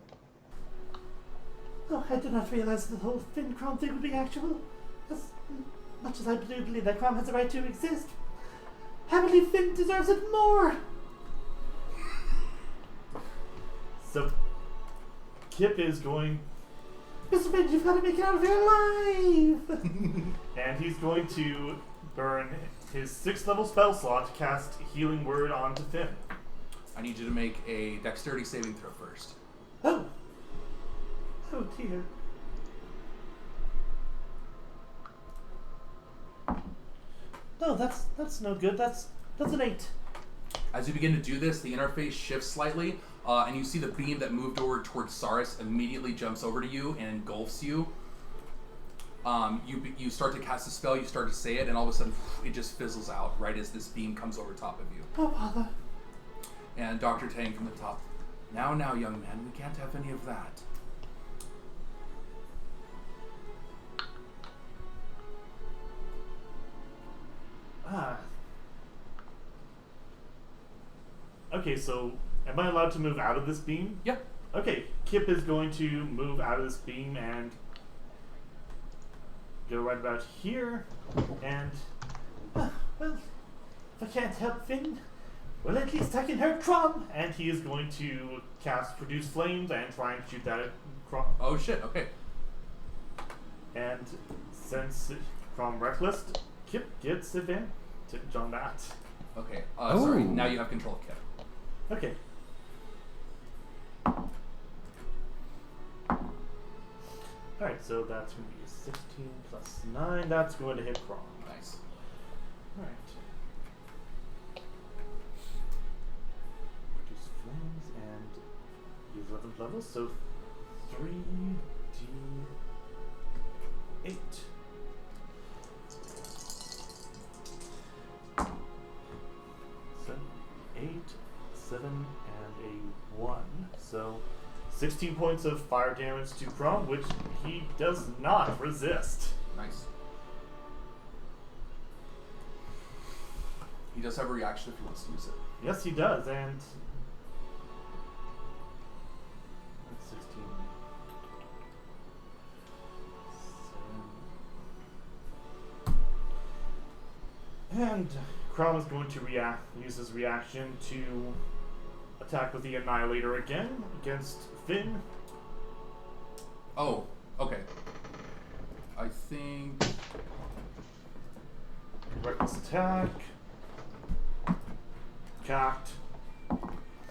Oh, I did not realize the whole Finn Crom thing would be actual. As much as I do believe that Crom has a right to exist, I believe Finn deserves it more. So, Kip is going, Mr. Finn, you've got to make it out of here alive. and he's going to burn his 6th level spell slot to cast Healing Word onto Finn. I need you to make a dexterity saving throw first. Oh. Oh dear. No, that's no good. That's an 8. As you begin to do this, the interface shifts slightly, and you see the beam that moved over towards Saris immediately jumps over to you and engulfs you. You start to cast a spell, you start to say it, and all of a sudden it just fizzles out right as this beam comes over top of you. Oh bother. And Dr. Tang from the top. Now, young man, we can't have any of that. Okay, so am I allowed to move out of this beam? Yep. Okay, Kip is going to move out of this beam and go right about here, and Well, if I can't help Finn, well, at least I can hurt Crom. and he is going to cast Produce Flames and try and shoot that at Crom. Oh shit, okay. And since Crom Reckless, Kip gets advantage on that. Okay, sorry, Oh. now you have control of Kip. Okay. Alright, so that's going to be 16 plus 9. That's going to hit Crom. Nice. Alright. Produce flames and use 11 levels, so 3d8. So 8, 7, and a 1. So 16 points of fire damage to Crom, which he does not resist. Nice. He does have a reaction if he wants to use it. Yes, he does, and that's 16. 7. And Crom is going to use his reaction to attack with the Annihilator again against Finn. Oh, okay. I think... Reckless attack. Cocked. I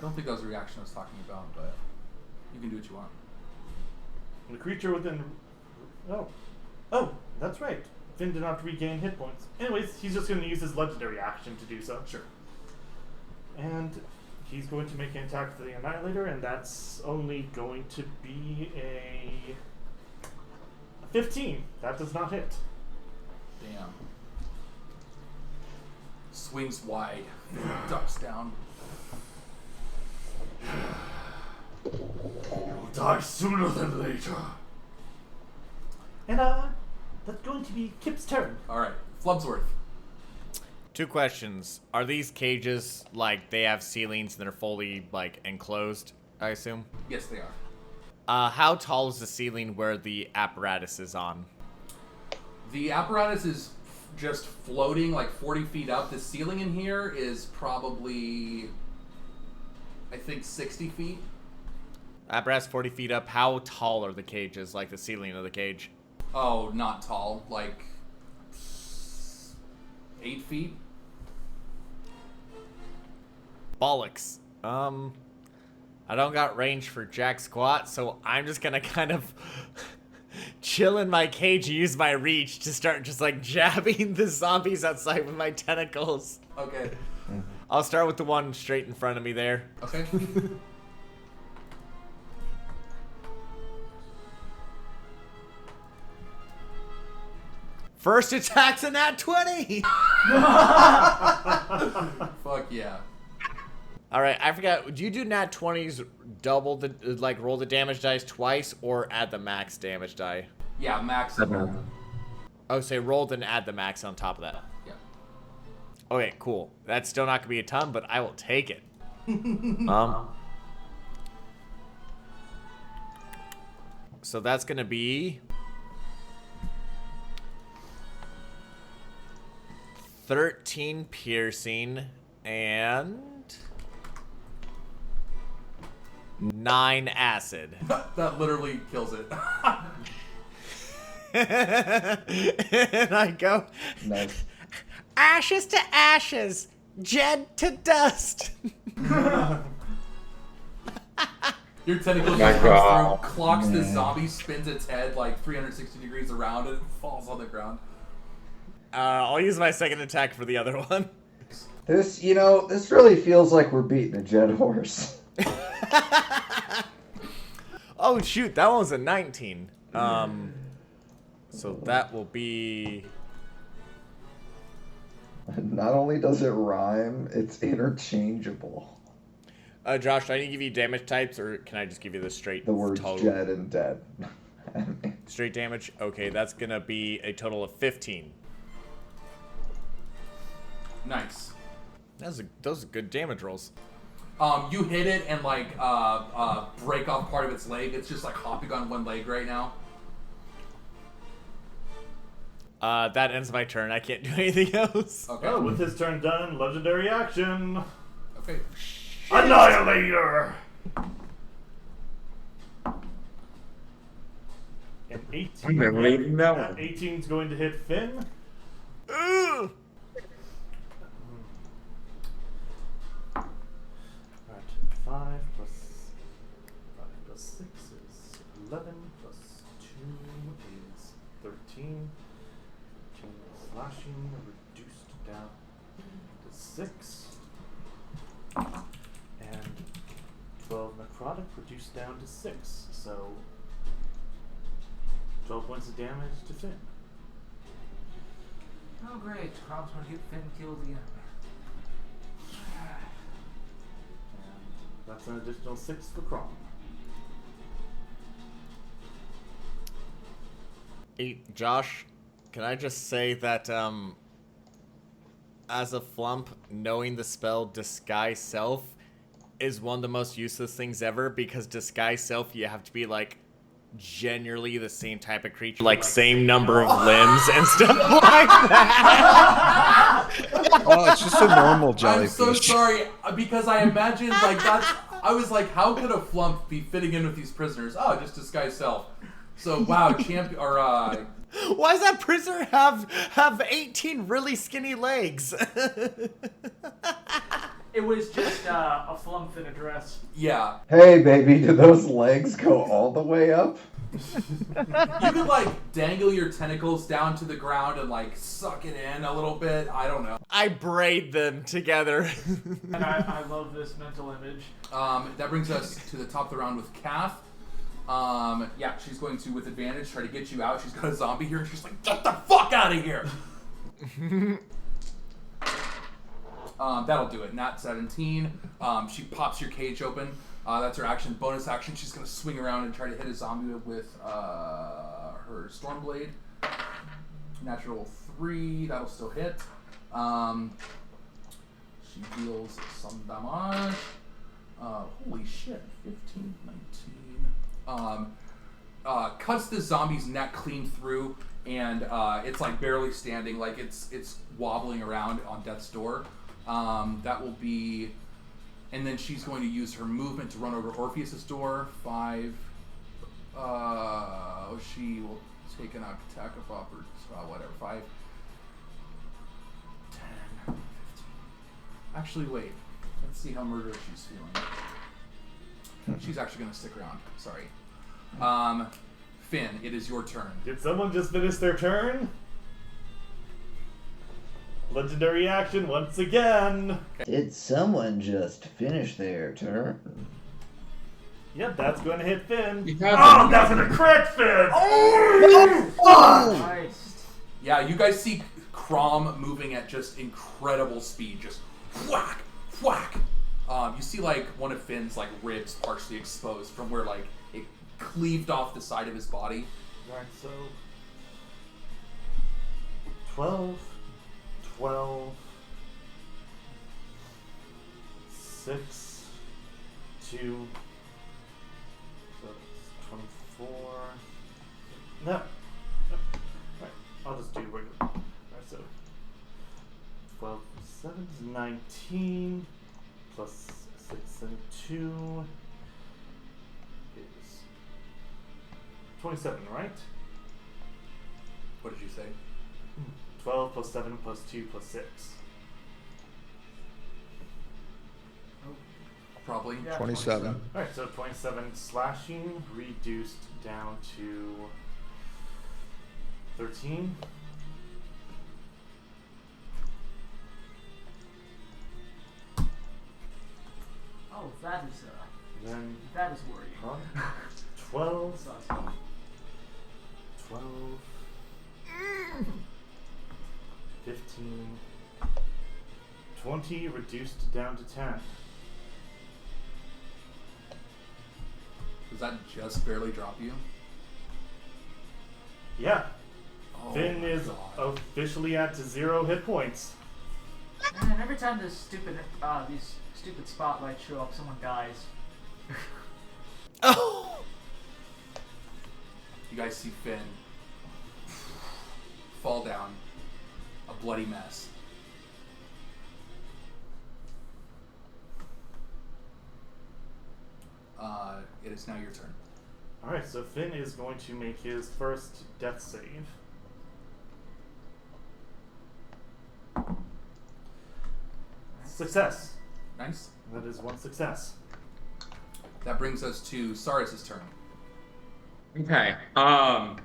don't think that was the reaction I was talking about, but you can do what you want. And the creature within... Oh, that's right. Finn did not regain hit points. Anyways, he's just going to use his legendary action to do so. Sure. And he's going to make an attack for the Annihilator, and that's only going to be a 15. That does not hit. Damn. Swings wide. Ducks down. You'll die sooner than later. And that's going to be Kip's turn. Alright, Flubsworth. 2 questions. Are these cages, like, they have ceilings and they're fully, like, enclosed, I assume? Yes, they are. How tall is the ceiling where the apparatus is on? The apparatus is just floating like 40 feet up. The ceiling in here is probably, I think, 60 feet. Apparatus 40 feet up. How tall are the cages, like the ceiling of the cage? Oh, not tall. Like 8 feet. Bollocks. I don't got range for jack squat, so I'm just gonna kind of chill in my cage and use my reach to start just like jabbing the zombies outside with my tentacles. Okay. I'll start with the one straight in front of me there. Okay. First attack's a nat 20! Fuck yeah. Alright, I forgot. Do you do nat 20s double the, like, roll the damage dice twice or add the max damage die? Yeah, max. Oh, say roll then add the max on top of that. Yeah. Okay, cool. That's still not gonna be a ton, but I will take it. So that's gonna be 13 piercing and 9 acid. That literally kills it. And I go, Nice. ashes to ashes, Jed to dust. Your tentacle My just God. comes through, clocks the zombie, spins its head like 360 degrees around, and it falls on the ground. I'll use my second attack for the other one. This, this really feels like we're beating a Jed horse. Oh shoot, that one was a 19. So that will be... Not only does it rhyme, it's interchangeable. Josh, do I need to give you damage types, or can I just give you the straight The words total? Jed and dead. Straight damage? Okay, that's gonna be a total of 15. Nice. Those are good damage rolls. You hit it and like break off part of its leg. It's just like hopping on one leg right now. That ends my turn. I can't do anything else. Okay. Oh, with his turn done, legendary action. Okay. Annihilator! An 18. I'm never leaving that one. 18's going to hit Finn. Ugh. Alright, 5 plus 6 is 11, plus 2 is 13. 13 slashing, reduced down to 6. And 12 necrotic, reduced down to 6. So 12 points of damage to Finn. Oh great, Crom's gonna get Finn killed again. And that's an additional 6 for Crom. 8. Josh, can I just say that, as a flump, knowing the spell Disguise Self is one of the most useless things ever, because Disguise Self, you have to be, like, genuinely the same type of creature. Like, same number of limbs and stuff like that. Oh, it's just a normal I'm jellyfish. so sorry because I imagined like that's. I was like, how could a flump be fitting in with these prisoners? Oh, just disguise self. So wow, champion or Why does that prisoner have 18 really skinny legs? It was just a flump in a dress. yeah. Hey, baby, do those legs go all the way up? You could like dangle your tentacles down to the ground and like suck it in a little bit. I don't know. I braid them together. And I love this mental image. That brings us to the top of the round with Kath. Yeah, she's going to with advantage try to get you out. She's got a zombie here, and she's like, "Get the fuck out of here!" That'll do it. Nat 17. She pops your cage open. That's her action. Bonus action. She's gonna swing around and try to hit a zombie with her Stormblade. Natural 3. That'll still hit. She deals some damage. Holy shit. 15, 19. Cuts the zombie's neck clean through, and it's like barely standing, like it's wobbling around on death's door. That will be, and then she's going to use her movement to run over Orpheus's door. 5. She will take an attack of opportunity. Whatever. 5, 10, 15. Actually, wait. Let's see how murderous she's feeling. She's actually going to stick around. Sorry. Finn, it is your turn. Did someone just finish their turn? Legendary action once again. Did someone just finish their turn? Yep, that's going to hit Finn. Oh, that's going to crit Finn! Christ. Yeah, you guys see Crom moving at just incredible speed. Just whack, whack. You see like one of Finn's like ribs partially exposed from where like it cleaved off the side of his body. Alright, so 12, 6, 2, so it's 24, No. Right. I'll just do regular. Alright, so 12 plus 7 is 19. Plus 6 and 2 is 27, right? What did you say? 12 plus 7 plus 2 plus 6. Probably. Yeah, 27. Alright, so 27 slashing reduced down to 13. Oh, Then that is worrying. 12. Sucks. 12. 15. 20 reduced down to 10. Does that just barely drop you? Yeah. Oh Finn my is God. officially at 0 hit points. Man, every time these stupid spotlights show up, someone dies. Oh! You guys see Finn fall down, a bloody mess. It is now your turn. Alright, so Finn is going to make his first death save. Success. Nice. That is one success. That brings us to Saris's turn. Okay. I'm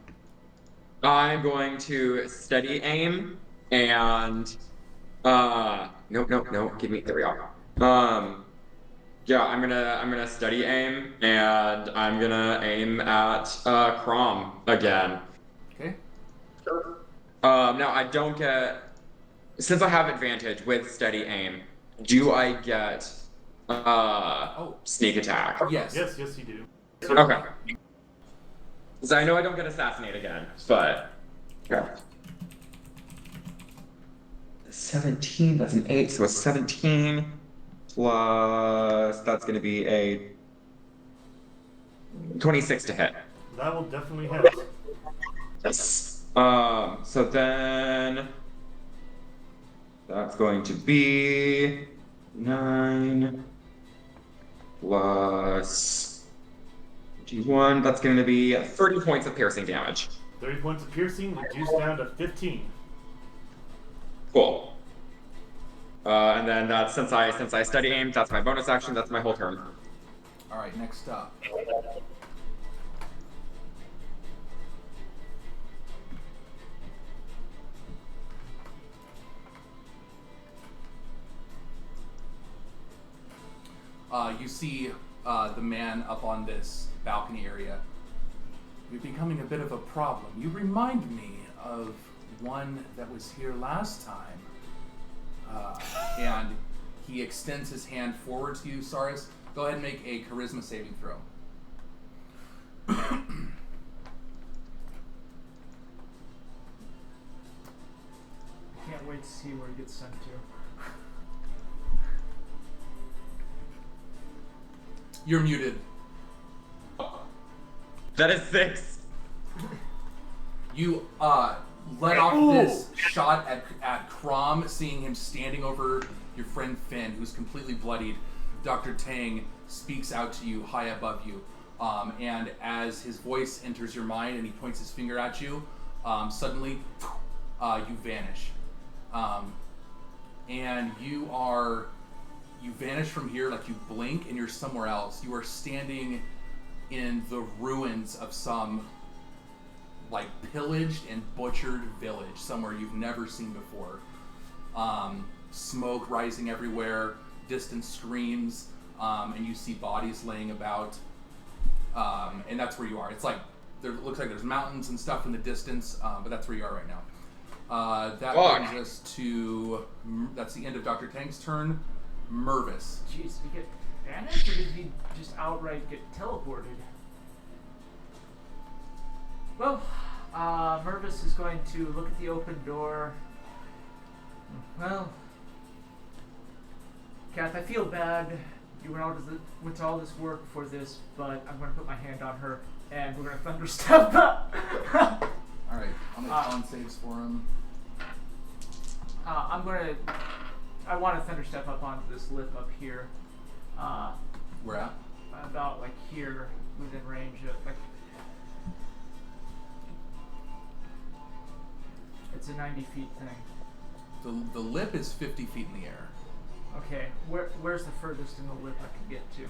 going to steady aim and nope. Give me there we are. Yeah, I'm gonna steady aim and I'm gonna aim at Crom again. Okay. Now I don't get, since I have advantage with steady aim, do I get sneak attack? Yes. Yes, you do. Okay. Because I know I don't get assassinate again, but okay. 17, that's an 8, so a 17 plus that's gonna be a 26 to hit. That will definitely hit. Yes. So then that's going to be 9 plus 21. That's going to be 30 points of piercing damage. 30 points of piercing, reduced down to 15. Cool. And then that's since I steady aim, that's my bonus action. That's my whole turn. All right. Next up. You see the man up on this balcony area. You're becoming a bit of a problem. You remind me of one that was here last time. And he extends his hand forward to you, Saris. Go ahead and make a charisma saving throw. Can't wait to see where he gets sent to. You're muted. That is 6. You let off this shot at Crom, seeing him standing over your friend Finn, who's completely bloodied. Dr. Tang speaks out to you high above you. And as his voice enters your mind and he points his finger at you, suddenly you vanish. And you vanish from here, like you blink and you're somewhere else. You are standing in the ruins of some like pillaged and butchered village, somewhere you've never seen before. Smoke rising everywhere, distant screams, and you see bodies laying about. And that's where you are. It's like looks like there's mountains and stuff in the distance, but that's where you are right now. That brings us to that's the end of Dr. Tang's turn. Mervis. Jeez, did he get vanished or did he just outright get teleported? Well, Mervis is going to look at the open door. Well, Kath, I feel bad. You went to all this work for this, but I'm going to put my hand on her and we're going to thunderstep. con saves for him. I want to thunder step up onto this lip up here. Where at? About like here, within range of like. It's a 90 feet thing. The lip is 50 feet in the air. Okay, where's the furthest in the lip I can get to?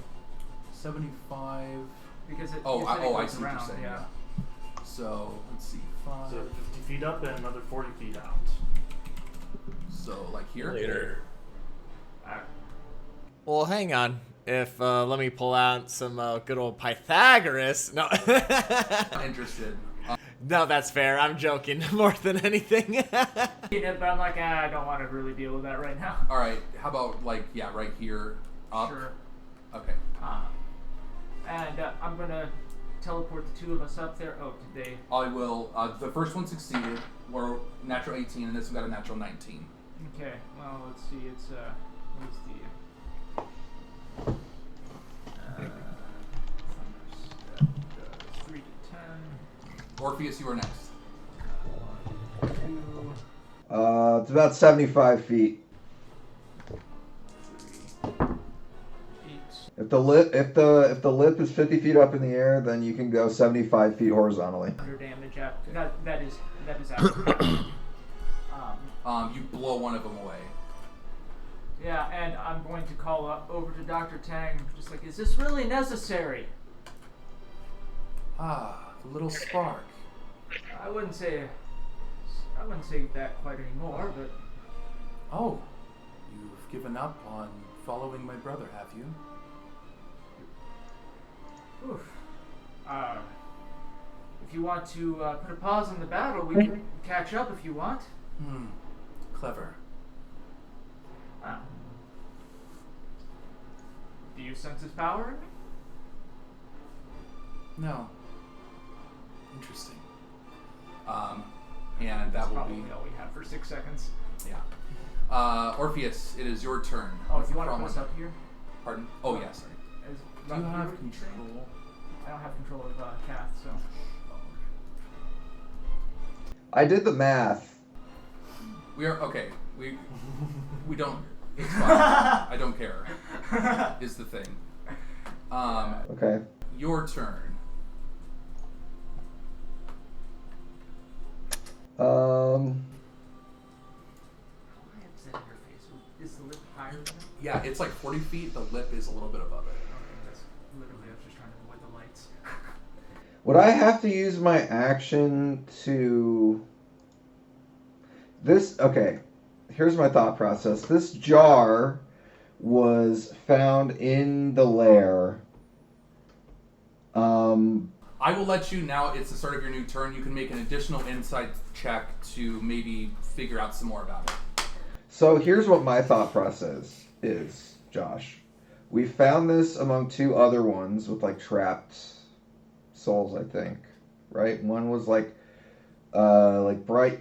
75. Because it. Oh, you said it I goes see what around, you're saying. yeah. So let's see, 5. So 50 feet up and another 40 feet out. So like here. Later. Alright. Well, hang on. If let me pull out some good old Pythagoras. No. Interested. No, that's fair. I'm joking more than anything. But I'm like, I don't want to really deal with that right now. All right. How about like right here up? Sure. Okay. And I'm gonna teleport the two of us up there. Oh, did they? I will. The first one succeeded. We're natural 18, and this one got a natural 19. Okay. Well, let's see. It's what's the? Thunder step, 3d10. Orpheus, you are next. 1, 2, It's about 75 feet. 3, 8. If the lip is 50 feet up in the air, then you can go 75 feet horizontally. Under damage. That is accurate. You blow one of them away. Yeah, and I'm going to call up over to Dr. Tang, just like, is this really necessary? The little spark. I wouldn't say that quite anymore, but Oh, you've given up on following my brother, have you? oof. If you want to put a pause on the battle, we can catch up if you want. Clever. Do you sense his power in me? No. Interesting. And that will Probably be all we have for 6 seconds. yeah. Orpheus, it is your turn. Oh, if you want to From- put us up here? Pardon? Oh, yeah, sorry. Do you have control? I don't have control of Kath, so. I did the math. We are okay. We don't. It's fine. I don't care. Is the thing. Okay. Your turn. Is the lip higher than it? Yeah, it's like 40 feet. The lip is a little bit above it. Okay, that's literally, I was just trying to avoid the lights. Would I have to use my action to... This... Okay. Here's my thought process. This jar was found in the lair. I will let you now. It's the start of your new turn. You can make an additional insight check to maybe figure out some more about it. So here's what my thought process is, Josh. We found this among two other ones with like trapped souls, I think. Right? One was like bright,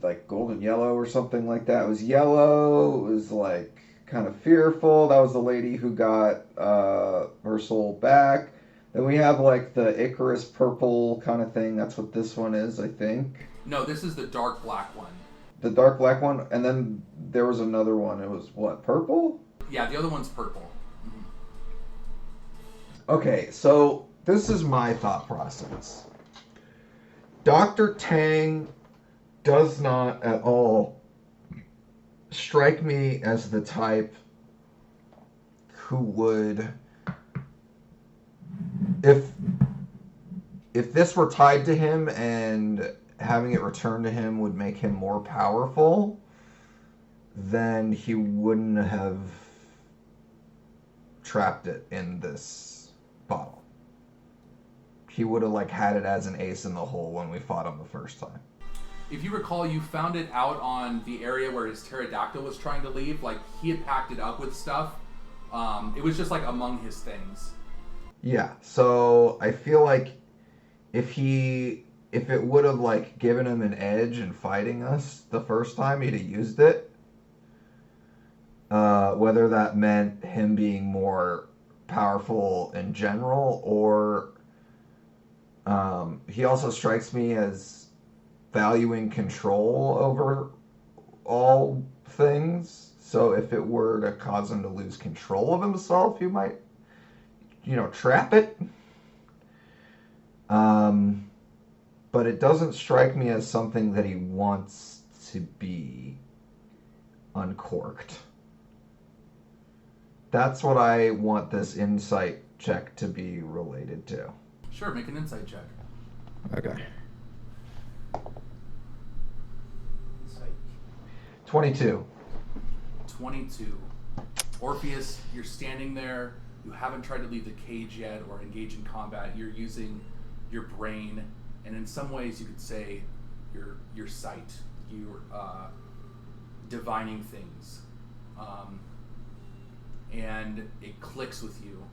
like golden yellow or something like that. It was yellow. It was like kind of fearful. That was the lady who got her soul back. Then we have like the Icarus purple kind of thing. That's what this one is, I think. No, this is the dark black one. The dark black one, and then there was another one. It was what, purple? Yeah, the other one's purple. Okay, so this is my thought process. Dr. Tang does not at all strike me as the type who would, if this were tied to him and having it returned to him would make him more powerful, then he wouldn't have trapped it in this bottle. He would have like had it as an ace in the hole when we fought him the first time. If you recall, you found it out on the area where his pterodactyl was trying to leave. Like, he had packed it up with stuff. It was just like among his things. Yeah, so I feel like if it would have like given him an edge in fighting us the first time, he'd have used it. Whether that meant him being more powerful in general, or he also strikes me as valuing control over all things. So if it were to cause him to lose control of himself, you might, trap it. But it doesn't strike me as something that he wants to be uncorked. That's what I want this insight check to be related to. Sure, make an insight check. Okay. 22. 22. Orpheus, you're standing there. You haven't tried to leave the cage yet or engage in combat. You're using your brain, and in some ways you could say your sight. You're divining things. And it clicks with you.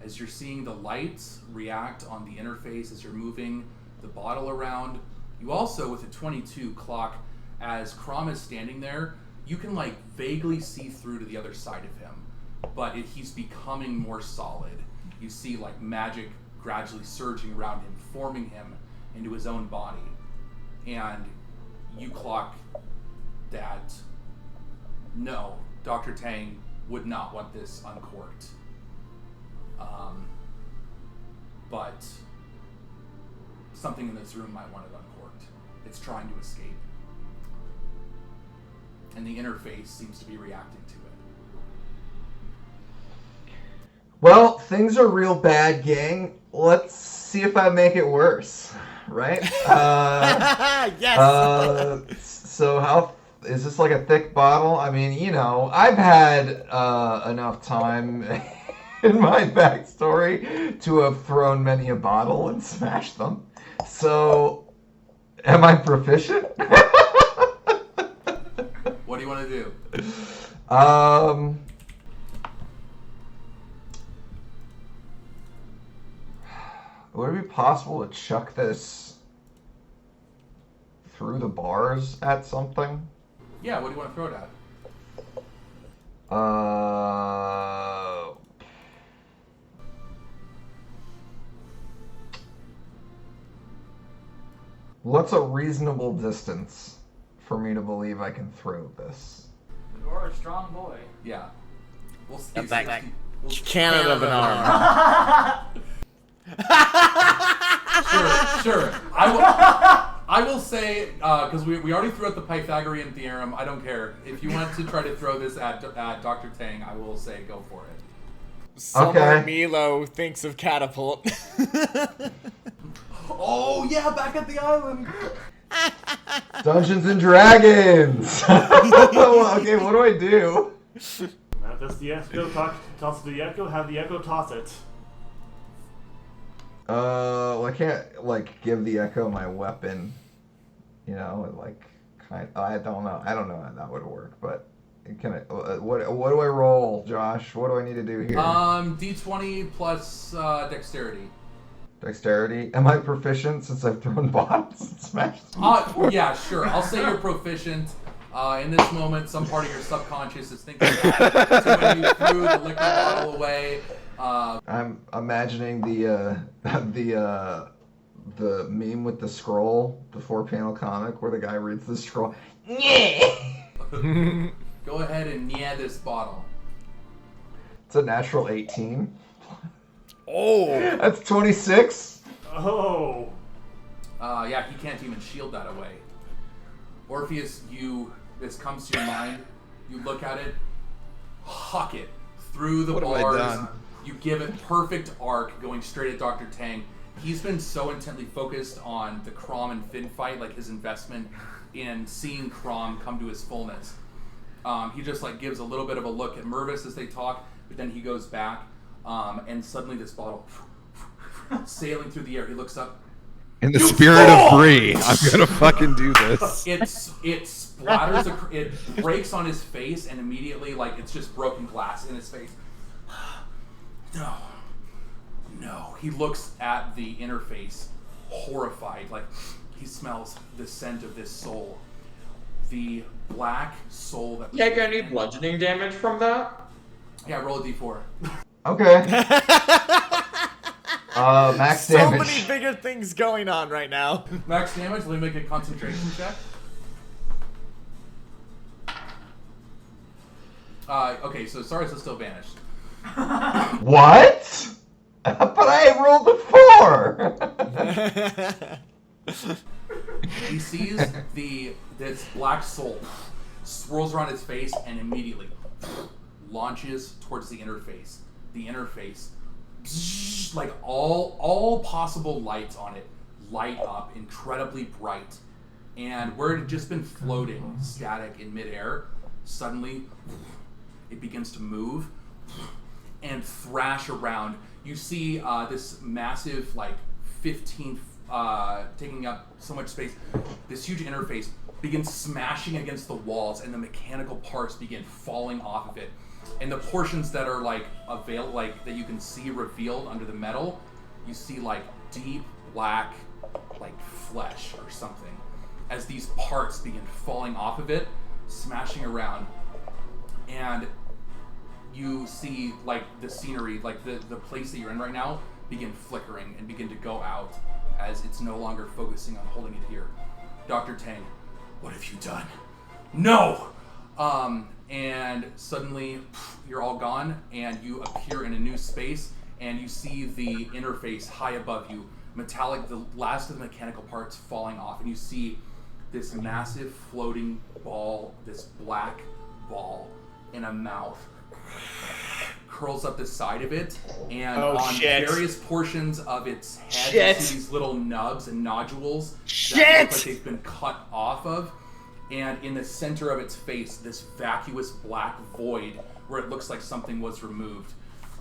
As you're seeing the lights react on the interface, as you're moving the bottle around, you also, with a 22 clock, as Crom is standing there, you can vaguely see through to the other side of him, but he's becoming more solid. You see magic gradually surging around him, forming him into his own body, and you clock that no, Dr. Tang would not want this uncorked. But something in this room might want it uncorked. It's trying to escape. And the interface seems to be reacting to it. Well, things are real bad, gang. Let's see if I make it worse, right? Yes! So how is this a thick bottle? I mean, I've had enough time in my backstory to have thrown many a bottle and smashed them. So, am I proficient? What do you want to do? Would it be possible to chuck this through the bars at something? Yeah, what do you want to throw it at? What's a reasonable distance for me to believe I can throw this? You're a strong boy. Yeah. We'll see. Cannon of an arm. Sure. I will say, because we already threw out the Pythagorean theorem, I don't care. If you want to try to throw this at Dr. Tang, I will say go for it. Somewhere Milo thinks of catapult. Oh, yeah, back at the island. Dungeons and Dragons! Okay, what do I do? Manifest the echo, toss the echo, have the echo toss it. Well, I can't, give the echo my weapon. I don't know. I don't know how that would work, but can I, what do I roll, Josh? What do I need to do here? D20 plus dexterity. Dexterity? Am I proficient since I've thrown bottles and smashed them? Yeah, sure. I'll say you're proficient. In this moment, some part of your subconscious is thinking back to when you threw the liquor bottle away. I'm imagining the meme with the scroll, the 4-panel comic where the guy reads the scroll. Yeah. Go ahead and this bottle. It's a natural 18. Oh, that's 26. Oh. Yeah, he can't even shield that away. Orpheus, this comes to your mind. You look at it, huck it through the bars. What have I done? You give it perfect arc, going straight at Dr. Tang. He's been so intently focused on the Crom and Finn fight, his investment in seeing Crom come to his fullness. He just gives a little bit of a look at Mervis as they talk, but then he goes back, and suddenly this bottle sailing through the air. He looks up. In the spirit of Bree, I'm gonna fucking do this. It splatters, it breaks on his face, and immediately, it's just broken glass in his face. No. He looks at the interface, horrified. He smells the scent of this soul. The black soul that... Yeah, get any bludgeoning damage from that? Yeah, roll a d4. Okay. Max So damage. many bigger things going on right now. Max damage. Let me make a concentration check. Okay, so Saris is still vanished. What? But I rolled a 4. He sees this black soul swirls around his face and immediately launches towards the interface. The interface, like all possible lights on it, light up incredibly bright, and where it had just been floating static in midair, suddenly it begins to move and thrash around. You see this massive, like 15, taking up so much space, this huge interface begins smashing against the walls, and the mechanical parts begin falling off of it. And the portions that are like that you can see revealed under the metal, you see like deep black, like flesh or something, as these parts begin falling off of it, smashing around. And you see like the scenery, like the place that you're in right now, begin flickering and begin to go out as it's no longer focusing on holding it here. Dr. Tang, what have you done? No! And suddenly you're all gone and you appear in a new space and you see the interface high above you, metallic, the last of the mechanical parts falling off, and you see this massive floating ball, this black ball in a mouth curls up the side of it, and various portions of its head you see these little nubs and nodules that look like they've been cut off of, and in the center of its face, this vacuous black void where it looks like something was removed.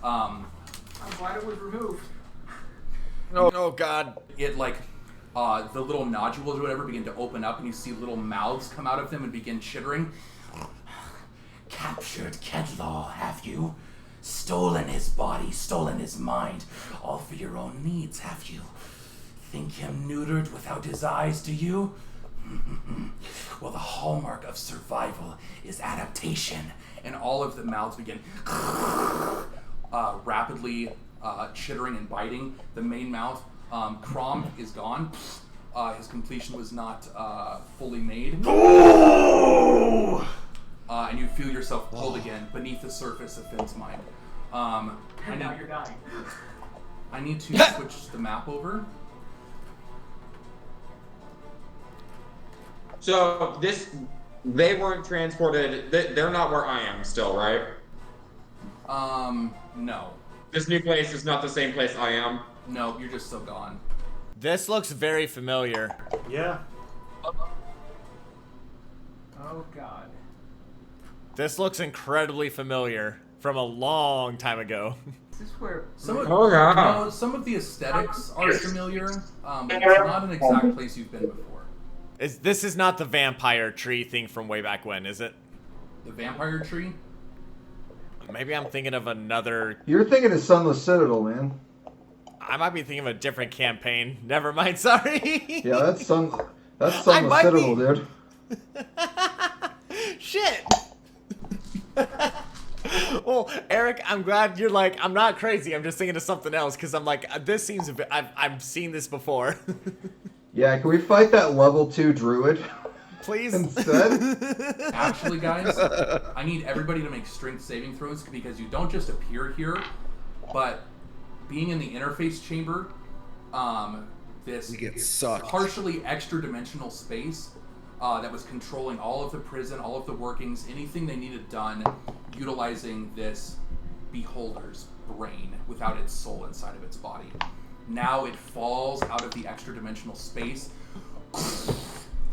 I'm glad it was removed. Oh God. It like the little nodules or whatever begin to open up, and you see little mouths come out of them and begin chittering. Captured Kedlaw, have you? Stolen his body, stolen his mind, all for your own needs, have you? Think him neutered without his eyes, do you? Well, the hallmark of survival is adaptation. And all of the mouths begin rapidly chittering and biting. The main mouth, Crom, is gone. His completion was not fully made. And you feel yourself pulled again beneath the surface of Finn's mind. And now you're dying. I need to switch the map over. So they weren't transported. They're not where I am still, right? No. This new place is not the same place I am. No, you're just still gone. This looks very familiar. Yeah. Oh God. This looks incredibly familiar from a long time ago. Is this where? Some of, yeah. no, some of the aesthetics are familiar, but it's not an exact place you've been before. This is not the vampire tree thing from way back when, is it? The vampire tree? Maybe I'm thinking of another... You're thinking of Sunless Citadel, man. I might be thinking of a different campaign. Never mind, sorry. Yeah, that's Sunless Citadel, dude. Shit. Well, Eric, I'm glad you're like, I'm not crazy. I'm just thinking of something else because I'm like, this seems a bit, I've seen this before. Yeah, can we fight that level 2 druid? Please? Instead? Actually, guys, I need everybody to make strength saving throws because you don't just appear here, but being in the interface chamber, this We get sucked. partially extra-dimensional space that was controlling all of the prison, all of the workings, anything they needed done, utilizing this beholder's brain without its soul inside of its body. Now it falls out of the extra-dimensional space.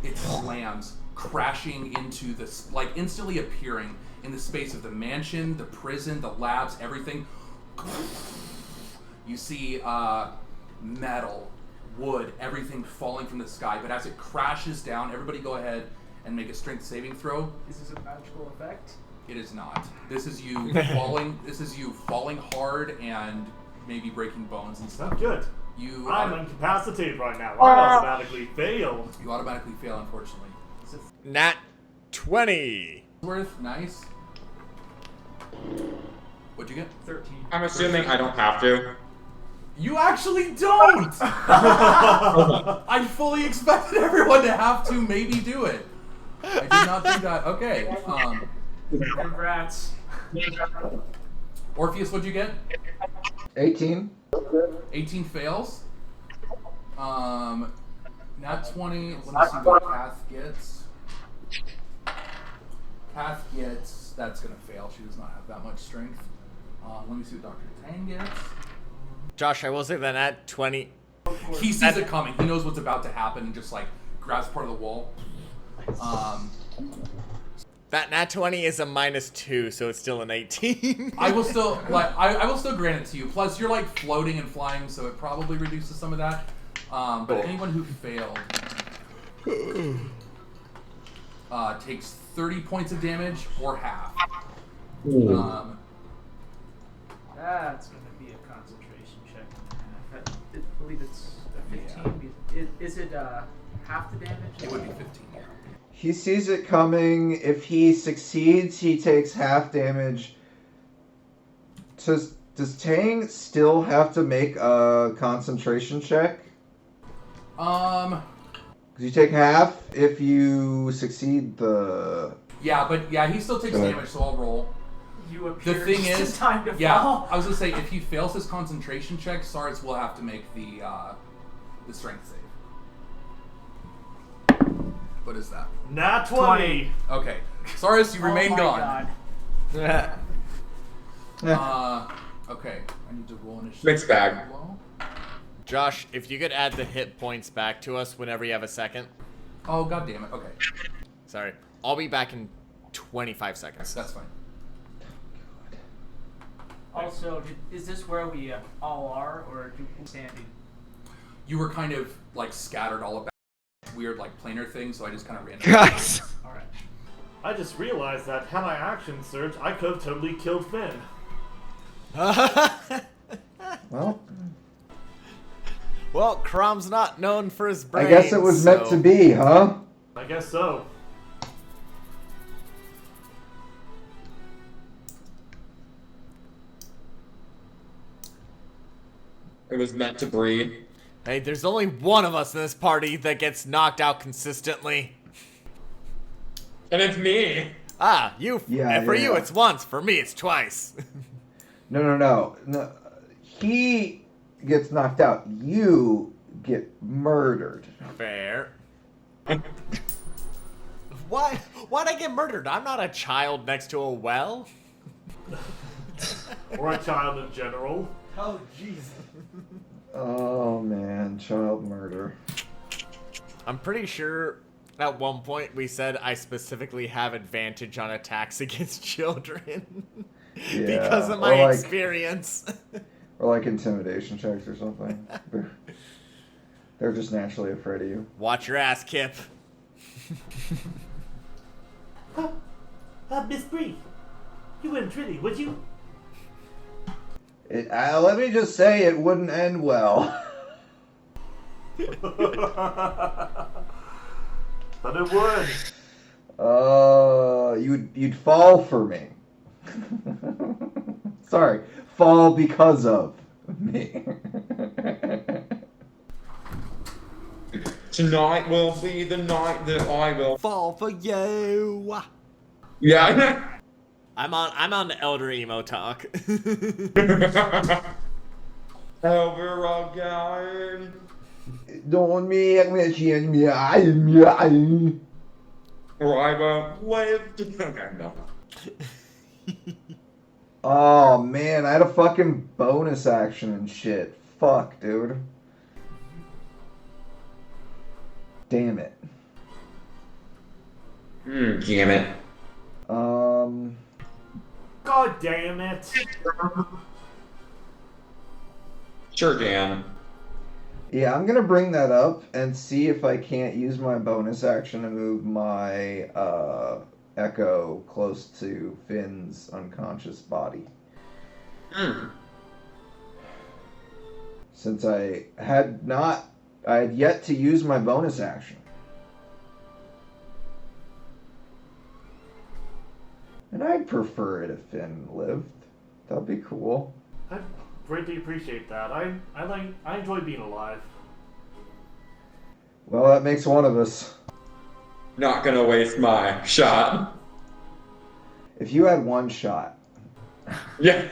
It slams, crashing into this, like instantly appearing in the space of the mansion, the prison, the labs, everything. You see metal, wood, everything falling from the sky. But as it crashes down, everybody go ahead and make a strength saving throw. Is this a magical effect? It is not. This is you falling. This is you falling hard and maybe breaking bones and stuff. Good. I'm You incapacitated right now. I automatically fail. automatically fail, unfortunately. Nat 20. Worth nice. What'd you get? 13. I'm assuming I don't have to. You actually don't! I fully expected everyone to have to maybe do it. I did not think that. Okay. Congrats. Orpheus, what'd you get? 18. 18 fails. Nat 20. Let me see what Kath gets. Kath gets. That's gonna fail. She does not have that much strength. Let me see what Dr. Tang gets. Josh, I will say that at 20. He sees it coming. He knows what's about to happen and just like grabs part of the wall. That nat 20 is a -2, so it's still an 18. I will still I will still grant it to you. Plus, you're like floating and flying, so it probably reduces some of that. But anyone who failed takes 30 points of damage or half. That's going to be a concentration check. I believe it's a 15. Yeah. Is it half the damage? It would be 15. Yeah. He sees it coming. If he succeeds, he takes half damage. Does Tang still have to make a concentration check? Because you take half if you succeed the... Yeah, but yeah, he still takes damage, so I'll roll. You appear the thing just is, in time to yeah, fall. I was gonna say if he fails his concentration check, Sards will have to make the strength save. What is that? Nat 20. Okay, Sards, you remain gone. God. Okay, I need to roll initiative. Mixed bag. Josh, if you could add the hit points back to us whenever you have a second. Oh, god damn it. Okay. Sorry. I'll be back in 25 seconds. That's fine. Also, is this where we all are, or do we standing? You were kind of like scattered all about weird like planar things, so I just kind of ran. Guys. Alright. I just realized that had my action surge, I could have totally killed Finn. Well, Crom's not known for his brains. I guess it was meant to be, huh? I guess so. It was meant to breed. Hey, there's only one of us in this party that gets knocked out consistently. And it's me. Ah, you. Yeah, and for yeah. you, it's once. For me, it's twice. No. He gets knocked out. You get murdered. Fair. Why'd I get murdered? I'm not a child next to a well. Or a child in general. Oh, jeez. Oh, man. Child murder. I'm pretty sure at one point we said I specifically have advantage on attacks against children. Yeah, because of my experience. Or like intimidation checks or something. They're just naturally afraid of you. Watch your ass, Kip. Miss Bree, you wouldn't really, would you? Let me just say it wouldn't end well. But it would. You'd fall for me. Sorry, fall because of me. Tonight will be the night that I will Fall for you. Yeah. I'm on elder emo talk. Over again. Don't make me change me. Or I won't live. Okay, no. Oh man, I had a fucking bonus action and shit. Fuck, dude. Damn it. Damn it. God damn it. Sure, Dan. Yeah, I'm gonna bring that up and see if I can't use my bonus action to move my Echo close to Finn's unconscious body. Since I had yet to use my bonus action. And I'd prefer it if Finn lived. That'd be cool. greatly appreciate that. I enjoy being alive. Well, that makes one of us. Not gonna waste my shot. If you had one shot, Yeah.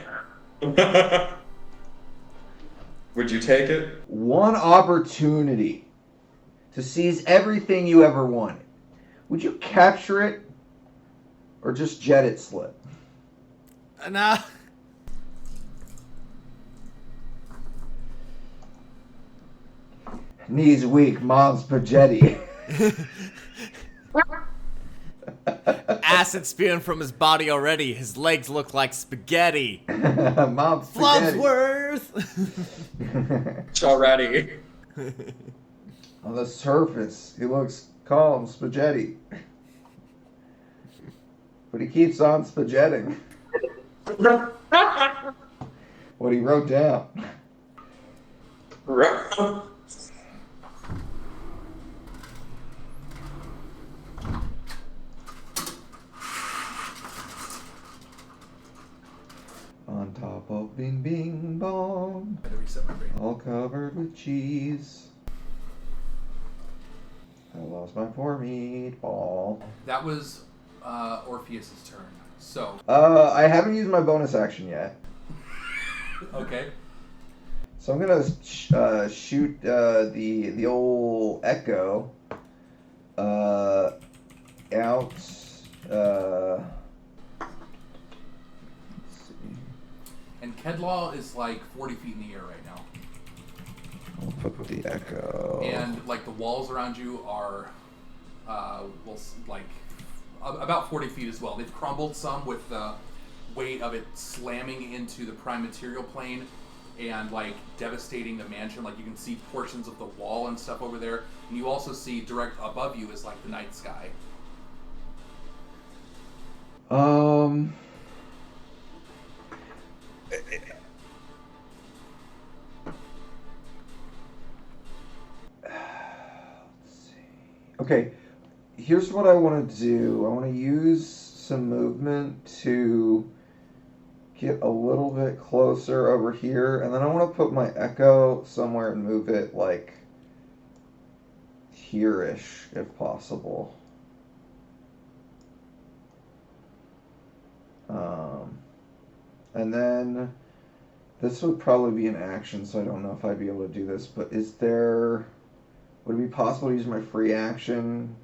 Would you take it? one opportunity to seize everything you ever wanted, would you capture it or just jet it slip? Nah. Knees weak, mom's spaghetti. Acid spewing from his body already. His legs look like spaghetti. Mom's spaghetti. Flubsworth! Already. On the surface, he looks calm, spaghetti. But he keeps on spaghetting. What he wrote down. On top of Bing Bing Bong, I had to reset my brain. all covered with cheese. I lost my poor meatball. That was Orpheus's turn. So, I haven't used my bonus action yet. okay. So I'm gonna shoot the old Echo out. Let's see. And Kedlaw is like 40 feet in the air right now. I'll put the Echo. And like the walls around you are, like about 40 feet as well. They've crumbled some with the weight of it slamming into the prime material plane and like devastating the mansion. Like you can see portions of the wall and stuff over there, and you also see direct above you is like the night sky. Okay, here's what I want to do. I want to use some movement to get a little bit closer over here, and then I want to put my Echo somewhere and move it like here-ish, if possible. And then this would probably be an action, so I don't know if I'd be able to do this, but would it be possible to use my free action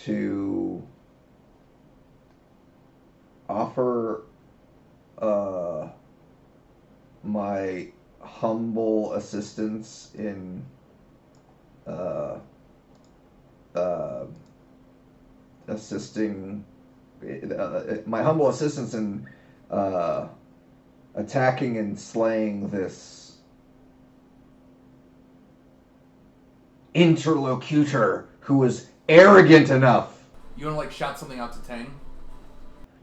to offer my humble assistance in attacking and slaying this interlocutor who was arrogant enough. You want to like shout something out to Tang?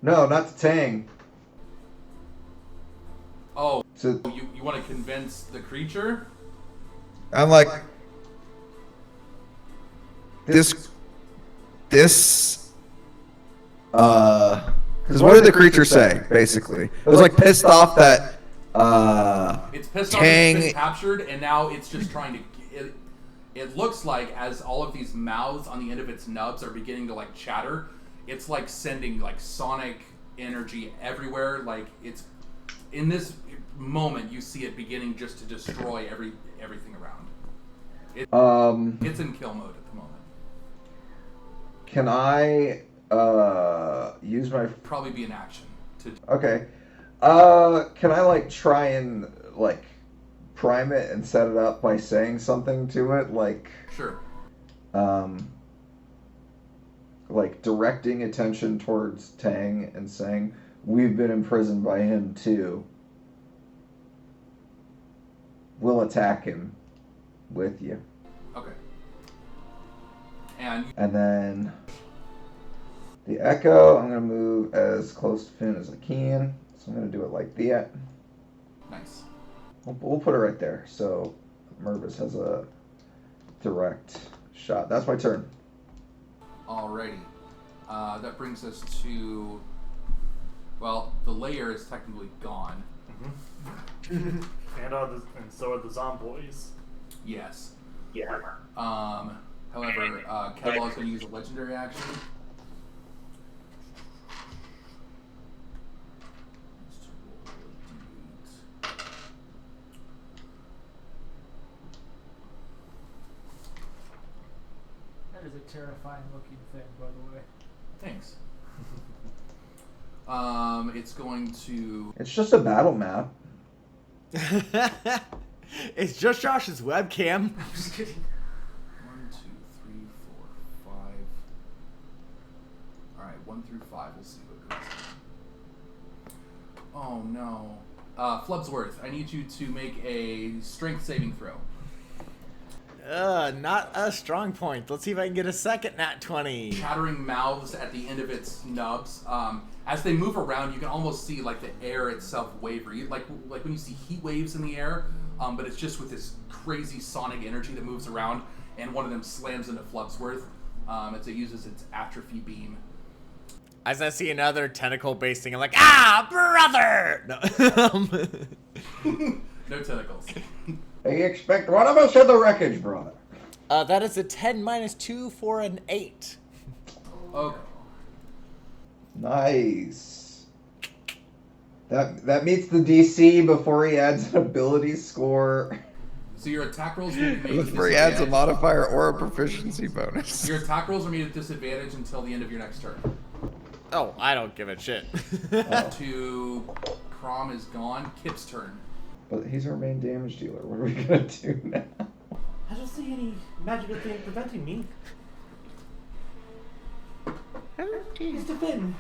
No, not to Tang. Oh, To you want to convince the creature? I'm like, this, because what did the creature say, basically? It was like pissed off that, It's pissed off Tang. it's been captured, and now it's just trying to. It looks like as all of these mouths on the end of its nubs are beginning to like chatter, it's like sending like sonic energy everywhere. Like it's in this moment you see it beginning just to destroy everything around. It's in kill mode at the moment. Can I use my Probably be an action to. Okay. Can I like try and like prime it and set it up by saying something to it, like Sure. like directing attention towards Tang and saying, "We've been imprisoned by him too. We'll attack him with you." Okay. And And then the Echo, I'm gonna move as close to Finn as I can. So I'm gonna do it like that. nice. We'll put it right there, so Mervis has a direct shot. That's my turn. Alrighty. That brings us to. Well, the layer is technically gone. And so are the zomboys. Yes. Yeah. However, Kedlaw is going to use a legendary action. That is a terrifying looking thing, by the way. Thanks. It's going to. It's just a battle map. It's just Josh's webcam. I'm just kidding. 1, 2, 3, 4, 5. All right, 1 through 5. We'll see what goes. Oh no, Flubsworth, I need you to make a strength saving throw. Not a strong point. Let's see if I can get a second nat 20. Chattering mouths at the end of its nubs. As they move around, you can almost see like the air itself waver. Like when you see heat waves in the air, but it's just with this crazy sonic energy that moves around, and one of them slams into Flubsworth as it uses its atrophy beam. As I see another tentacle-based thing, I'm like, ah, brother! No. No tentacles. They expect one of us in the wreckage, brother. That is a 10 minus 2 for an 8. Okay. Nice. That meets the DC before he adds an ability score. So your attack rolls will be made Before he adds a modifier or a proficiency bonus. Your attack rolls are made at disadvantage until the end of your next turn. Oh, I don't give a shit. To Crom is gone. Kip's turn. But he's our main damage dealer. What are we gonna do now? I don't see any magical thing preventing me. Mr. Finn.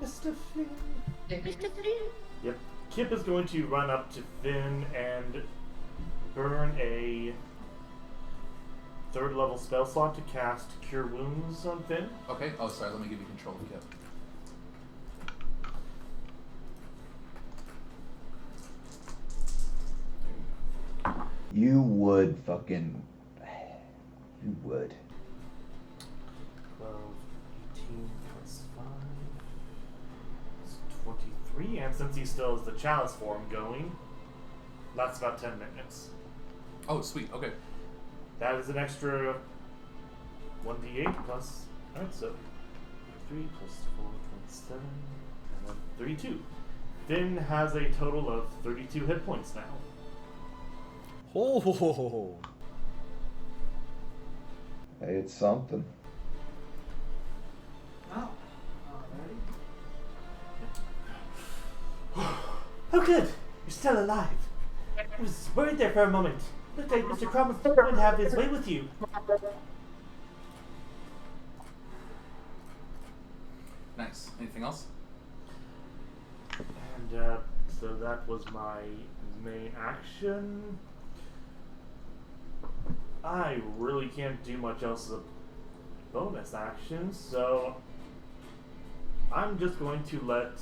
Mr. Finn. Yep. Kip is going to run up to Finn and burn a 3rd level spell slot to cast Cure Wounds on Finn. Okay. Oh, sorry. Let me give you control of Kip. You would fucking. You would. 12, 18 plus 5 is 23. And since he still has the chalice form going, that's about 10 minutes. Oh, sweet. Okay. That is an extra 1d8 plus. Alright, so 3 plus 4, 27, and then 32. Finn has a total of 32 hit points now. Oh. Hey, it's something. Oh, alrighty. Oh, good. You're still alive. I was worried there for a moment. Looked like Mr. Crom was going to have his way with you. Nice. Anything else? And so that was my main action. I really can't do much else as a bonus action, so I'm just going to let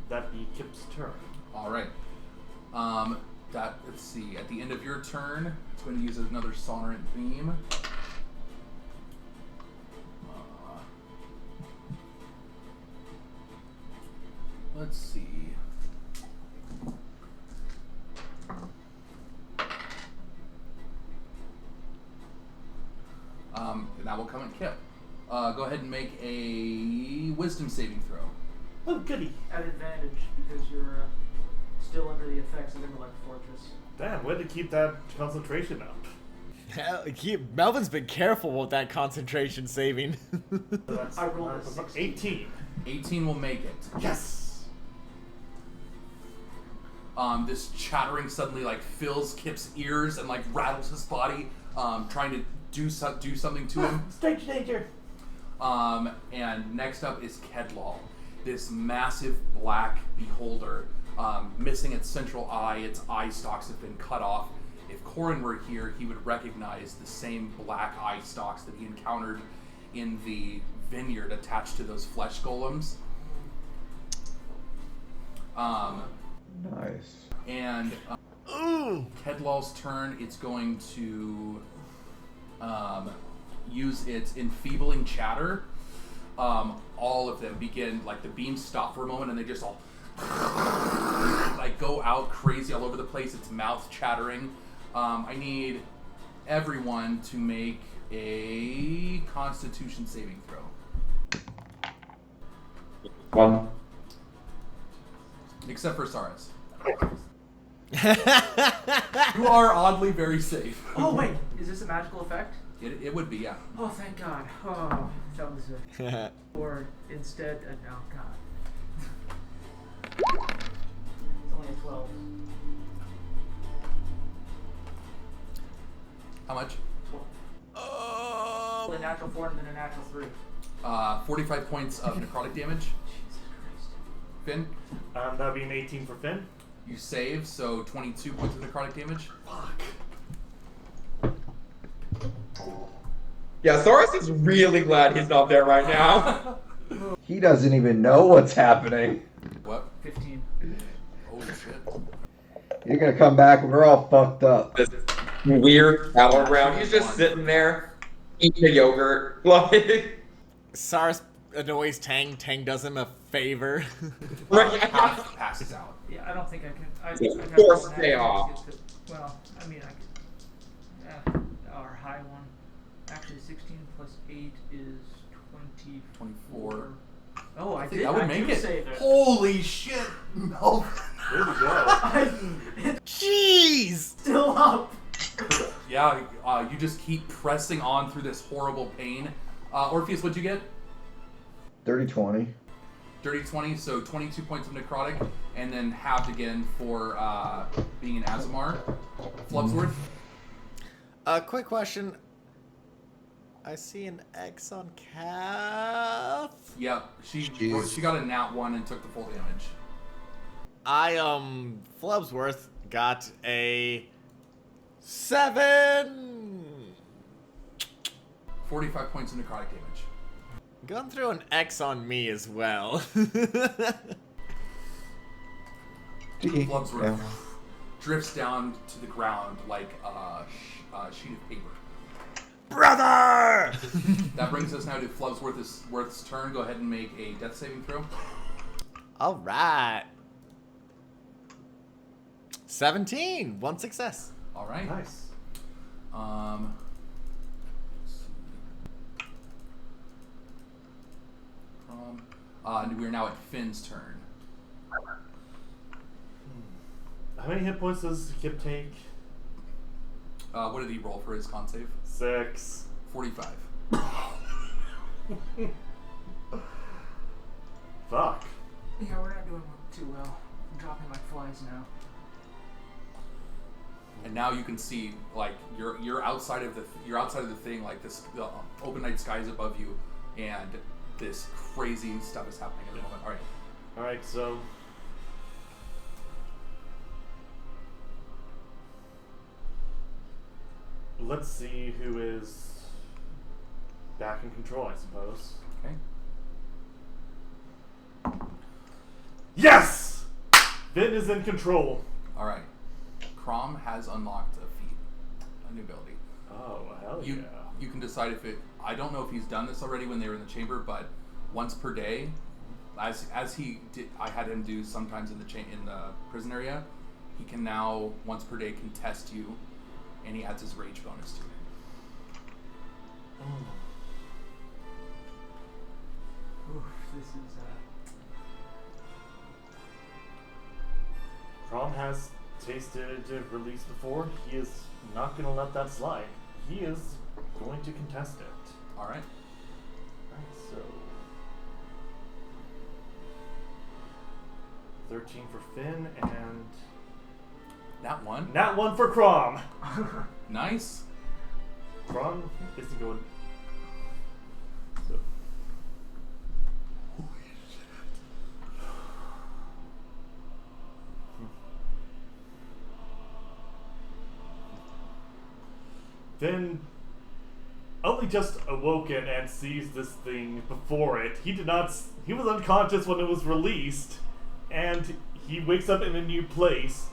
that be Kip's turn. All right. Let's see. At the end of your turn, it's going to use another sonorant beam. Let's see. And that will come at Kip. Go ahead and make a wisdom saving throw. Oh, goody. At advantage because you're still under the effects of Intellect Fortress. Damn, way to keep that concentration up. Melvin's been careful with that concentration saving. That's, I rolled a 16. 18. 18 will make it. Yes! This chattering suddenly like fills Kip's ears and like rattles his body, trying to do something to him. Strange danger. And next up is Kedlaw, this massive black beholder, missing its central eye. Its eye stalks have been cut off. If Corin were here, he would recognize the same black eye stalks that he encountered in the vineyard attached to those flesh golems. Nice. And Kedlaw's turn, it's going to use its enfeebling chatter. All of them begin, like the beams stop for a moment and they just all like go out crazy all over the place. Its mouth chattering. I need everyone to make a Constitution saving throw. 1. Except for Saras. You are oddly very safe. Oh wait, is this a magical effect? It would be, yeah. Oh, thank God. Oh, that was a... Or instead, oh God. It's only a 12. How much? A natural 4 and then a natural 3. 45 points of necrotic damage. Jesus Christ. Finn, That would be an 18 for Finn. you save, so 22 points of necrotic damage. Fuck. Yeah, Thoris is really glad he's not there right now. He doesn't even know what's happening. What? 15. Holy shit. You're gonna come back and we're all fucked up. This weird battleground. He's just sitting there eating a yogurt. Like, Sars annoys Tang. Tang does him a favor. right? Passes out. Yeah, I don't think I can. I Force got payoff. Well, I mean, I could. Our high one. Actually, 16 plus 8 is 24. Oh, I think did. that would I make do it. save it. Holy shit, Melvin. There we go. Jeez! Still up. Yeah, you just keep pressing on through this horrible pain. Orpheus, what'd you get? 30-20. Dirty 20, so 22 points of necrotic, and then halved again for being an Azamar. Flubsworth? Quick question. I see an X on Calf. Yeah, she Jeez. got a nat 1 and took the full damage. Flubsworth got a 7. 45 points of necrotic damage. Going through an X on me as well. Flubsworth drifts down to the ground like a sheet of paper. Brother! That brings us now to Flubsworth's turn. Go ahead and make a death saving throw. All right. 17. 1 success. All right. Nice. Let's see. We're now at Finn's turn. How many hit points does Kip take? What did he roll for his con save? 6. 45. Fuck. Yeah, we're not doing too well. I'm dropping like flies now. And now you can see, like, you're outside of the thing, like this open night sky is above you, and this crazy stuff is happening at the moment. All right. Alright, so. Let's see who is back in control, I suppose. Okay. Yes! Vin is in control. All right. Crom has unlocked a feat, a new ability. Oh, hell You yeah. you can decide if it. I don't know if he's done this already when they were in the chamber, but once per day, as he did, I had him do sometimes in the prison area. He can now once per day contest you, and he adds his rage bonus to it. Oof, this is Prom has tasted release before. He is not going to let that slide. He is going to contest it. All right. Alright, so 13 for Finn and That one. nat 1 for Crom. Nice. Crom isn't going. So. Finn only just awoken and sees this thing before it. He did not. He was unconscious when it was released, and he wakes up in a new place.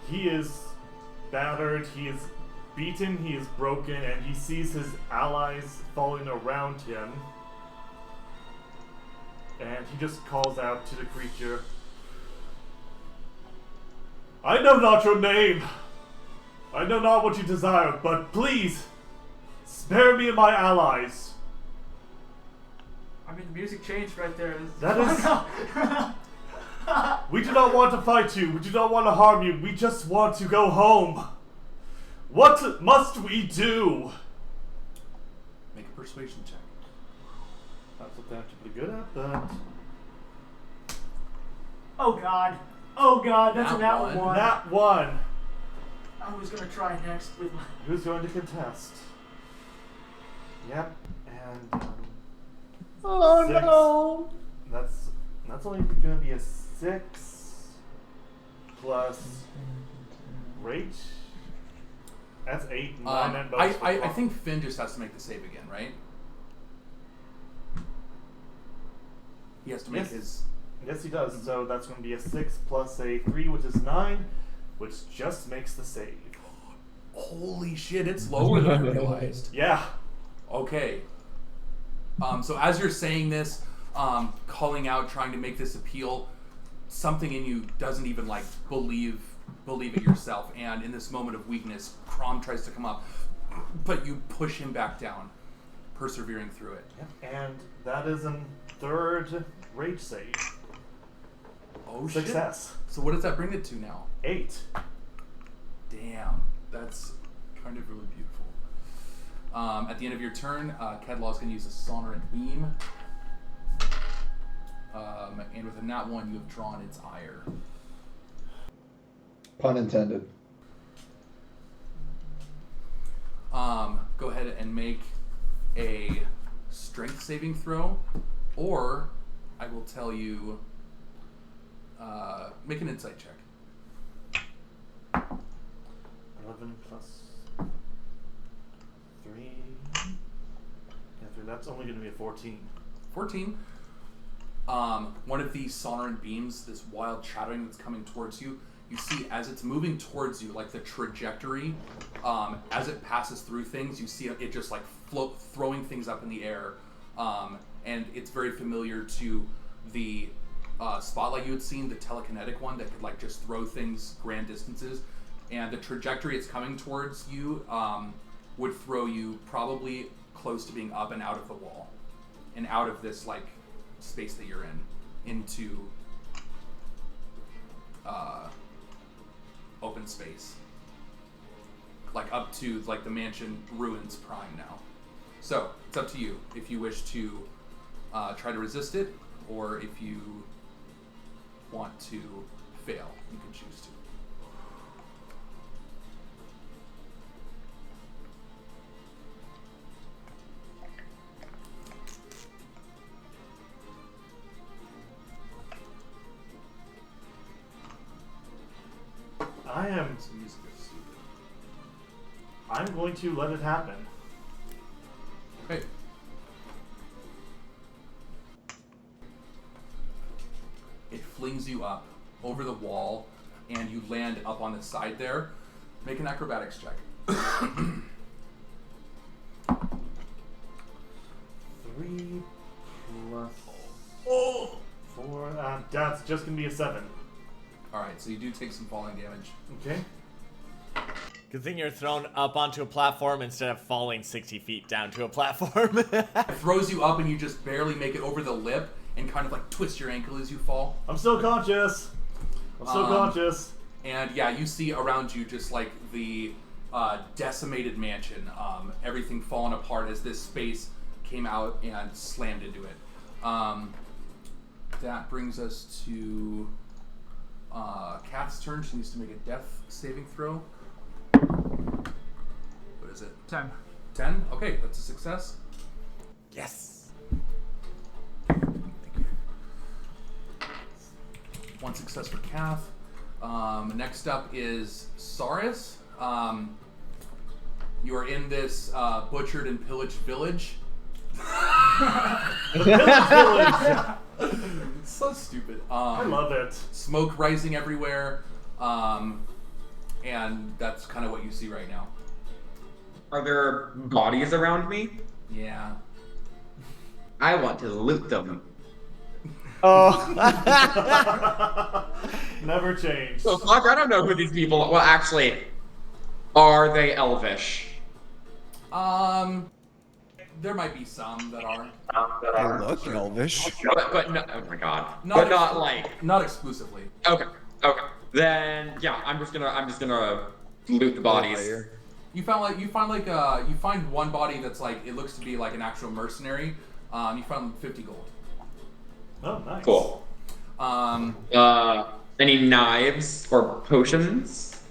He is battered. He is beaten, he is broken, and he sees his allies falling around him. And he just calls out to the creature, I know not your name. I know not what you desire, but please, spare me and my allies. I mean, the music changed right there. That is... We do not want to fight you. We do not want to harm you. We just want to go home. What must we do? Make a persuasion check. That's what they're pretty good at, but... Oh god. Oh god, that's a nat one. Nat 1. I was gonna try next with my... Who's going to contest? Yep, and... Oh 6. no! That's only going to be a 6 plus rage. That's 8 and 9 at most. I think Finn just has to make the save again, right? He has to make his... Yes, he does. So that's going to be a 6 plus a 3, which is 9, which just makes the save. Holy shit, it's lower than I realized. Yeah. Okay. So as you're saying this, calling out, trying to make this appeal, something in you doesn't even like believe it yourself. And in this moment of weakness, Crom tries to come up, but you push him back down, persevering through it. Yeah. And that is a 3rd rage save. Oh, Success. Shit. So what does that bring it to now? 8. Damn, that's kind of really beautiful. At the end of your turn, Kedlaw's going to use a sonorant beam. And with a nat 1, you have drawn its ire. Pun intended. Go ahead and make a strength saving throw, or I will tell you, make an insight check. 11 plus 3. Yeah, 3. That's only going to be a 14. 14. One of these sonorant beams, this wild chattering that's coming towards you, you see as it's moving towards you, like the trajectory, as it passes through things, you see it just like throwing things up in the air. And it's very familiar to the spotlight you had seen, the telekinetic one that could like just throw things grand distances. And the trajectory it's coming towards you would throw you probably close to being up and out of the wall and out of this like space that you're in into open space, like up to like the mansion ruins prime now. So it's up to you if you wish to try to resist it, or if you want to fail, you can choose to. I'm going to let it happen. Okay. It flings you up over the wall, and you land up on the side there. Make an acrobatics check. 3 plus 4. That's just going to be a 7. Alright, so you do take some falling damage. Okay. Good thing you're thrown up onto a platform instead of falling 60 feet down to a platform. It throws you up and you just barely make it over the lip and kind of like twist your ankle as you fall. I'm still conscious. And yeah, you see around you just like the decimated mansion, everything falling apart as this space came out and slammed into it. That brings us to Kath's turn. She needs to make a death saving throw. What is it? 10. 10? Okay, that's a success. Yes. One success for Kath. Next up is Saris. You are in this butchered and pillaged village. Village. So stupid. I love it. Smoke rising everywhere. And that's kind of what you see right now. Are there bodies around me? Yeah. I want to loot them. Oh. Never changed. So fuck, I don't know who these people are. Well, actually, are they elvish? There might be some that are. They look elvish. But no, oh my god. Not But not like. Not exclusively. Okay. Then yeah, I'm just gonna loot the bodies. You find one body that's like it looks to be like an actual mercenary. You found 50 gold. Oh, nice. Cool. Any knives or potions?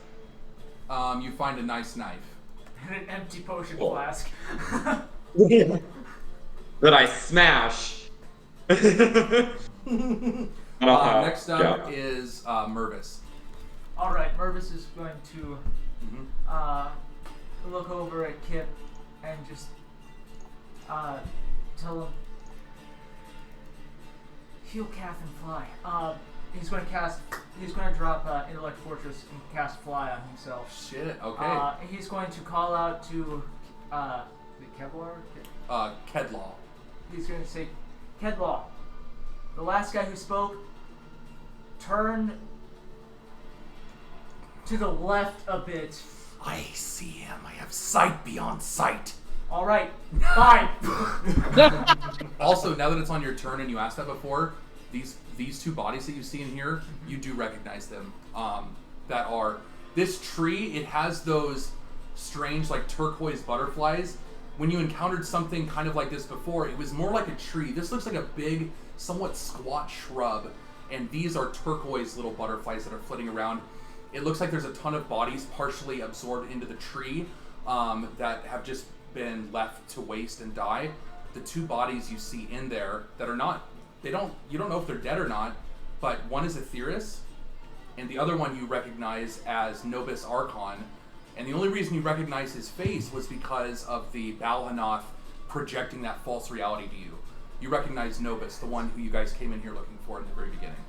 You find a nice knife. And an empty potion Cool. flask. That I smash. Next up is Mervis. Alright, Mervis is going to look over at Kip and just tell him, heal, Cath, and fly. He's going to drop Intellect Fortress and cast Fly on himself. Shit, okay. He's going to call out to, Kevlar? Kedlaw. He's going to say, Kedlaw, the last guy who spoke, turn to the left a bit. I see him. I have sight beyond sight. All right, fine. Also, now that it's on your turn and you asked that before, these two bodies that you see in here, you do recognize them. That are this tree. It has those strange like turquoise butterflies. When you encountered something kind of like this before, it was more like a tree. This looks like a big, somewhat squat shrub, and these are turquoise little butterflies that are flitting around. It looks like there's a ton of bodies partially absorbed into the tree that have just been left to waste and die. The two bodies you see in there that are not, you don't know if they're dead or not, but one is Aetheris, and the other one you recognize as Nobis Archon. And the only reason you recognize his face was because of the Balhanoth projecting that false reality to you. You recognize Nobis, the one who you guys came in here looking for in the very beginning.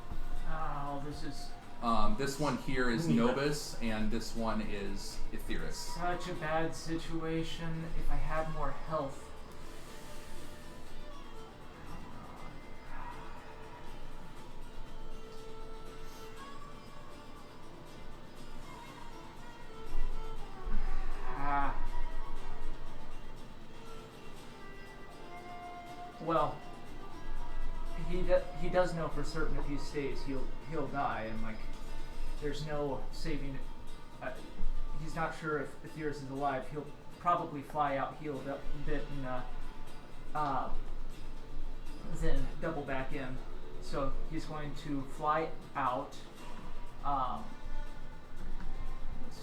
Oh, this is This one here is Nobis, and this one is Aetheris. such a bad situation. If I had more health. Well, he does know for certain if he stays, he'll die, and like, there's no saving. He's not sure if Aetheris is alive. He'll probably fly out, healed up a bit, and then double back in. So he's going to fly out. Let's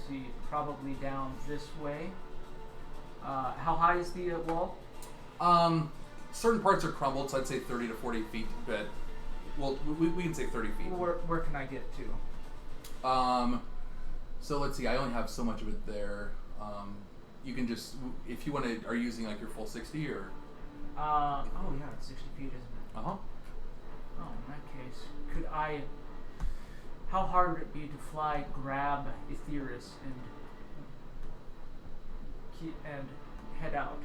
see, probably down this way. How high is the wall? Certain parts are crumbled, so I'd say 30 to 40 feet, but well, we can say 30 feet. Where can I get to? So let's see, I only have so much of it there. You can just, if you want to, are you using like your full 60 or? Oh yeah, it's 60 feet, isn't it? Uh-huh. Oh, in that case, could I, how hard would it be to fly, grab Aetheris, and head out?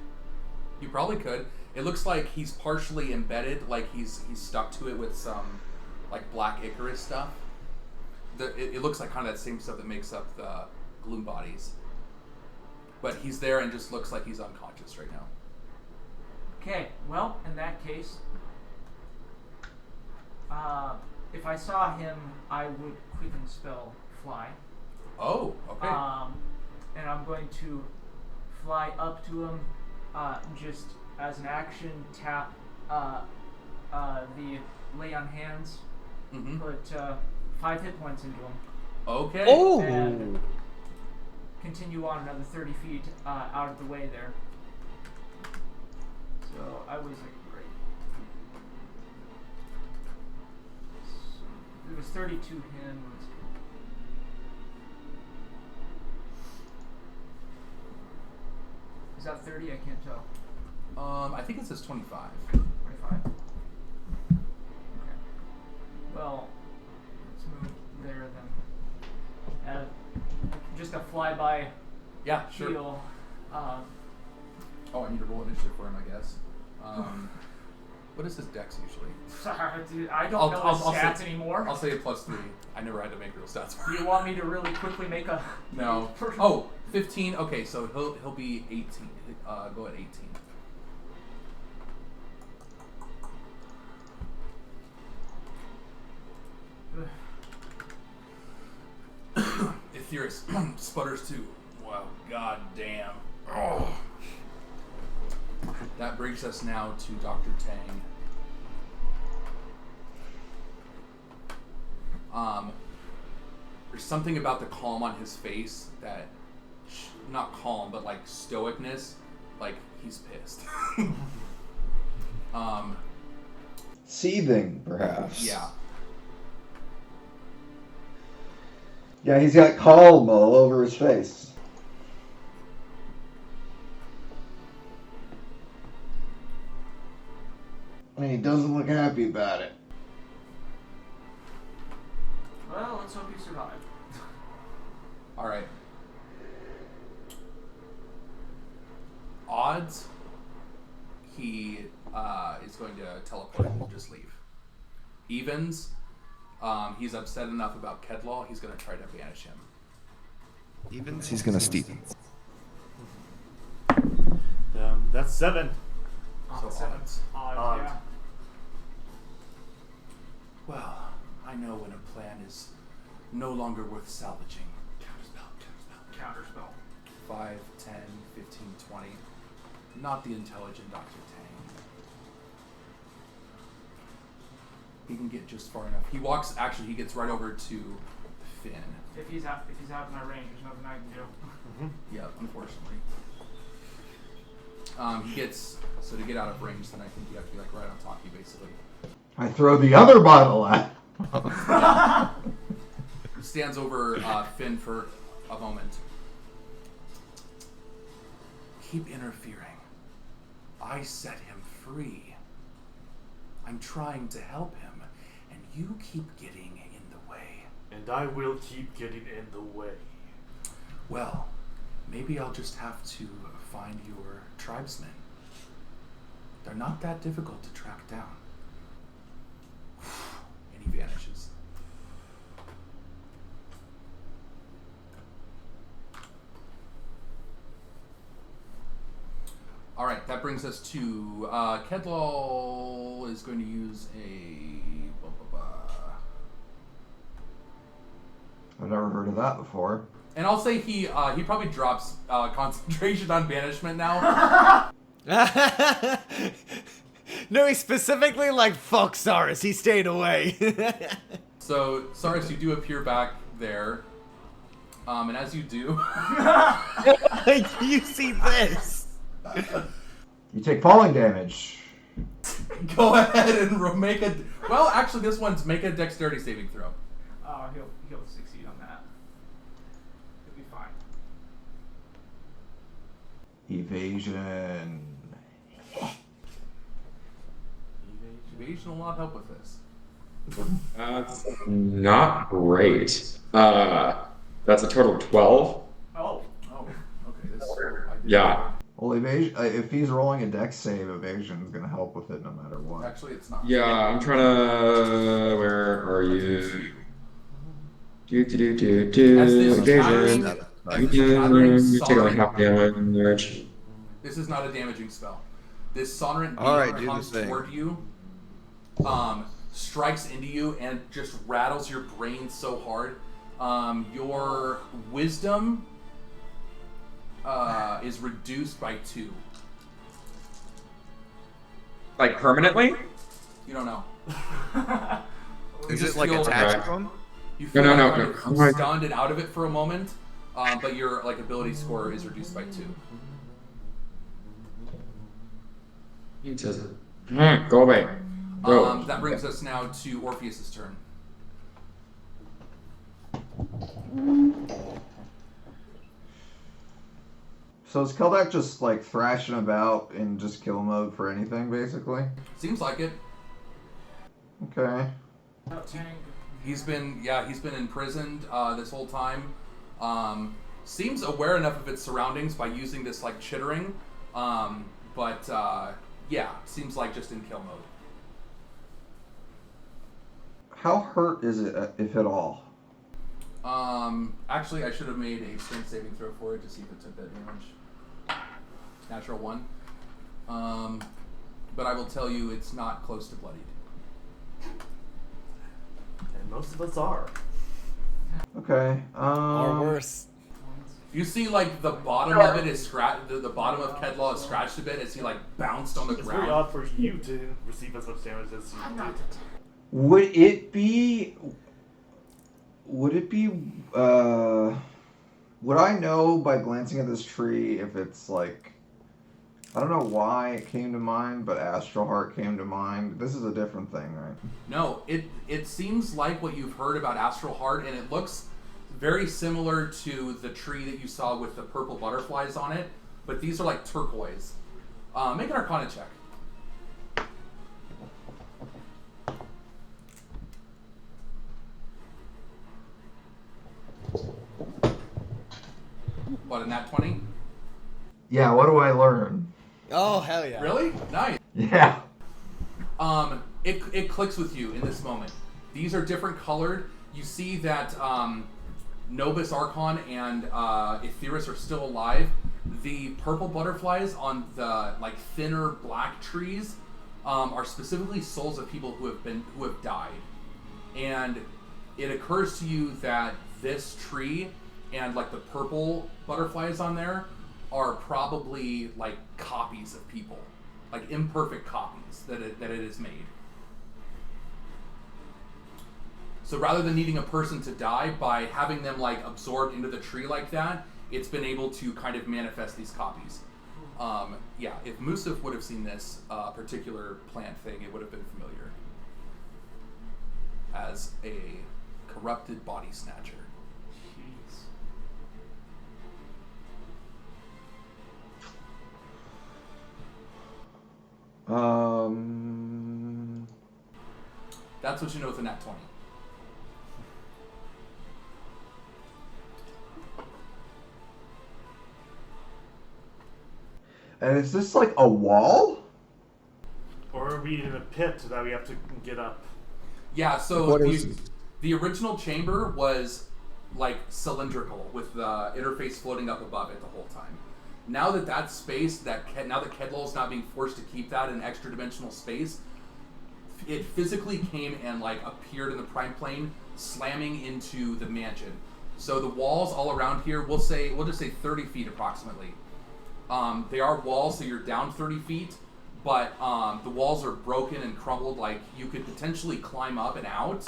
You probably could. It looks like he's partially embedded, like he's stuck to it with some like black Icarus stuff. It looks like kind of that same stuff that makes up the gloom bodies. But he's there and just looks like he's unconscious right now. Okay, well, in that case, if I saw him, I would quicken spell fly. Oh, okay. And I'm going to fly up to him, just as an action, tap the lay on hands, put 5 hit points into him. Okay. Oh! And continue on another 30 feet out of the way there. So I was like, great. So it was 32 him. Is that 30? I can't tell. I think it says 25. 25. Okay. Well, let's move there then. Just a flyby Yeah, sure. heal. Oh, I need to roll initiative for him, I guess. What is his dex usually? Dude, I don't know his stats anymore. I'll say a +3. I never had to make real stats for Do him. you want me to really quickly make a... No. Oh, 15. Okay, so he'll be 18. Go at 18. Aetherius sputters too. Wow, god damn. Oh. That brings us now to Dr. Tang. There's something about the calm on his face that, not calm, but like stoicness, like he's pissed. Seething, perhaps. Yeah. Yeah, he's got calm all over his face. And he doesn't look happy about it. Well, let's hope you survive. Alright. Odds, he is going to teleport and just leave. Evens, he's upset enough about Kedlaw, he's going to try to banish him. Evens, he's gonna steep. That's 7. So odds. Odd, yeah. Well, I know when a plan is no longer worth salvaging. Counterspell. 5, 10, 15, 20. Not the intelligent Dr. Tang. He can get just far enough. He gets right over to Finn. If he's out of my range, there's nothing I can do. Yep, unfortunately. He gets, so to get out of range, then I think you have to be like right on top of you, basically. I throw the other bottle at He stands over Finn for a moment. Keep interfering. I set him free. I'm trying to help him, and you keep getting in the way. And I will keep getting in the way. Well, maybe I'll just have to find your tribesmen. They're not that difficult to track down. And he vanishes. Alright, that brings us to Kedlaw is going to use a... I've never heard of that before. And I'll say he probably drops concentration on banishment now. No, he specifically like, fuck Saris, he stayed away. So, Saris, you do appear back there. And as you do... You see this? You take falling damage. Go ahead and make a... Well, actually, this one's make a dexterity saving throw. Oh, he'll succeed on that. He'll be fine. Evasion. Evasion will not help with this. That's not great. That's a total of 12. Oh. Oh, okay. Yeah. Well, evasion. If he's rolling a dex save, evasion is going to help with it no matter what. Actually, it's not. Yeah, I'm trying to... Where are you? As this Take like half damage. This is not a damaging spell. This sonorant Alright, beam do the comes thing. toward you, strikes into you, and just rattles your brain so hard. Your wisdom is reduced by 2. Like permanently? You don't know. Is just it like feel- attached Okay. to him? You feel No. kind of Oh my- stunned and out of it for a moment, but your like ability score is reduced by 2. He says, go away. Go. That brings us now to Orpheus's turn. So is Keldak just like thrashing about in just kill mode for anything, basically? Seems like it. Okay. He's been imprisoned this whole time. seems aware enough of its surroundings by using this like chittering, but yeah, seems like just in kill mode. How hurt is it, if at all? Actually, I should have made a strength saving throw for it to see if it took that damage. Natural 1. But I will tell you, it's not close to bloodied. And most of us are. Okay. Or worse. You see, like, the bottom of it is scratched. The bottom of Kedlaw is scratched a bit as he, like, bounced on the It's ground. very odd for you to receive as much damage as you I'm did. not. Would it be? Would I know by glancing at this tree if it's like? I don't know why it came to mind, but Astral Heart came to mind. This is a different thing, right? No, it seems like what you've heard about Astral Heart, and it looks very similar to the tree that you saw with the purple butterflies on it, but these are like turquoise. Make an Arcana check. What, a nat 20? Yeah. What do I learn? Oh, hell yeah. Really? Nice. Yeah. It clicks with you in this moment. These are different colored. You see that Novus Archon and Aetheris are still alive. The purple butterflies on the like thinner black trees are specifically souls of people who have died. And it occurs to you that this tree and like the purple butterflies on there are probably like copies of people, like imperfect copies that it has made. So rather than needing a person to die, by having them like absorbed into the tree like that, it's been able to kind of manifest these copies. Yeah, if Musaf would have seen this particular plant thing, it would have been familiar as a corrupted body snatcher. That's what you know with a nat 20. And is this like a wall? Or are we in a pit that we have to get up? Yeah, so What is the original chamber was like cylindrical with the interface floating up above it the whole time. Now that that's space, now that Kedlal is not being forced to keep that in extra dimensional space, it physically came and like appeared in the prime plane, slamming into the mansion. So the walls all around here, we'll just say 30 feet approximately. They are walls, so you're down 30 feet, but the walls are broken and crumbled. Like you could potentially climb up and out,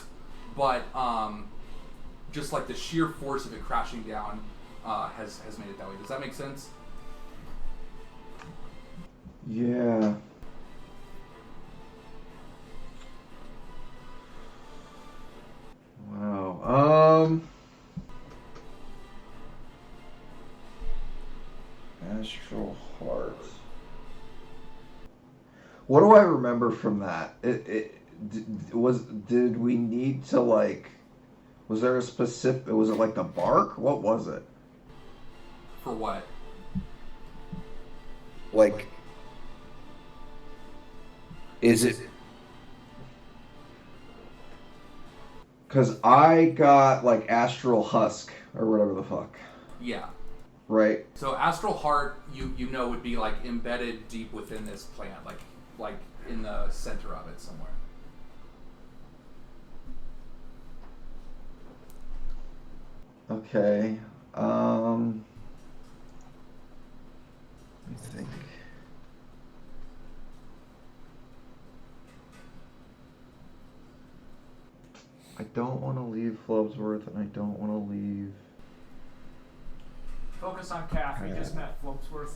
but just like the sheer force of it crashing down has made it that way. Does that make sense? Yeah. Wow. Astral Heart. What do I remember from that? Did we need to like? Was there a specific? Was it like the bark? What was it? For what? like? Is it? Because I got like Astral Husk or whatever the fuck. Yeah. Right. So Astral Heart, you know, would be like embedded deep within this plant, like in the center of it somewhere. Okay. Let me think. I don't want to leave Flubsworth, and I don't want to leave. Focus on Calf. We just met Flopsworth.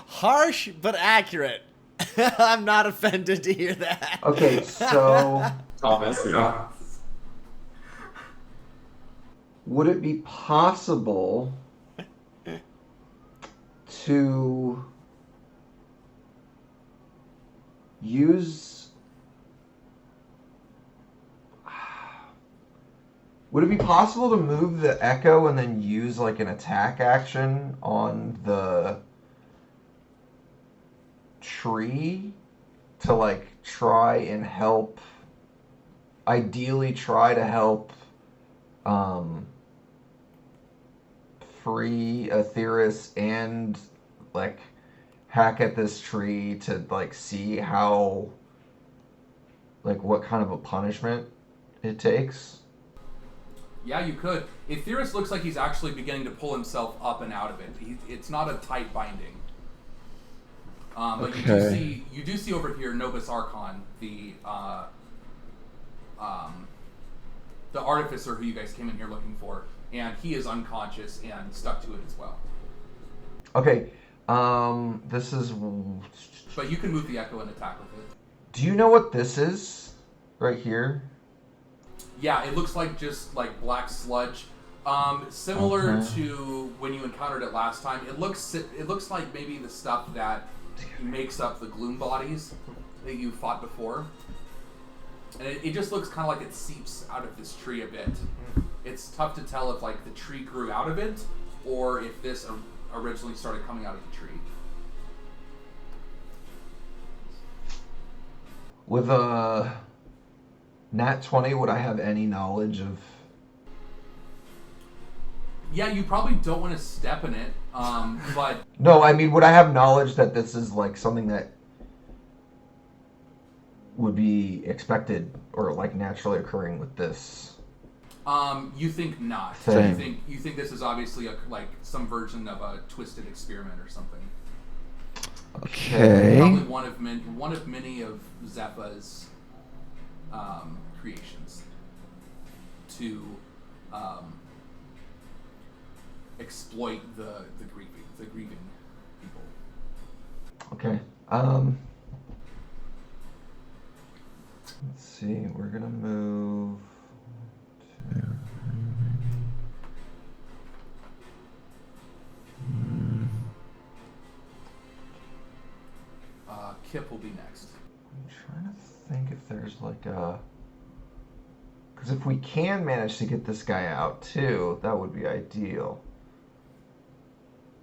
Harsh but accurate. I'm not offended to hear that. Okay, so Thomas, yeah. would it be possible to use Would it be possible to move the Echo and then use like an attack action on the tree to like try and help? Ideally, try to help free Aetheris and like hack at this tree to like see how like what kind of a punishment it takes. Yeah, you could. Aetheris looks like he's actually beginning to pull himself up and out of it. It's not a tight binding. But Okay. you do see over here Novus Archon, the artificer who you guys came in here looking for, and he is unconscious and stuck to it as well. Okay, this is. But you can move the Echo and attack with it. Do you know what this is? Right here? Yeah, it looks like just like black sludge. Similar to when you encountered it last time. It looks like maybe the stuff that makes up the gloom bodies that you fought before. And it just looks kind of like it seeps out of this tree a bit. It's tough to tell if like the tree grew out of it or if this originally started coming out of the tree. With a nat 20, would I have any knowledge of? Yeah, you probably don't want to step in it, but No, I mean, would I have knowledge that this is like something that would be expected or like naturally occurring with this? you think not. Same. You think this is obviously like some version of a twisted experiment or something. Okay. Probably one of many of Zepha's creations to exploit the grieving people. Okay. Let's see. We're gonna move. Kip will be next. I'm trying to think if there's like a. Because if we can manage to get this guy out too, that would be ideal.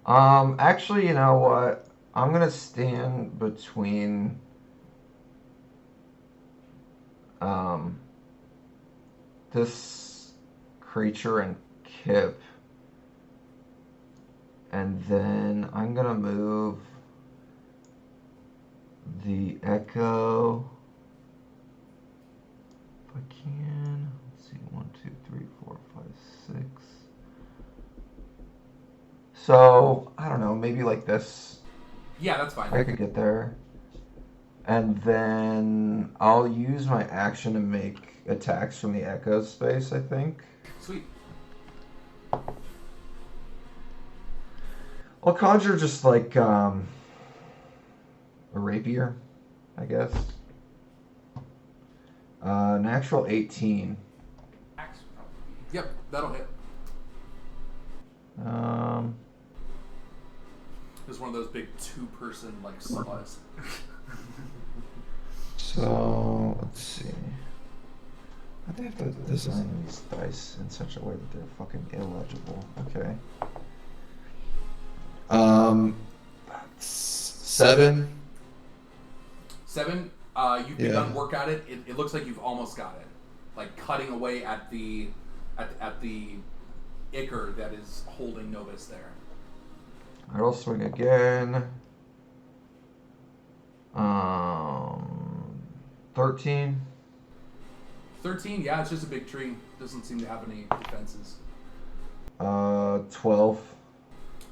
Actually, you know what? I'm gonna stand between this creature and Kip, and then I'm gonna move the Echo. If I can. Let's see, 1, 2, 3, 4, 5, 6. So, I don't know, maybe like this. Yeah, that's fine. I could get there. And then I'll use my action to make attacks from the Echo space, I think. Sweet. I'll conjure just like a rapier, I guess. Natural 18. Yep, that'll hit. It's one of those big two-person like saws. So let's see. I have to design these dice in such a way that they're fucking illegible. Okay. 7. 7. You've begun work at it. It looks like you've almost got it. Like cutting away at the ichor that is holding Novus there. I will swing again. 13. 13. Yeah, it's just a big tree. Doesn't seem to have any defenses. 12.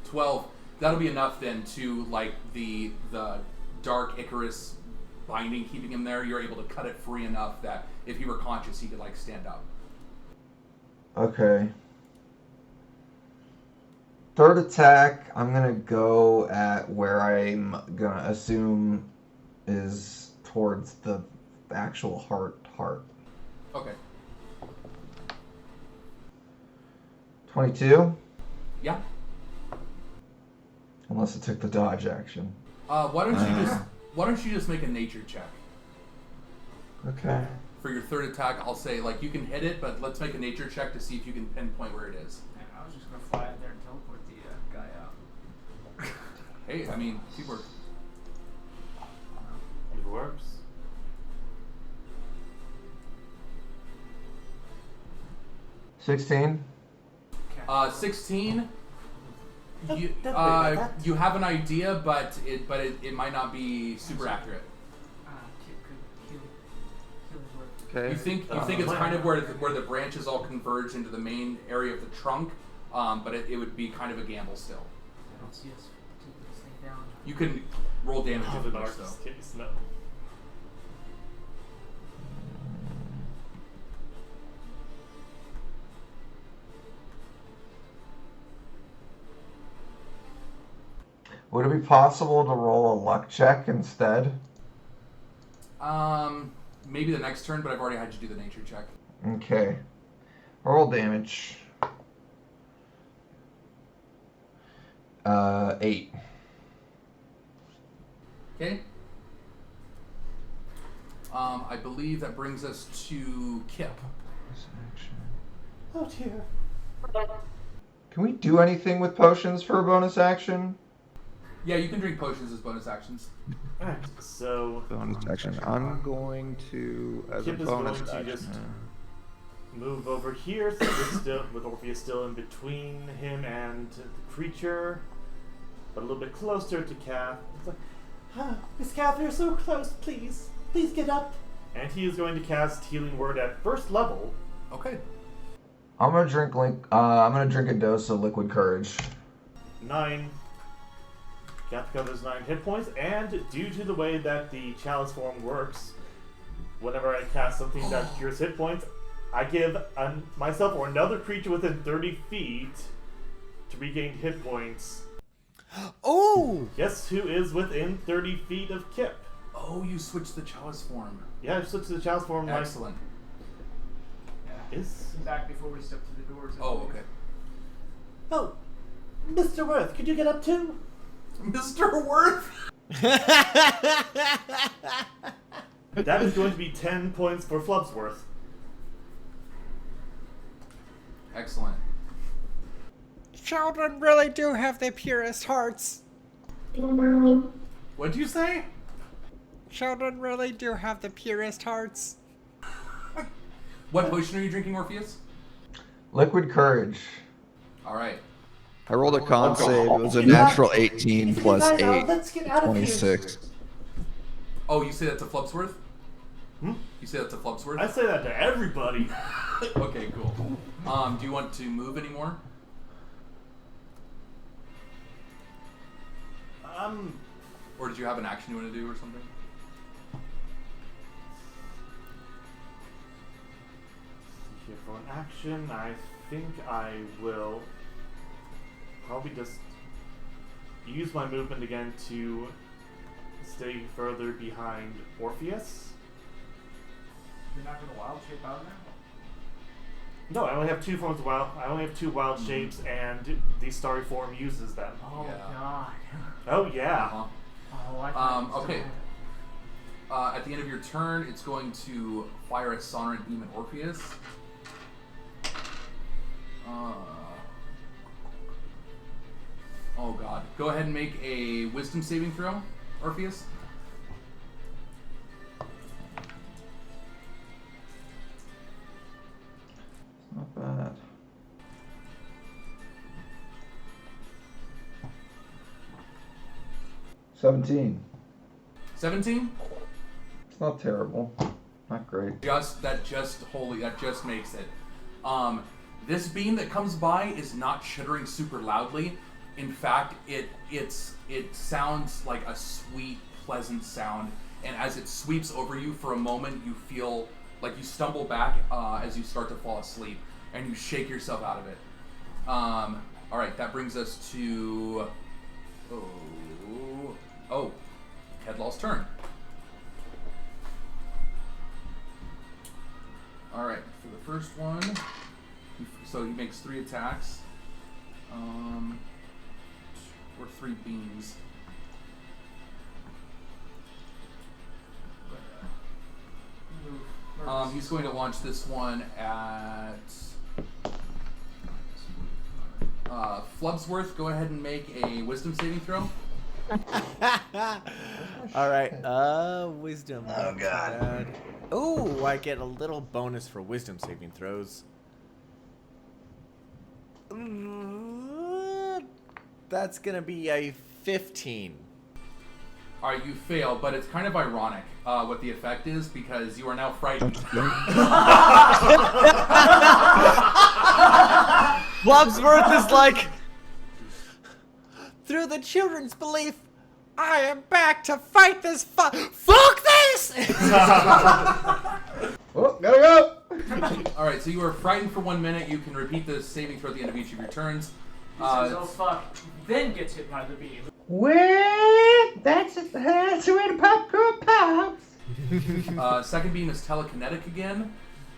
12. That'll be enough then to like the dark Icarus binding keeping him there. You're able to cut it free enough that if he were conscious, he could like stand up. Okay. Third attack, I'm gonna go at where I'm gonna assume is towards the actual heart. Okay. 22? Yeah. Unless it took the dodge action. Why don't you just make a nature check Okay. for your third attack, I'll say like you can hit it, but let's make a nature check to see if you can pinpoint where it is. Man, I was just gonna fly in there and teleport the guy out. Hey, I mean, teamwork. It works. 16. 16. You, Don't worry about that. you have an idea, but it might not be super accurate. Okay. You think it's kind of where the branches all converge into the main area of the trunk, but it would be kind of a gamble still. I don't see us taking this thing down. You can roll damage In if the you wish, though. darkest case, no. Would it be possible to roll a luck check instead? Maybe the next turn, but I've already had you do the nature check. Okay. Roll damage. 8. Okay. I believe that brings us to Kip. Oh dear. Can we do anything with potions for a bonus action? Yeah, you can drink potions as bonus actions. Alright, so Bonus action. I'm going to, as Kip a is bonus going to action. just move over here, so we're still, with Orpheus still in between him and the creature, but a little bit closer to Kath. It's like, Miss Kath, you're so close. Please get up. and he is going to cast Healing Word at first level. Okay. I'm gonna drink a dose of liquid courage. 9. Kath covers 9 hit points, and due to the way that the chalice form works, whenever I cast something that cures hit points, I give myself or another creature within 30 feet to regain hit points. Oh! Guess who is within 30 feet of Kip? Oh, you switched the chalice form. Yeah, I switched to the chalice form. Excellent. Yeah. Is Back before we step to the doors. Oh, okay. Oh, Mr. Worth, could you get up too? Mr. Worth? that is going to be 10 points for Flubsworth. Excellent. Children really do have the purest hearts. What'd you say? Children really do have the purest hearts. What potion are you drinking, Orpheus? Liquid courage. All right. I rolled a con save. It was a natural 18 plus Guys, 8. let's get out of here. 26. Oh, you say that's a Flubsworth? Hmm? You say that's a Flubsworth? I say that to everybody. Okay, cool. Do you want to move anymore? Or did you have an action you want to do or something? Here for an action, I think I will probably just use my movement again to stay further behind Orpheus. You're not gonna wild shape out now? No, I only have 2 forms of wild. I only have 2 wild shapes, and the starry form uses them. Oh Yeah. god. Oh yeah. Uh-huh. Oh, I thought you Okay. still At the end of your turn, it's going to fire a sonorant beam at Orpheus. Oh god. Go ahead and make a wisdom saving throw, Orpheus. Not bad. $17. 17? It's not terrible. Not great. That just makes it. This beam that comes by is not shuddering super loudly. In fact, it sounds like a sweet, pleasant sound. And as it sweeps over you for a moment, you feel like you stumble back as you start to fall asleep, and you shake yourself out of it. All right, that brings us to Kedlal's turn. All right, for the first one, so he makes 3 attacks, or 3 beams. He's going to launch this one at Flubsworth. Go ahead and make a wisdom saving throw. All right. Wisdom. Oh, God. Oh, I get a little bonus for wisdom saving throws. That's gonna be a 15. All right, you fail, but it's kind of ironic what the effect is because you are now frightened. Flubsworth is like, through the children's belief, I am back to fight this fuck this! Oh, gotta go! All right, so you are frightened for 1 minute. You can repeat the saving throw at the end of each of your turns. He says, "Oh fuck!" Then gets hit by the beam. Well, that's where the popcorn pops. Second beam is telekinetic again.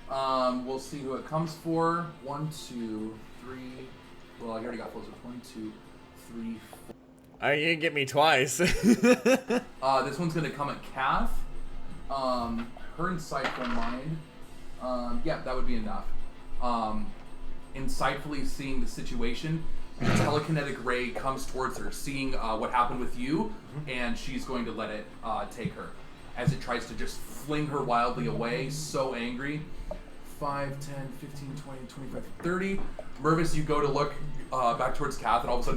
We'll see who it comes for. 1, 2, 3. Well, I already got closer. 1, 2, 3, 4. Oh, you didn't get me twice. This one's gonna come at Kath. Her insightful mind. Yeah, that would be enough. Insightfully seeing the situation, the telekinetic ray comes towards her, seeing what happened with you, and she's going to let it take her. As it tries to just fling her wildly away, so angry. 5, 10, 15, 20, 25, 30. Mervis, you go to look back towards Kath, and all of a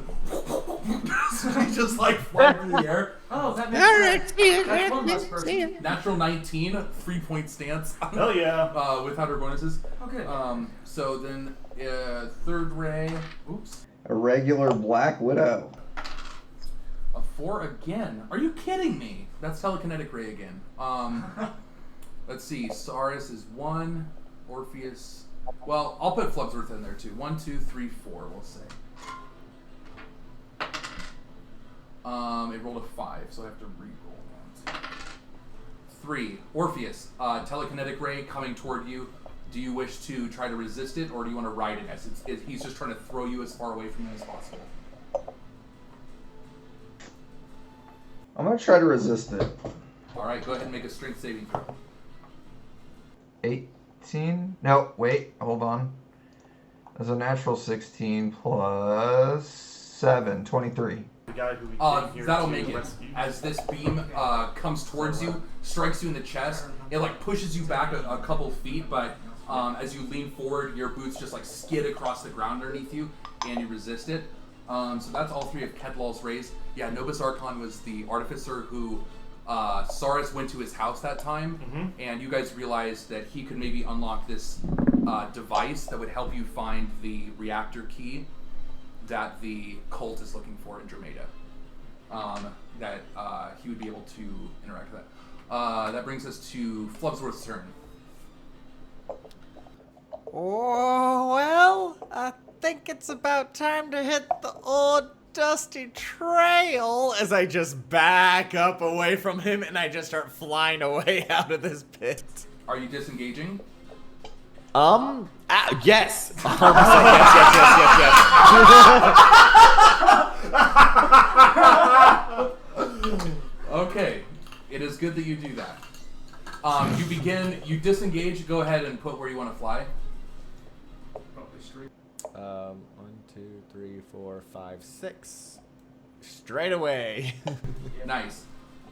sudden, she's just like flying through the air. Oh, that makes sense. That's one less person. Natural 19, 3-point stance. Oh yeah. Without her bonuses. Oh, good. So then, third ray. Oops. A regular Black Widow. A 4 again. Are you kidding me? That's telekinetic ray again. Let's see. Saurus is 1. Orpheus. Well, I'll put Flubsworth in there too. 1, 2, 3, 4. We'll say. It rolled a 5, so I have to re-roll 1, 2, 3. Orpheus. Telekinetic ray coming toward you. Do you wish to try to resist it, or do you want to ride it as he's just trying to throw you as far away from you as possible? I'm gonna try to resist it. All right, go ahead and make a strength saving throw. 18? No, wait, hold on. There's a natural 16 plus 7, 23. The guy who we came here that'll to make it. rescue. As this beam comes towards you, strikes you in the chest, it like pushes you back a couple feet, but as you lean forward, your boots just like skid across the ground underneath you, and you resist it. So that's all 3 of Kedlal's rays. Yeah, Novus Archon was the artificer who Saurus went to his house that time, and you guys realized that he could maybe unlock this device that would help you find the reactor key that the cult is looking for in Drameda. That he would be able to interact with that. That brings us to Flubsworth's turn. Oh, well, I think it's about time to hit the old dusty trail as I just back up away from him and I just start flying away out of this pit. Are you disengaging? Yes. 100% yes. Okay, it is good that you do that. You disengage, go ahead and put where you want to fly. 1, 2, 3, 4, 5, 6. Straight away. Nice.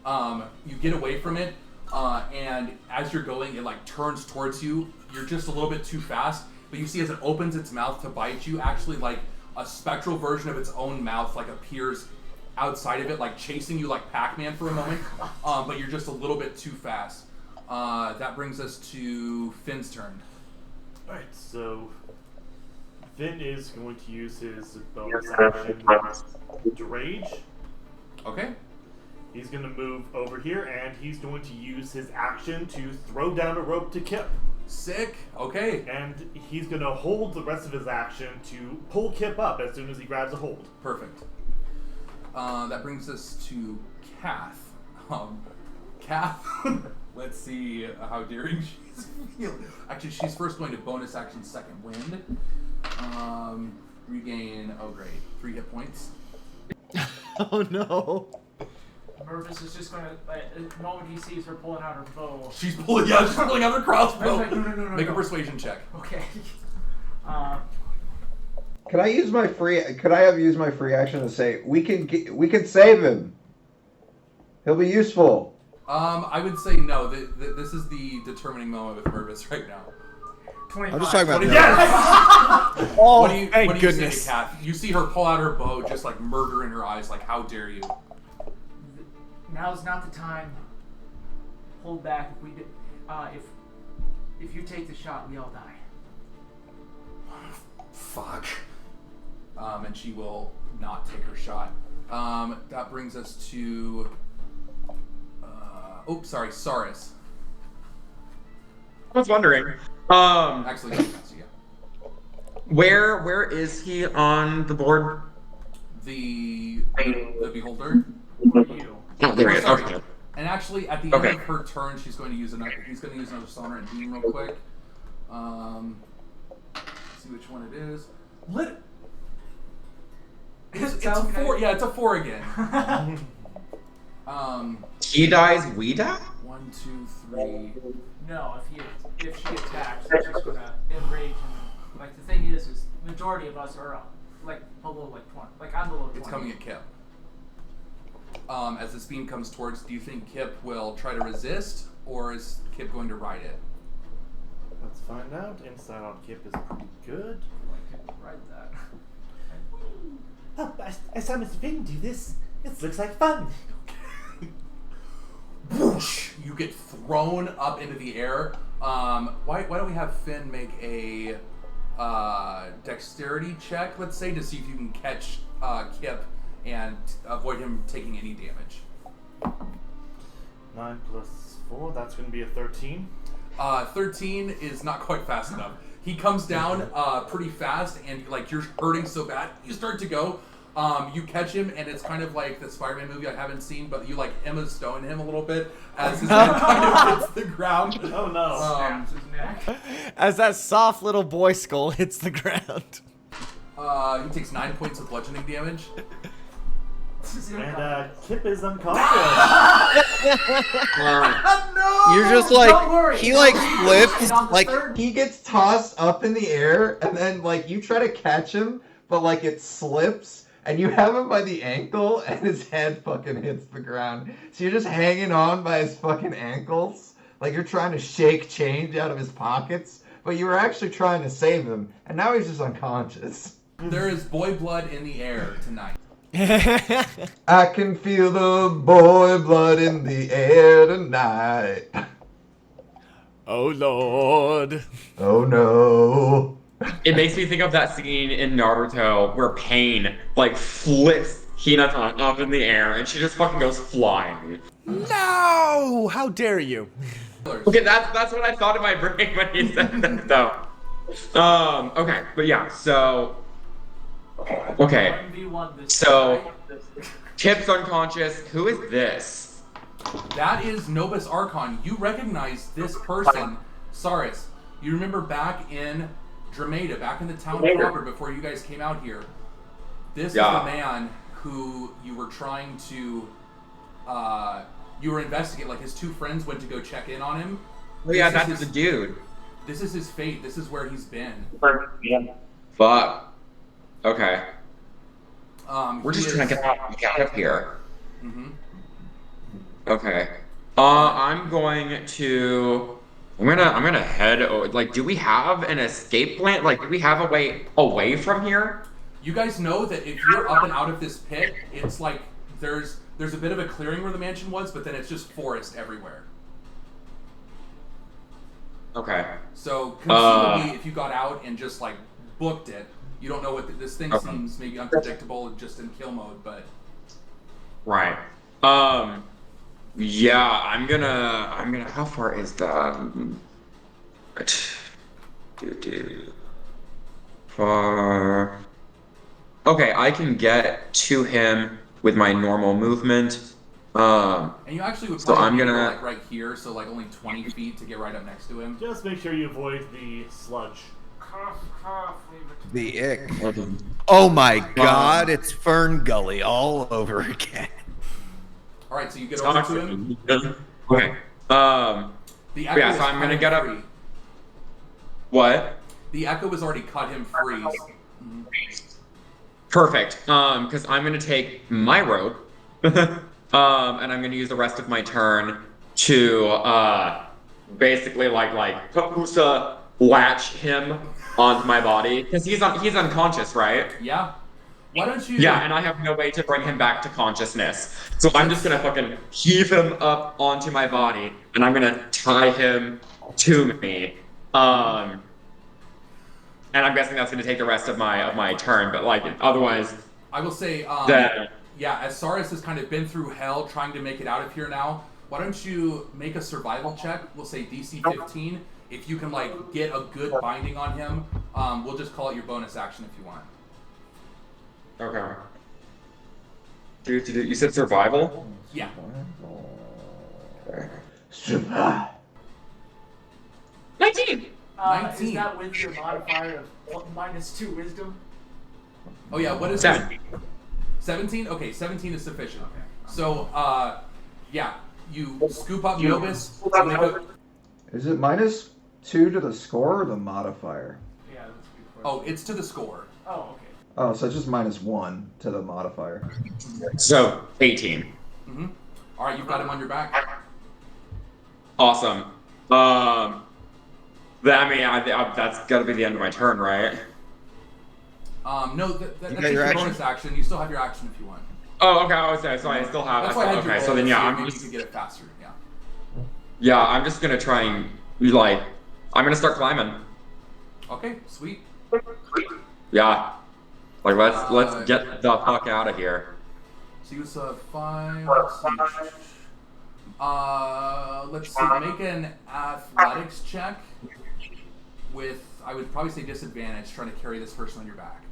You get away from it, and as you're going, it like turns towards you. You're just a little bit too fast, but you see as it opens its mouth to bite you, actually like a spectral version of its own mouth like appears outside of it, like chasing you like Pac-Man for a moment, but you're just a little bit too fast. That brings us to Finn's turn. Alright, so Finn is going to use his bonus action to rage. Okay. He's going to move over here, and he's going to use his action to throw down a rope to Kip. Sick. Okay. And he's going to hold the rest of his action to pull Kip up as soon as he grabs a hold. Perfect. That brings us to Kath. Kath, let's see how daring she's feeling. Actually, she's first going to bonus action second wind. Regain, oh great, 3 hit points. Oh no. Mervis is just gonna, the moment he sees her pulling out her bow. She's pulling out her crossbow. Like, no, Make a persuasion check. Okay. Could I use my free? Could I have used my free action to say we can save him? He'll be useful. I would say no. This is the determining moment with Mervis right now. 25. I'm just talking about. Yes! Oh, What do you goodness. say to Kath? You see her pull out her bow, just like murder in her eyes. Like, how dare you? Now's not the time. Hold back. If you take the shot, we all die. Fuck. And she will not take her shot. That brings us to. Saris. I was wondering. Actually, no, yeah. Where is he on the board? The beholder. You. Oh, there he is. Sorry. Okay. And actually, at the end of her turn, he's going to use another sonar and beam real quick. See which one it is. It's a 4. Yeah, it's a 4 again. He dies, we die? 1, 2, 3. No, if she attacks, she's just gonna enrage and like the thing is majority of us are like below like 20. Like I'm below 20. It's coming at Kip. As this beam comes towards, do you think Kip will try to resist, or is Kip going to ride it? Let's find out. Inside on Kip is pretty good. Ride that. Oh, I saw Mr. Finn do this. It looks like fun. Whoosh! You get thrown up into the air. Why don't we have Finn make a dexterity check, let's say, to see if you can catch Kip and avoid him taking any damage. 9 plus 4, that's going to be a 13. 13 is not quite fast enough. He comes down pretty fast, and like you're hurting so bad, you start to go. You catch him, and it's kind of like the Spider-Man movie I haven't seen, but you like Emma Stone him a little bit as his head kind of hits the ground. Oh no! Snaps his neck. As that soft little boy skull hits the ground. He takes 9 points of bludgeoning damage. And Kip is unconscious. No! You're just Don't like worry. he like flips And on the like third- He gets tossed up in the air, and then like you try to catch him, but like it slips, and you have him by the ankle, and his head fucking hits the ground. So you're just hanging on by his fucking ankles, like you're trying to shake change out of his pockets, but you were actually trying to save him, and now he's just unconscious. There is boy blood in the air tonight. I can feel the boy blood in the air tonight. Oh Lord. Oh no. It makes me think of that scene in Naruto where Pain like flips Hinata up in the air and she just fucking goes flying. No! How dare you? Okay, that's what I thought in my brain when you said that though. Okay, but yeah, so okay. 1v1 this So time, right? Kip's unconscious. Who is this? That is Novus Archon. You recognize this person, Saris. You remember back in Dramata, back in the town proper before you guys came out here. This is the man who you were trying to, you were investigating. Like his two friends went to go check in on him. Oh yeah, This is that's his- the dude. This is his fate. This is where he's been. Fuck. Okay. We're He just is- trying to get out of here. Mhm. Okay. I'm going to. I'm gonna head. Like, do we have an escape plan? Like, do we have a way away from here? You guys know that if you're up and out of this pit, it's like there's a bit of a clearing where the mansion was, but then it's just forest everywhere. Okay. So conceivably, if you got out and just like booked it, you don't know what this thing seems maybe unpredictable just in kill mode, but Right. Yeah, I'm gonna. How far is that? Far. Okay, I can get to him with my normal movement. and you actually would So probably I'm be gonna- like right here, so like only 20 feet to get right up next to him. Just make sure you avoid the sludge. Cough, cough, leave it. the ick. Oh my God! It's Fern Gully all over again. All right, so you get over to him. Okay. The echo yeah, is so I'm gonna cut get him up. free. What? The echo has already cut him free. Perfect. Because I'm gonna take my rope, and I'm gonna use the rest of my turn to basically like Papusa latch him onto my body because he's unconscious, right? Yeah. Why don't you? Yeah, and I have no way to bring him back to consciousness. So I'm just gonna fucking heave him up onto my body, and I'm gonna tie him to me. And I'm guessing that's gonna take the rest of my turn, but like otherwise. I will say, yeah, as Saris has kind of been through hell trying to make it out of here now, why don't you make a survival check? We'll say DC 15. If you can like get a good binding on him, we'll just call it your bonus action if you want. Okay. Dude, you said survival? Yeah. Zepha. 19! 19. Is that with your modifier of -2 wisdom? Oh yeah, what is 17. 17? Okay, 17 is sufficient. Okay. So, yeah, you scoop up Novus. Is it -2 to the score or the modifier? Yeah, that's a good question. Oh, it's to the score. Oh, okay. Oh, so it's just -1 to the modifier. So, 18. Mm-hmm. All right, you've got him on your back. Awesome. That's gotta be the end of my turn, right? No, that's got just your your action? bonus action. You still have your action if you want. Oh, okay, I was saying, so I still have. That's why I had your okay, so roll then to yeah, see if I'm maybe you just. could get it faster. Yeah. Yeah, I'm just gonna try and, like. I'm gonna start climbing. Okay, sweet. Yeah. Like, let's get the fuck out of here. So you saw 5. Let's see. Let's see. Make an athletics check with, I would probably say disadvantage, trying to carry this person on your back.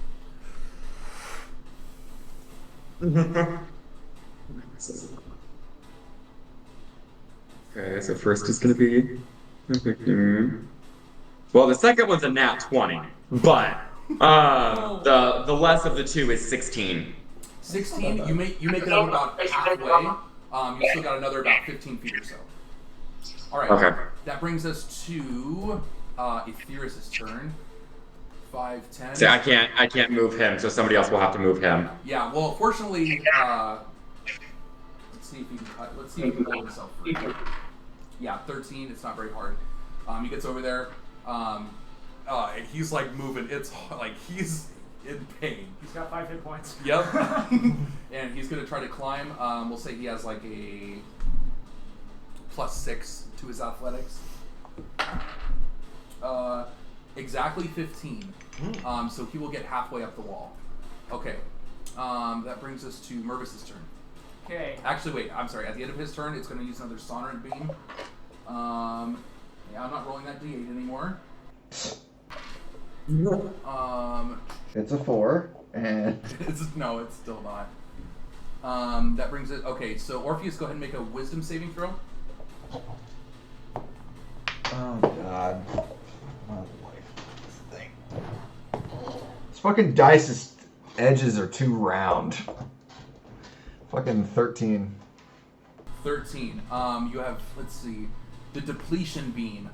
Okay, so first is gonna be. Well, the second one's a nat 20, but the less of the two is 16. 16. You make it up about halfway. You still got another about 15 feet or so. All right. Okay. That brings us to Aetherius' turn. 5, 10. See, I can't move him, so somebody else will have to move him. Yeah. Well, fortunately, let's see if he can cut. Let's see if he can pull himself free. Yeah, 13. It's not very hard. He gets over there. And he's like moving. It's like he's in pain. He's got 5 hit points. Yep. And he's gonna try to climb. We'll say he has like a +6 to his athletics. Exactly 15. So he will get halfway up the wall. Okay. That brings us to Mervis's turn. Okay. Actually, wait. I'm sorry. At the end of his turn, it's going to use another Sonorant Beam. Yeah, I'm not rolling that D8 anymore. It's a 4, and No, it's still not. That brings it. Okay, so Orpheus, go ahead and make a Wisdom saving throw. oh god, my life, this thing. This fucking dice's edges are too round. Fucking 13. 13. You have, let's see, the depletion beam.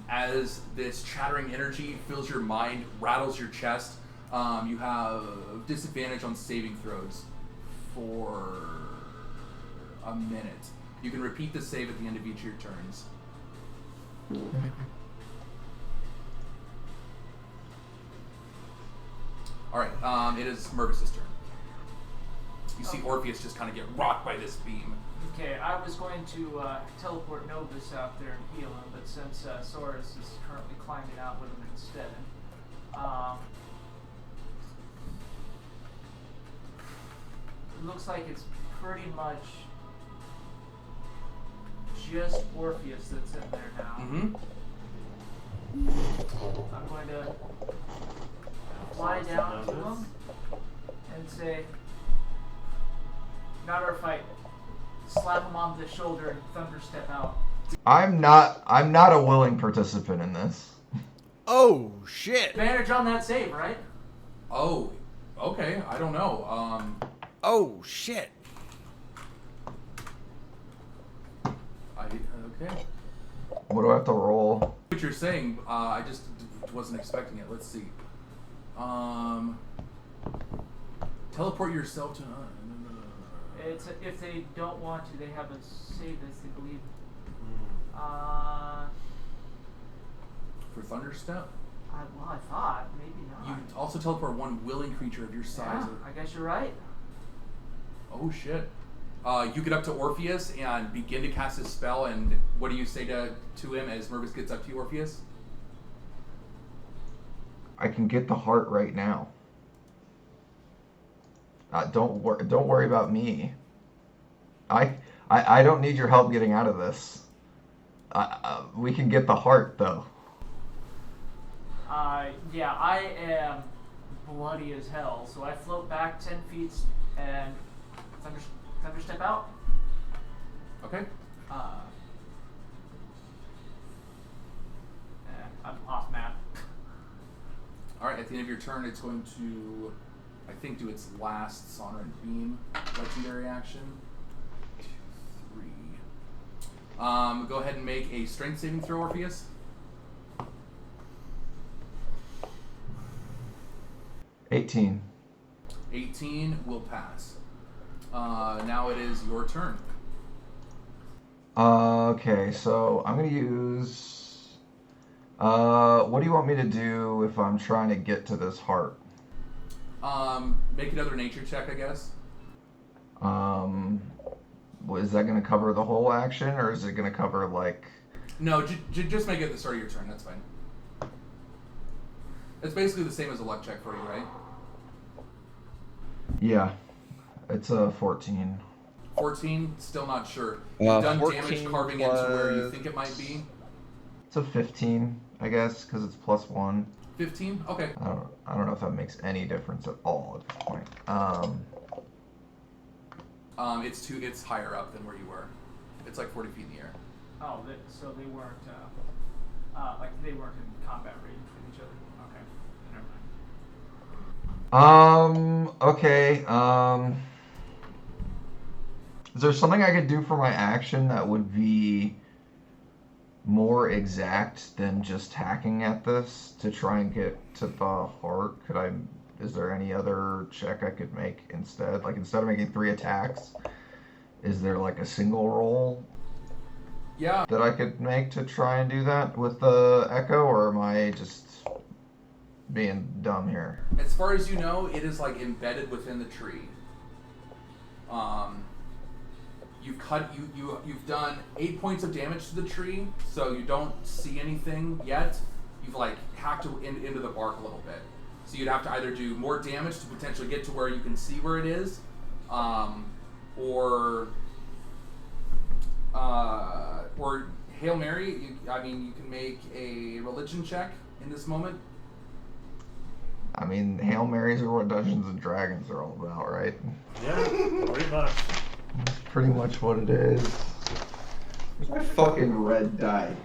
As this chattering energy fills your mind, rattles your chest, you have disadvantage on saving throws for a minute. You can repeat the save at the end of each of your turns. Alright, it is Mervis's turn. You see Orpheus just kind of get rocked by this beam. Okay, I was going to teleport Novus out there and heal him, but since Saurus is currently climbing out with him instead, it looks like it's pretty much just Orpheus that's in there now. Mm-hmm. I'm going to fly down to him and say, "Not our fight." Slap him on the shoulder and thunder step out. I'm not a willing participant in this. Oh, shit. Advantage on that save, right? Oh, okay. I don't know. Oh, shit. Okay. What do I have to roll? What you're saying, I just wasn't expecting it. Let's see. Teleport yourself to. It's if they don't want to, they have a save this, they believe. For Thunderstep? Well, I thought maybe not. You also teleport one willing creature of your size. Yeah, I guess you're right. Oh shit. You get up to Orpheus and begin to cast his spell, and what do you say to him as Mervis gets up to you, Orpheus? I can get the heart right now. Don't worry about me. I don't need your help getting out of this. We can get the heart though. Yeah, I am bloody as hell, so I float back 10 feet and thunderstep out. Okay. I'm off map. Alright, at the end of your turn, it's going to, I think, do its last Sonorant Beam legendary action. 2, 3. Go ahead and make a strength saving throw, Orpheus. 18. 18 will pass. Now it is your turn. Okay, so I'm gonna use. What do you want me to do if I'm trying to get to this heart? Make another nature check, I guess. Is that gonna cover the whole action, or is it gonna cover like? No, just make it at the start of your turn. That's fine. It's basically the same as a luck check for you, right? Yeah, it's a 14. 14, still not sure. You've done damage carving into where you think it might be. It's a 15, I guess, because it's +1. 15? Okay. I don't know if that makes any difference at all at this point. It's higher up than where you were. It's like 40 feet in the air. Oh, so they weren't they weren't in combat range with each other. Okay, never mind. Okay. Is there something I could do for my action that would be more exact than just hacking at this to try and get to the heart? Is there any other check I could make instead? Like, instead of making 3 attacks, is there like a single roll? Yeah. That I could make to try and do that with the echo, or am I just being dumb here? As far as you know, it is like embedded within the tree. You've done 8 points of damage to the tree, so you don't see anything yet. You've like hacked into the bark a little bit, so you'd have to either do more damage to potentially get to where you can see where it is, or Hail Mary. You can make a religion check in this moment. I mean, Hail Marys are what Dungeons and Dragons are all about, right? Yeah, pretty much. That's pretty much what it is. Where's my fucking red die?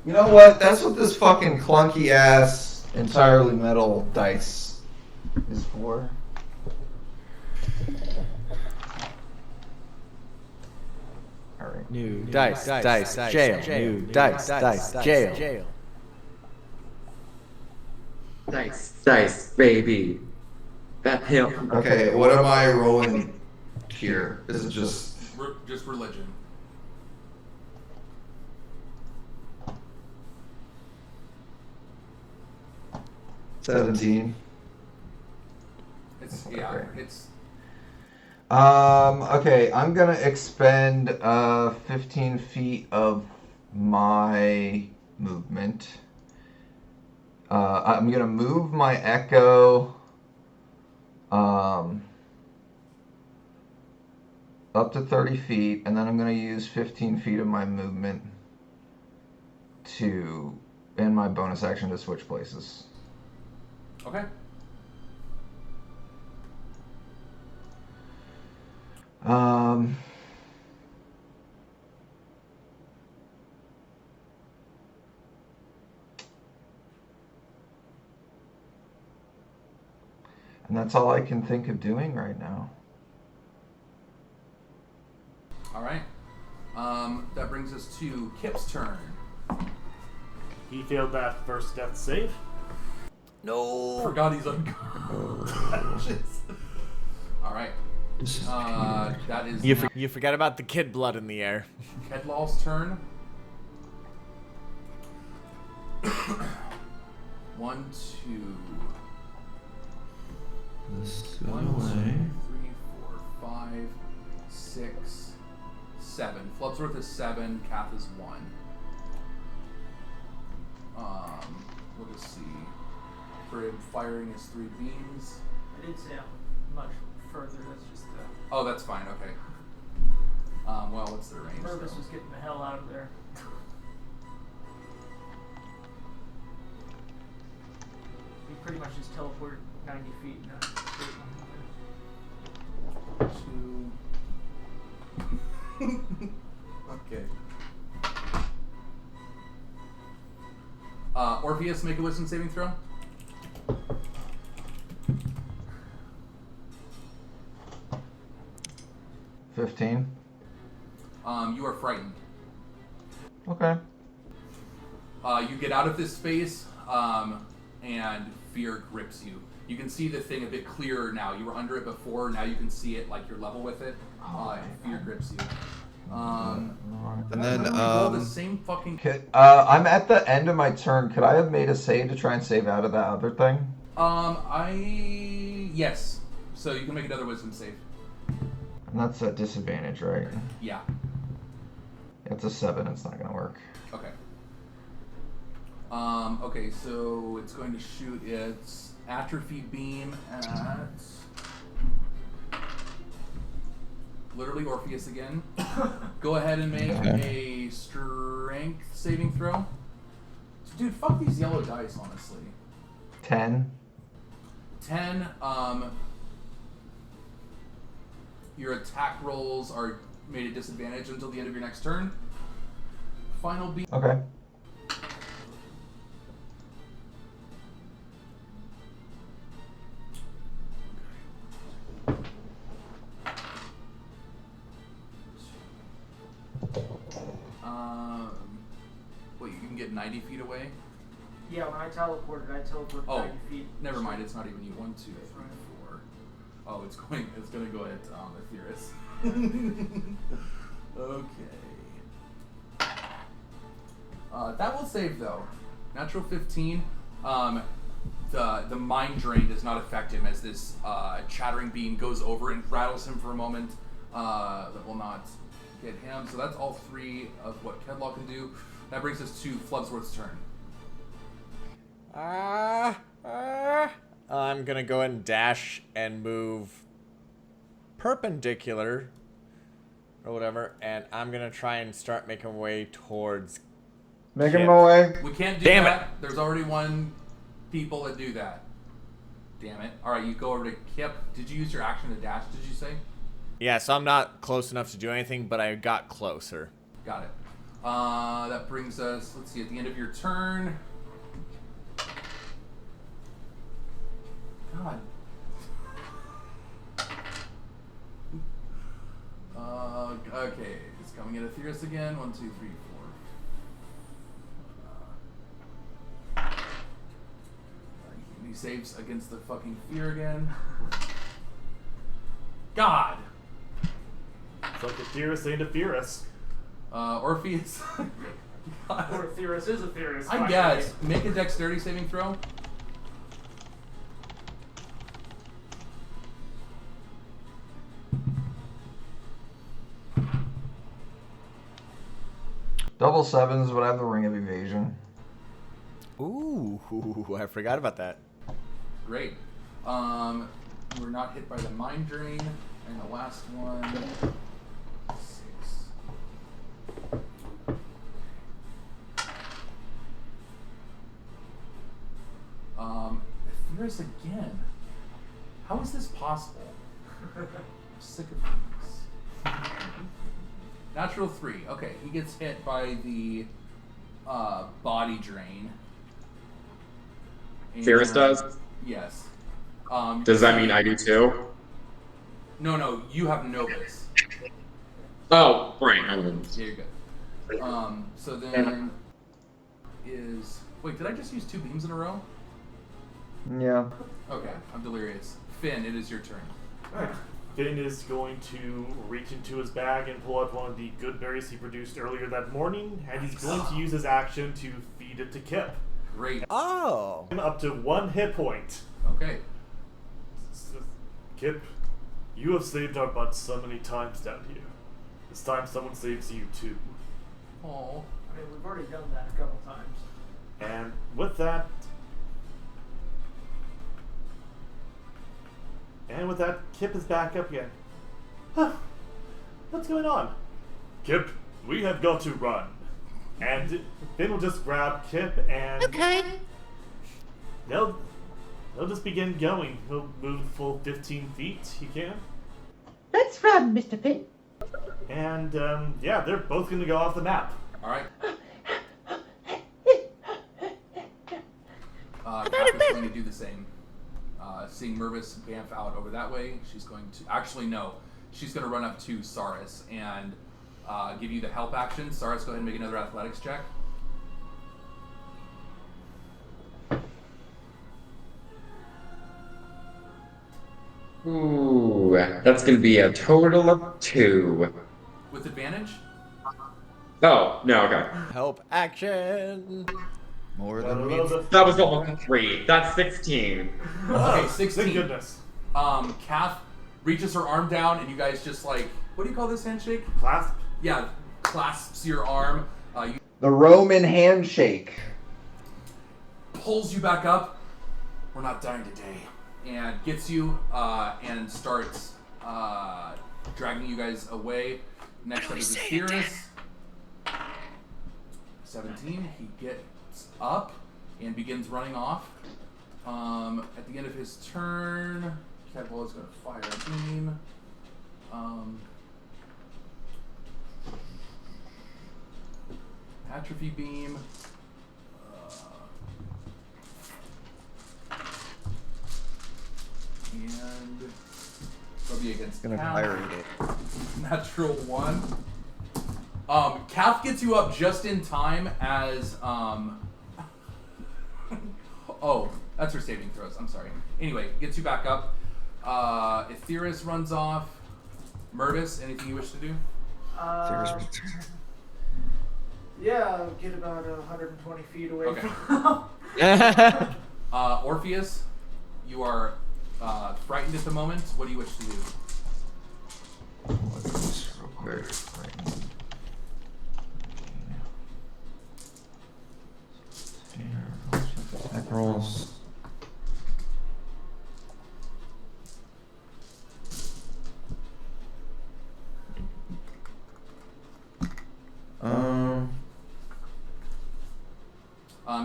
You know what? That's what this fucking clunky ass entirely metal dice is for. Alright. New dice, jail. New dice, jail. Dice, baby. That hill. Okay, what am I rolling here? Is it just... Just religion. $17. It's Okay, I'm gonna expend 15 feet of my movement. I'm gonna move my echo up to 30 feet, and then I'm gonna use 15 feet of my movement in my bonus action to switch places. Okay. And that's all I can think of doing right now. All right. That brings us to Kip's turn. He failed that first death save. No. Forgot he's unconscious. All right. That is You forgot about the kid blood in the air. Kedlal's turn. 1, 2. This 1, 2, away. 3, 4, 5, 6, 7. Flubsworth is 7. Kath is 1. We'll just see. For him, firing is 3 beams. I did say I'm much further. That's just. Oh, that's fine. Okay. Well, what's their range? Purvis though? was getting the hell out of there. He pretty much just teleported 90 feet in a straight line. 2. Okay. Orpheus, make a wisdom saving throw. $15. You are frightened. Okay. You get out of this space, and fear grips you. You can see the thing a bit clearer now. You were under it before, now you can see it like you're level with it. And fear grips you. And then, remember we rolled the same fucking... I'm at the end of my turn. Could I have made a save to try and save out of that other thing? Yes. So you can make another wisdom save. And that's a disadvantage, right? Yeah. It's a 7. It's not gonna work. Okay. Okay, so it's going to shoot its atrophy beam at... literally Orpheus again. Go ahead and make a strength saving throw. So, dude, fuck these yellow dice, honestly. 10. 10, your attack rolls are made at disadvantage until the end of your next turn. Final beat. Okay. Wait, you can get 90 feet away? Yeah, when I teleported 90 feet. Never mind, it's not even you. 1, 2, 3, 4. Oh, it's gonna go at Etheris. Okay. That will save though. Natural 15. The mind drain does not affect him as this chattering beam goes over and rattles him for a moment. That will not get him. So that's all 3 of what Kedlaw can do. That brings us to Flubsworth's turn. I'm gonna go ahead and dash and move perpendicular or whatever, and I'm gonna try and start making my way towards Making Kip. my way. We can't do Damn that. it. There's already one people that do that. Damn it. Alright, you go over to Kip. Did you use your action to dash, did you say? Yeah, so I'm not close enough to do anything, but I got closer. Got it. That brings us, let's see, at the end of your turn. God. Okay, it's coming at Etheris again. 1, 2, 3, 4. He saves against the fucking fear again. God! It's like Etheris saying to Etheris. Orpheus. God. Or Theris is a Theris. I guess. Make a dexterity saving throw. Double 7s, but I have the ring of evasion. Ooh, I forgot about that. Great. We're not hit by the mind drain. And the last one. 6. Etheris again. How is this possible? I'm sick of these. Natural 3. Okay, he gets hit by the body drain. Ferris does? Yes. Does that mean I do too? No, you have Novus. Oh, right. Yeah, you're good. So then is... Wait, did I just use 2 beams in a row? Yeah. Okay, I'm delirious. Finn, it is your turn. Alright. Finn is going to reach into his bag and pull out one of the good berries he produced earlier that morning, and he's going to use his action to feed it to Kip. Great. Oh. Up to 1 hit point. Okay. Kip, you have saved our butts so many times down here. It's time someone saves you too. Oh. I mean, we've already done that a couple times. And with that, Kip is back up again. Huh. What's going on? Kip, we have got to run. And Finn will just grab Kip and... Okay. They'll just begin going. He'll move the full 15 feet. He can. Let's run, Mr. Finn. And, yeah, they're both going to go off the map. Alright. Catherine's going to do the same. Seeing Mervis bamf out over that way, she's going to... Actually, no. She's going to run up to Saris and give you the help action. Saris, go ahead and make another athletics check. Ooh, that's going to be a total of 2. With advantage? Oh, no, okay. Help action. More than we. That was almost 3. That's 16. Okay, 16. Thank goodness. Kath reaches her arm down, and you guys just like... What do you call this handshake? Clasp. Yeah, clasps your arm. The Roman handshake. Pulls you back up. We're not dying today. And gets you and starts dragging you guys away. Next up is Aethyrus. 17. He gets up and begins running off. At the end of his turn, Cadwell is going to fire a beam. Atrophy beam. And it'll be against Gonna Kath. pirate it. Natural 1. Kath gets you up just in time as oh, that's her saving throws. I'm sorry. Anyway, gets you back up. Aethyrus runs off. Mervis, anything you wish to do? Yeah, get about 120 feet away Okay. from Orpheus, you are frightened at the moment. What do you wish to do? Very frightened. Attack rolls.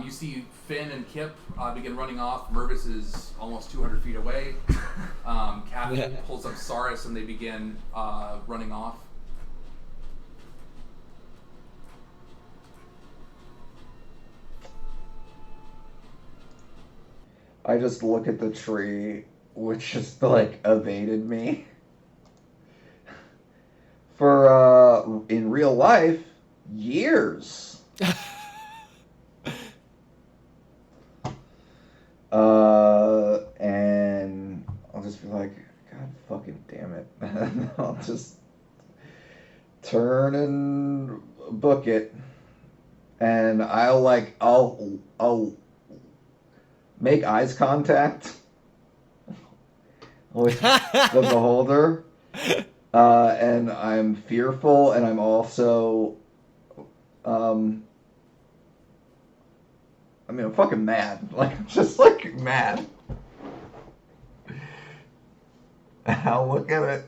You see Finn and Kip begin running off. Mervis is almost 200 feet away. Kath pulls up Saris and they begin running off. I just look at the tree, which just like evaded me. For in real life, years. And I'll just be like, God fucking damn it. And I'll just turn and book it. And I'll make eyes contact with the beholder. And I'm fearful, and I'm also, I'm fucking mad. Like, I'm just, like, mad. I'll look at it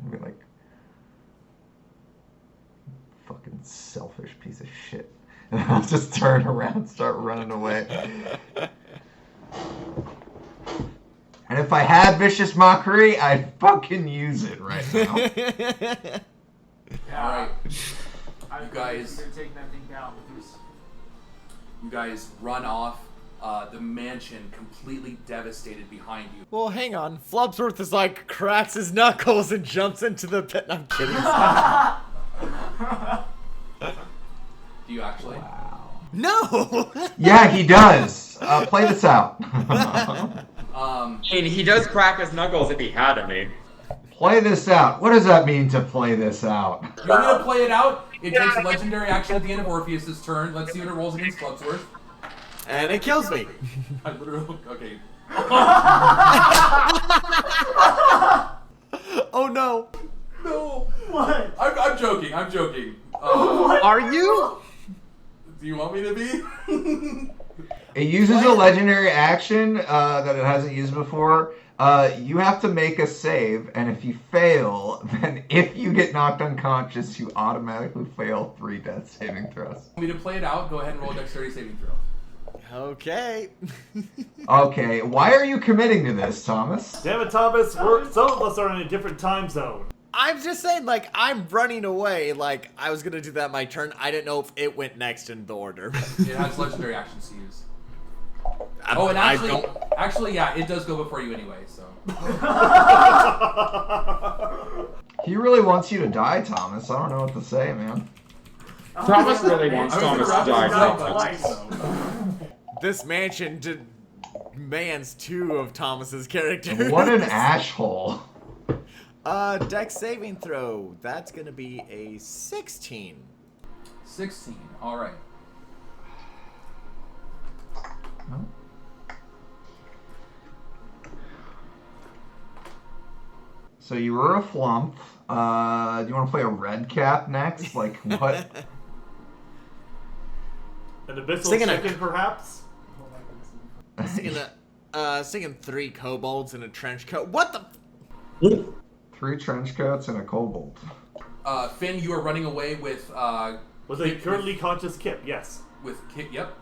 and be like, fucking selfish piece of shit. And I'll just turn around and start running away. And if I had Vicious Mockery, I'd fucking use it right now. Alright. I'm You guys- They're taking that thing down with this. You guys run off. the mansion completely devastated behind you. Well, hang on. Flubsworth is like cracks his knuckles and jumps into the pit. I'm kidding. Do you actually? No. Yeah, he does. Play this out. I mean, he does crack his knuckles if he had any. Play this out. What does that mean to play this out? You want me to play it out? It takes a legendary action at the end of Orpheus' turn. Let's see what it rolls against Flubsworth. And it kills me. I literally... Okay. Oh no. No. What? I'm joking. I'm joking. Are you? Do you want me to be? It uses a legendary action that it hasn't used before. You have to make a save, and if you fail, then if you get knocked unconscious, you automatically fail 3 death saving throws. Want me to play it out? Go ahead and roll a dexterity saving throw. Okay. Okay, why are you committing to this, Thomas? Damn it, Thomas. Some of us are in a different time zone. I'm just saying, like, I'm running away. Like, I was gonna do that my turn. I didn't know if it went next in the order. It has legendary actions to use. Oh, and actually, yeah, it does go before you anyway, so. He really wants you to die, Thomas. I don't know what to say, man. Thomas really wants Thomas to die. This mansion demands 2 of Thomas's characters. What an asshole. Dex saving throw. That's gonna be a 16. 16. All right. No. So you were a flump. Do you want to play a red cap next? Like what? An abyssal Singing a- chicken, perhaps? Singing 3 kobolds in a trench coat. What the? 3 trench coats and a kobold. Finn, you are running away with With a currently conscious Kip, yes. with Kit. Yep.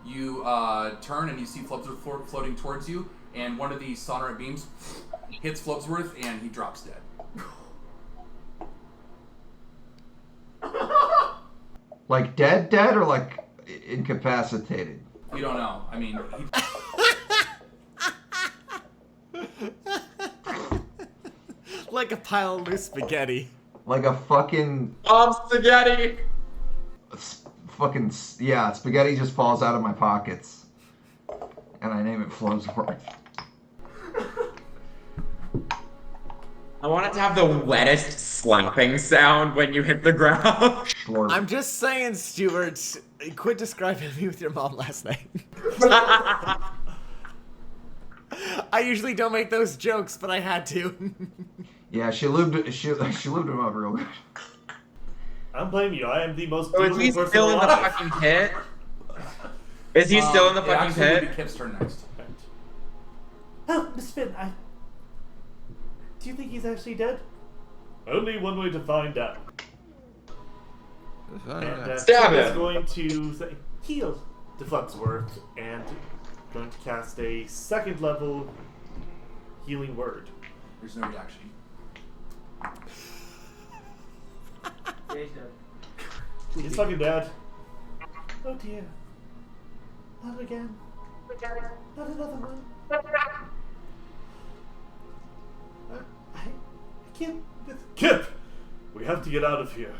You turn and you see Flubsworth floating towards you, and one of the sonorant beams hits Flubsworth, and he drops dead. Like dead or like incapacitated? You don't know. I mean, Like a pile of loose spaghetti. Like a fucking Spaghetti! fucking yeah, spaghetti just falls out of my pockets, and I name it Flubsworth. I want it to have the wettest slapping sound when you hit the ground. Schlorp. I'm just saying, Stuart, quit describing me with your mom last night. I usually don't make those jokes, but I had to. Yeah, she lubed him up real good. I don't blame you. I am the most So is beautiful he person still in the alive. fucking pit? Is he still in the it fucking actually would pit? be Kip's turn next. Oh, Miss Finn, do you think he's actually dead? Only one way to find out. And Stab Kip is him. going to say, heal to Flubsworth and going to cast a 2nd level healing word. There's no reaction. Yeah, he's dead. He's fucking dead. Oh dear. Not again. Not another one. I can't. Kip! We have to get out of here.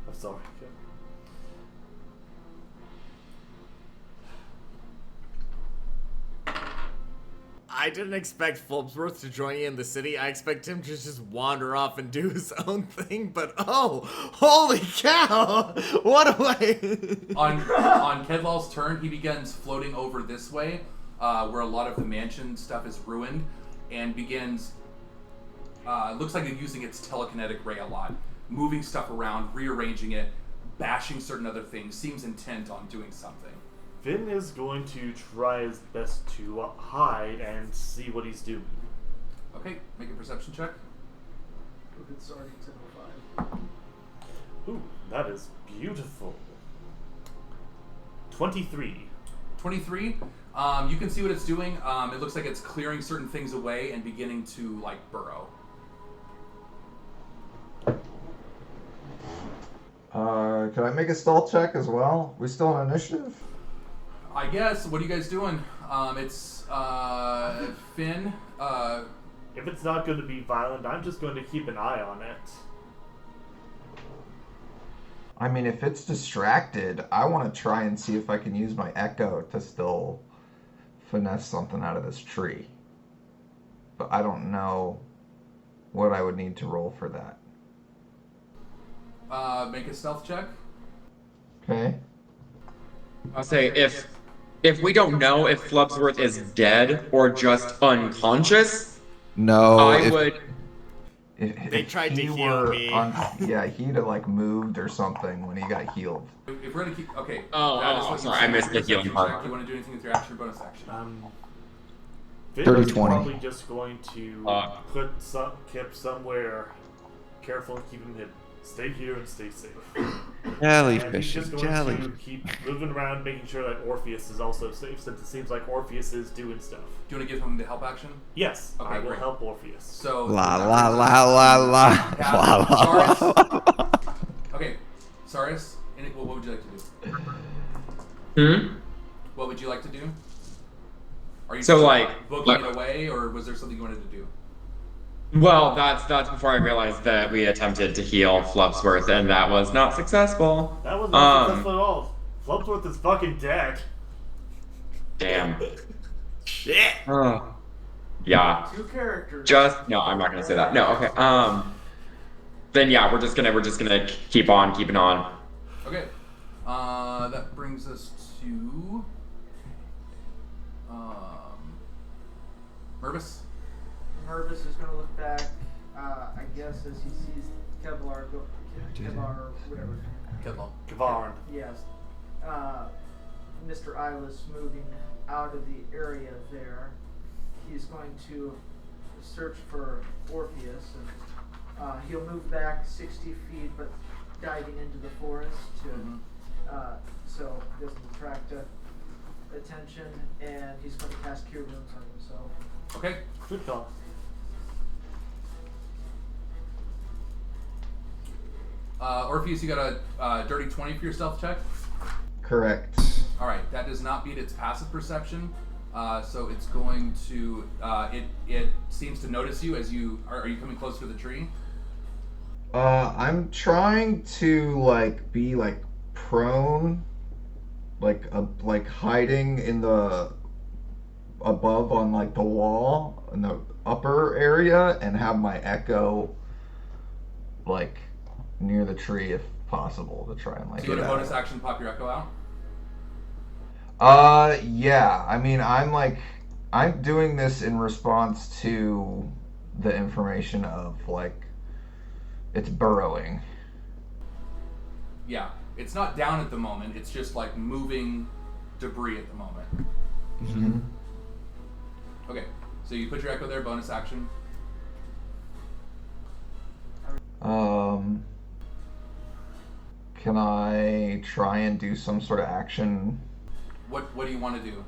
I'm sorry, Kip. I didn't expect Flubsworth to join you in the city. I expect him to just wander off and do his own thing, but oh, holy cow! What a way! On Kedlal's turn, he begins floating over this way, where a lot of the mansion stuff is ruined, and begins, looks like it's using its telekinetic ray a lot, moving stuff around, rearranging it, bashing certain other things, seems intent on doing something. Finn is going to try his best to hide and see what he's doing. Okay, make a perception check. Look at starting 10:05. Ooh, that is beautiful. 23. 23. You can see what it's doing. It looks like it's clearing certain things away and beginning to, like, burrow. Alright, can I make a stealth check as well? We still on initiative? I guess. What are you guys doing? It's Finn. If it's not going to be violent, I'm just going to keep an eye on it. I mean, if it's distracted, I want to try and see if I can use my echo to still finesse something out of this tree. But I don't know what I would need to roll for that. Make a stealth check. Okay. I'll say if we don't know if Flubsworth is dead or just unconscious, No. I would. They tried to heal me. Yeah, he'd have like moved or something when he got healed. If we're gonna keep, okay. Oh, that is what sorry, you I missed the do. healing part. Do you want to do anything with your action or bonus action? Finn Dirty is 20. probably just going to put some Kip somewhere careful and keep him hidden. Stay here and stay safe. And he's just going to keep moving around, making sure that Orpheus is also safe, since it seems like Orpheus is doing stuff. Do you want to give him the help action? Yes, Okay, I will great. help Orpheus. So La la la la la la la. Okay, Saris, what would you like to do? What would you like to do? Are you So, just, like, booking it away, or was there something you wanted to do? Well, that's before I realized that we attempted to heal Flubsworth and that was not successful. That was not successful at all. Flubsworth is fucking dead. Damn. Shit. Oh. Yeah. Two characters. No, I'm not gonna say that. No, okay. Then yeah, we're just gonna keep on keeping on. Okay. That brings us to Mervis. Mervis is going to look back, I guess, as he sees Kevlar go. Kevlar, whatever. Kavarn. Yes. Mr. Eyeless moving out of the area there. He's going to search for Orpheus, and he'll move back 60 feet, but diving into the forest to, so it doesn't attract attention, and he's going to cast Cure Wounds on himself. Okay. Good call. Orpheus, you got a dirty 20 for your stealth check? Correct. All right, that does not beat its passive perception, so it's going to. It seems to notice you as you are you coming close to the tree? I'm trying to be prone, like hiding in the above on the wall in the upper area, and have my echo near the tree if possible to try and So you get want a out. bonus action, pop your echo out. Yeah. I mean, I'm doing this in response to the information of it's burrowing. Yeah, it's not down at the moment. It's just moving debris at the moment. Mm-hmm. Okay, so you put your echo there, bonus action. Can I try and do some sort of action? What do you want to do?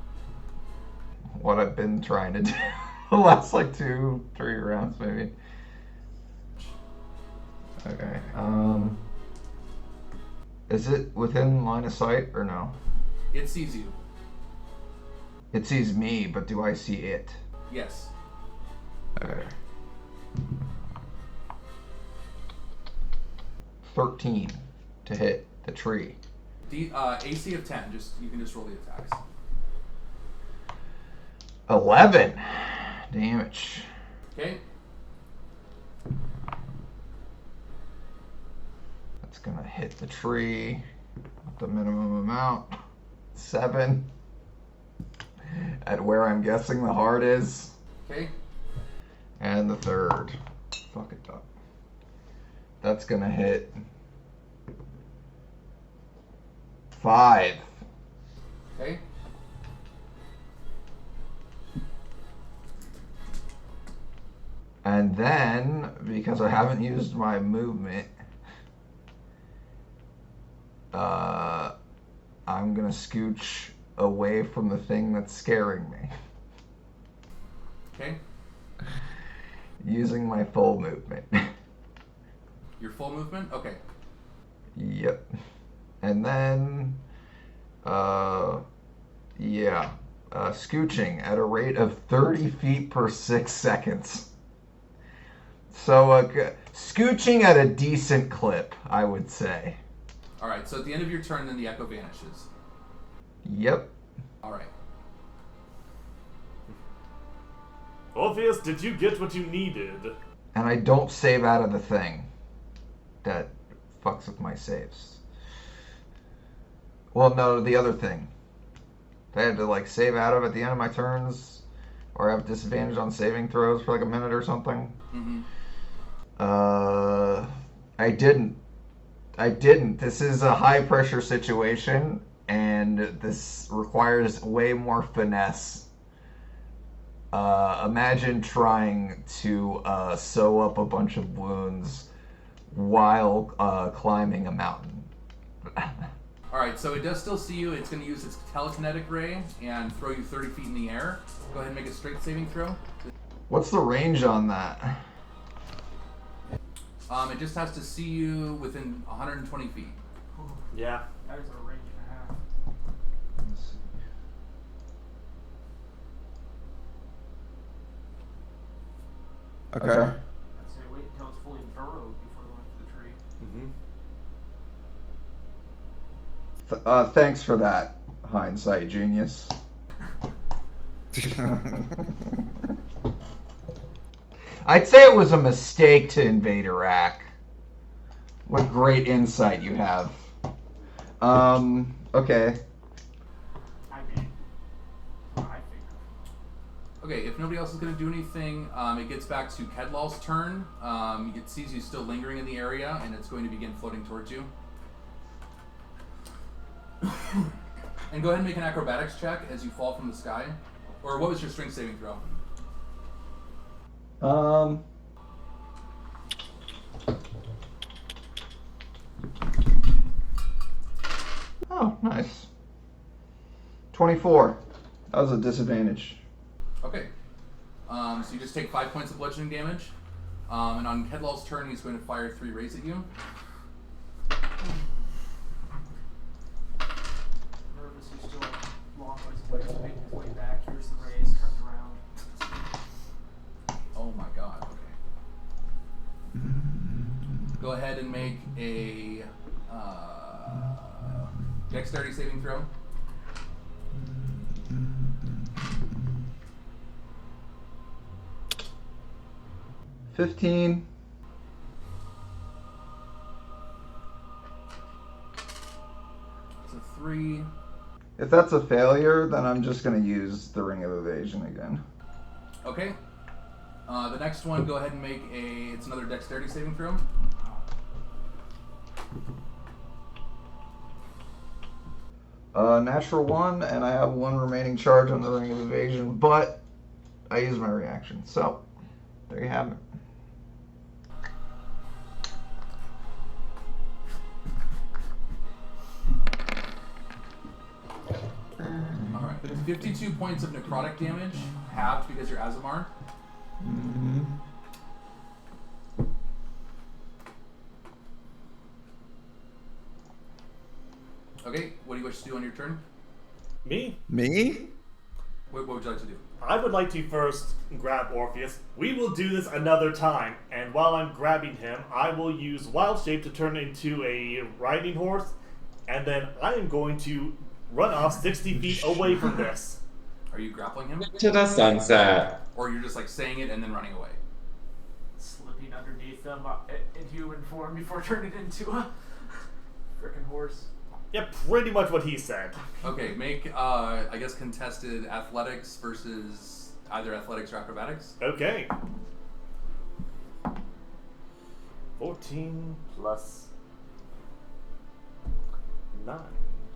What I've been trying to do the last 2-3 rounds maybe. Okay. Is it within line of sight or no? It sees you. It sees me, but do I see it? Yes. Okay. 13 to hit the tree. AC of 10. You can just roll the attacks. 11 damage. Okay. That's gonna hit the tree at the minimum amount. 7 at where I'm guessing the heart is. Okay. And the third. Fuck it up. That's gonna hit 5. Okay. And then, because I haven't used my movement, I'm gonna scooch away from the thing that's scaring me. Okay. Using my full movement. Your full movement? Okay. Yep. And then, scooching at a rate of 30 feet per 6 seconds. So, scooching at a decent clip, I would say. Alright, so at the end of your turn, then the echo vanishes. Yep. Alright. Orpheus, did you get what you needed? And I don't save out of the thing. That fucks with my saves. Well, no, the other thing. I had to, like, save out of at the end of my turns, or have disadvantage on saving throws for, like, a minute or something. Mm-hmm. I didn't. This is a high-pressure situation, and this requires way more finesse. Imagine trying to sew up a bunch of wounds while climbing a mountain. Alright, so it does still see you. It's going to use its telekinetic ray and throw you 30 feet in the air. Go ahead and make a strength saving throw. What's the range on that? It just has to see you within 120 feet. Yeah. That is a range and a half. Let's see. Okay. I'd say wait until it's fully burrowed before going to the tree. Mm-hmm. Thanks for that, hindsight genius. I'd say it was a mistake to invade Iraq. What great insight you have. Okay. I mean, I think. Okay, if nobody else is going to do anything, it gets back to Kedlal's turn. It sees you still lingering in the area, and it's going to begin floating towards you. And go ahead and make an acrobatics check as you fall from the sky. Or what was your strength saving throw? Oh, nice. 24. That was a disadvantage. Okay. So you just take 5 points of bludgeoning damage. And on Kedlal's turn, he's going to fire 3 rays at you. Nervous, he's still a long ways away, so making his way back. Here's the rays, turns around. Oh my god, okay. Go ahead and make a dexterity saving throw. $15. It's a 3. If that's a failure, then I'm just going to use the Ring of Evasion again. Okay. The next one, go ahead and make it's another dexterity saving throw. Natural 1, and I have 1 remaining charge on the Ring of Evasion, but I use my reaction. So, there you have it. Alright. 52 points of necrotic damage, halved because you're Azamar. Mm-hmm. Okay, what do you wish to do on your turn? Me? Me? What would you like to do? I would like to first grab Orpheus. We will do this another time, and while I'm grabbing him, I will use Wild Shape to turn into a riding horse, and then I am going to run off 60 feet away from this. Are you grappling him? To the sunset. Or you're just like saying it and then running away? Slipping underneath them in human form before turning into a frickin' horse. Yeah, pretty much what he said. Okay, make, I guess, contested athletics versus either athletics or acrobatics. Okay. 14 plus 9.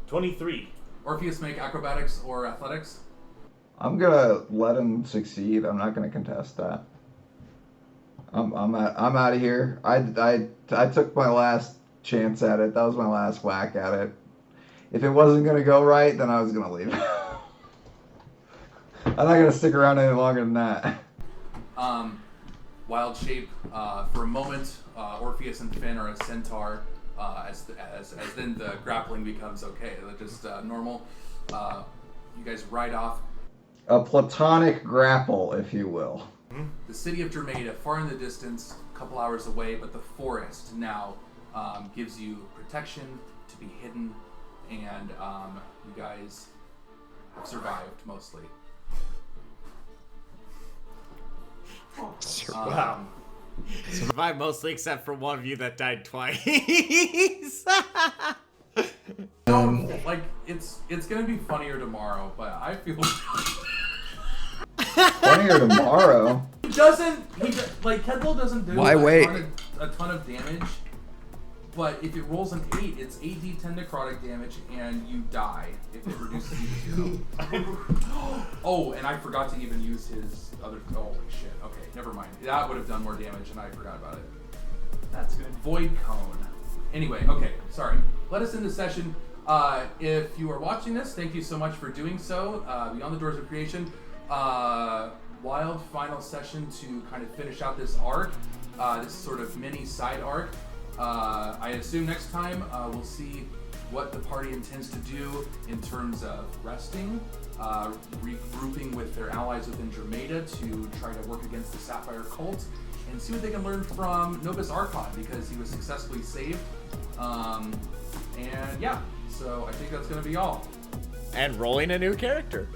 23. Orpheus, make acrobatics or athletics. I'm gonna let him succeed. I'm not gonna contest that. I'm out of here. I took my last chance at it. That was my last whack at it. If it wasn't gonna go right, then I was gonna leave. I'm not gonna stick around any longer than that. Wild shape. For a moment, Orpheus and Finn are a centaur. as then the grappling becomes okay, just normal. You guys ride off. A platonic grapple, if you will. The city of Dramada, far in the distance, a couple hours away, but the forest now gives you protection to be hidden, and you guys have survived mostly. Wow. Survived mostly except for one of you that died twice. Like it's gonna be funnier tomorrow, but I feel Funnier tomorrow. Kedwell doesn't do Why wait? A ton of damage, but if it rolls an 8, it's 8d10 necrotic damage, and you die if it reduces you to 0. Oh, and I forgot to even use his other. Holy shit! Okay, never mind. That would have done more damage, and I forgot about it. That's good. Void Cone. Anyway, okay, sorry. Let us end the session. If you are watching this, thank you so much for doing so. Beyond the Doors of Creation. Wild final session to kind of finish out this arc, this sort of mini side arc. I assume next time we'll see what the party intends to do in terms of resting, regrouping with their allies within Dramada to try to work against the Sapphire Cult, and see what they can learn from Novus Archon, because he was successfully saved. And yeah, so I think that's going to be all. And rolling a new character.